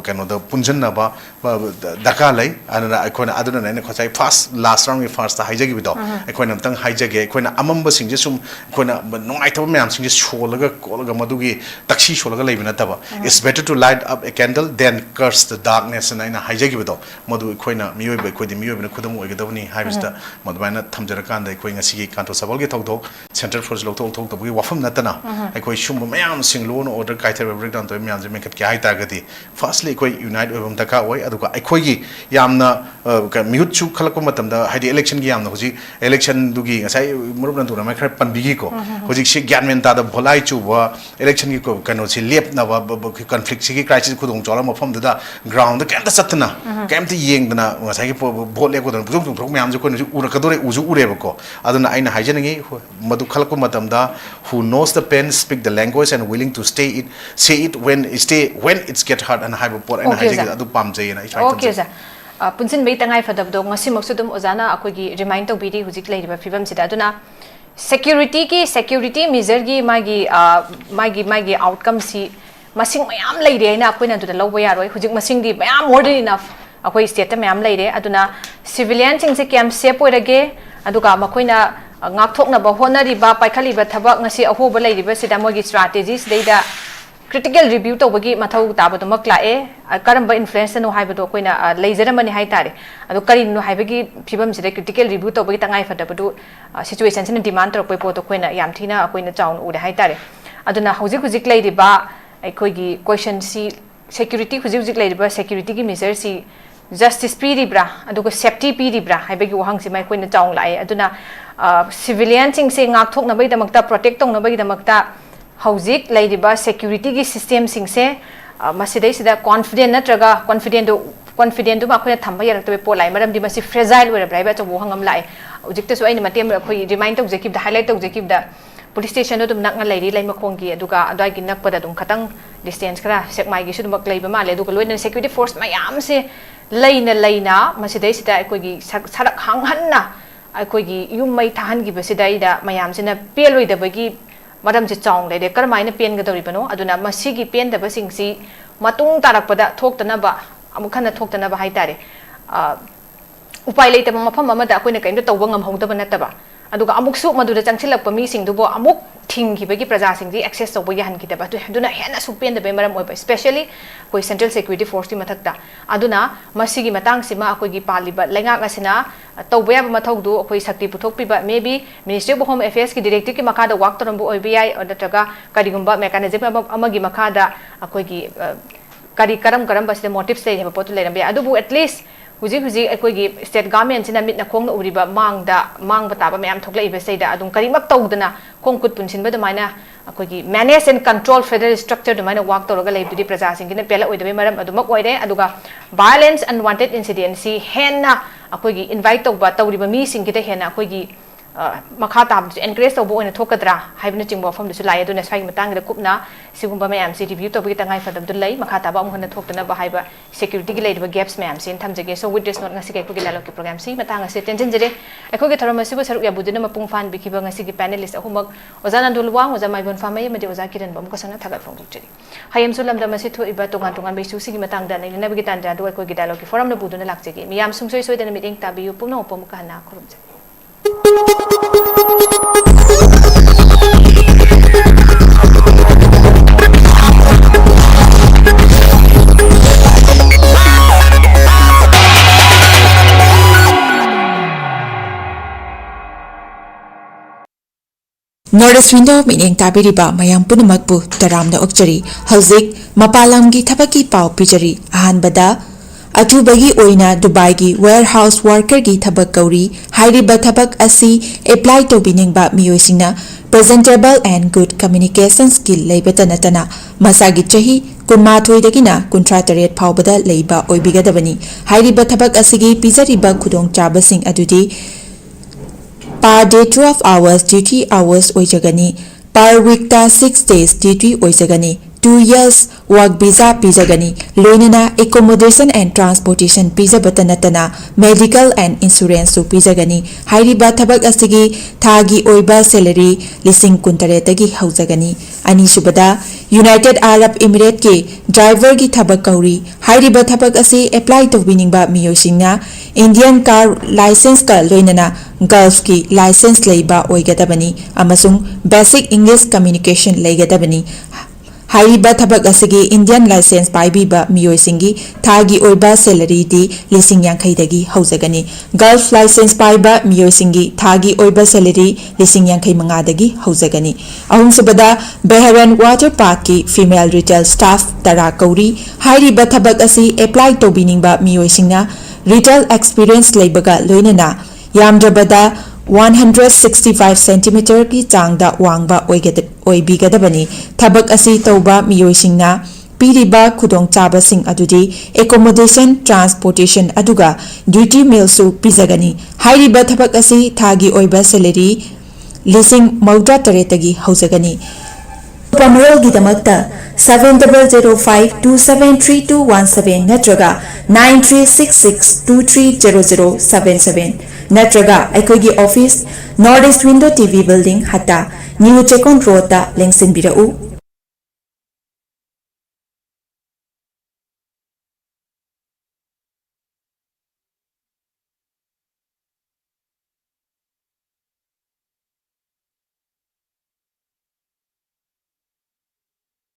kano da punjan na ba daka lai anana ikoi na aduna na khosai first last round first haijagi bido ikoi nam tang haijage ikoi na amamba sing je sum ikoi na nongai thaba mayam sing je sholaga kolaga madugi takshi sholaga leibina taba it's better to light up a candle than curse the darkness and aina haijagi bido madu koina miyoi ba kodi miyoi na khudam oigadawni haibista madbaina thamjara kanda koi ngasi kanto sabal ge Thoudok center for Louthok-U to wafam natana koi shum mayam sing loan order kaiter breakdown to myam je mekat kya hai tagadi firstly koi unite obam taka oi aduka koi gi yamna mute chu khalakpa matam da haidi election gi yamna hoji election dugi ngasai murup na dura mai khar panbigi ko hoji si gyanmen ta da bholai chu wa election gi ko kano si lep na ba conflict si crisis khudong chola mafam da ground the kenta satna kemti yeng dana ngasai ki bol le ko don bujung thok myam je ko ura kadore uju ure ba ko aduna aina haijangi madu khalakpa matam da who knows the pen speak the language and willing to say it when it's get hard and have por aina haijangi adu pam jai na okay sir punsin mei tangai fadab do ngasi maksu dum ozana akoi gi remind to bidi hujik lai ba fibam sida aduna security measure gi magi outcome si masing mayam leire na akoina du lawba yaroi hujik masing di mayam more than enough akoi state ta mayam leire aduna civilian sing se camp safe oirage aduga makoina ngak thokna ba honari ba paikhali ba thabak ngasi ahoba leire ba sida mogi strategies deida critical review to bagi mathau taba to makla e karamba influence no haiba do koina leizera mani hai tare adu karin no haibagi phibam sida critical review to bagi tangai fada badu situation sin demand to poi po to koina yam thina koina chaun ure hai tare aduna hujik leire ba aikoigi question si security hujik leire ba security gi measure si justice piribra aduga safety piribra haibagi wahang si mai koina chaung lai aduna civilian sing se ngak thok na bai damakta protect tong na bai damakta hujik leire ba security gi system sing se masidai sida confident natraga confident du ma khoina thamba yarak to po lai maram di masi fragile wera brai ba to hangam lai hujik ta so aina matem khoi remind to jekib da highlight to jekib da police station do nak ngai lai makhongi aduga adai gi nak pada dum khatang distance kara sekmai gi su mak lai ba male aduga loina security force mayam se leina masidai sida akoi gi sarak hanghanna akoi gi yum mai thahan gi basidai da mayam sina peloi da bagi madam je chong le de karmaina pen ga dori bano aduna masigi pen da basing si matung tarak pada thoktana ba amukhana thoktana ba haitare upai leita mafam amada akoina kaimda tawba ngam hongda banata ba aduga amuk su maduda changchilakpa mi sing dubo amuk thingibagi praja sing ji access to boyan kitaba to aduna hena supen da bemaram oi especially koi central security force ti mathakta aduna masigi matang sima akoi gi paliba lenga asina tawba ba mathau du akoi sakti puthok piba maybe ministry of home affairs ki director ki makada work torambu oi bi odatraga karigumba mechanism amagi makada akoi gi kari karam basida motives le heba potu le adubu at least hujik akoi gi state government sina mit na khong na uriba mang bataba mayam thoklai be seida adum karimak tawdana khongkut punsin ba damaina akoi gi manage and control federal structure damaina work toroga leibdi praja sing gina pela oidabe maram adumak oide aduga violence unwanted incidents si henna akoi gi invite tawba tawriba mi sing gita henna akoi gi makha tab encourage to bo ina thokadra haibna chingbo fam du lai aduna sai matang da kupna sigumba mayam si review to bi tangai fadam du lai makha tab am hona thokna ba haiba security gi leiba gaps mayam sin thamjage so with this not ngasi kai ko gi lalo ki program si matang ase tension jere ako ge tharama sibo saruk ya buduna mapung fan bi kiba ngasi gi panelist ahumak ozana LUWANG oza MAIBON PHAOMEI made oza KIRAN bam ko sana thagat phong jeri hayam sulam da masi tho iba tongan tongan be su si gi matang da nei na bi gi tan da do ko gi dialogue ki forum na buduna lakjege miyam sungsoi soi da meeting tabi yu pumna opom ka na khurum je Northeast Window meeting tabiriba mayam punamakbu taramna okjari hauzik mapalamgi thabaki pau pijari ahanbada atubagi oina Dubai gi warehouse worker gi thabak kauri hairiba thabak asi apply to biningba miyoisingna presentable and good communication skill leibata natana masagi chahi kunmathoi dagina kuntrataret phawbada leiba oibigadabani hairiba thabak asigi pijariba khudong chabasing adudi per day 12 hours duty hours oijagani per week ta 6 days duty oijagani 2 years work visa pijagani loinana accommodation and transportation pijabata natana medical and insurance su pijagani hairiba thabak asigi thagi oiba salary lising kuntare tagi haujagani ani subada United Arab Emirates ke driver gi thabak kauri hairiba thabak asi apply to winning ba miyosingna Indian car license ka loinana Gulf ki license leiba oigadabani amasung basic English communication leigadabani hairiba thabak asigi Indian license paibiba miyoisingi thagi oiba salary di lising yankhai dagi haujagani Gulf license paiba miyoisingi thagi oiba salary lising yankhai manga dagi haujagani ahum subada Beharan Water Park ki female retail staff tara kauri hairiba thabak asi apply to biningba miyoisingna retail experience leibaga loinana yamdrabada 165 cm ki changda wangba oibigadabani thabak asi tauba miyoisingna piriba khudong chaba sing adudi accommodation transportation aduga duty meal su pizagani hairiba thabak asi thagi oiba salary lising mauda taretagi haujagani Pamarol gidamakta 7005273217 natraga 9366230077 natraga aikogi office Northeast Window TV building hata New Chekon Road ta lengsin birau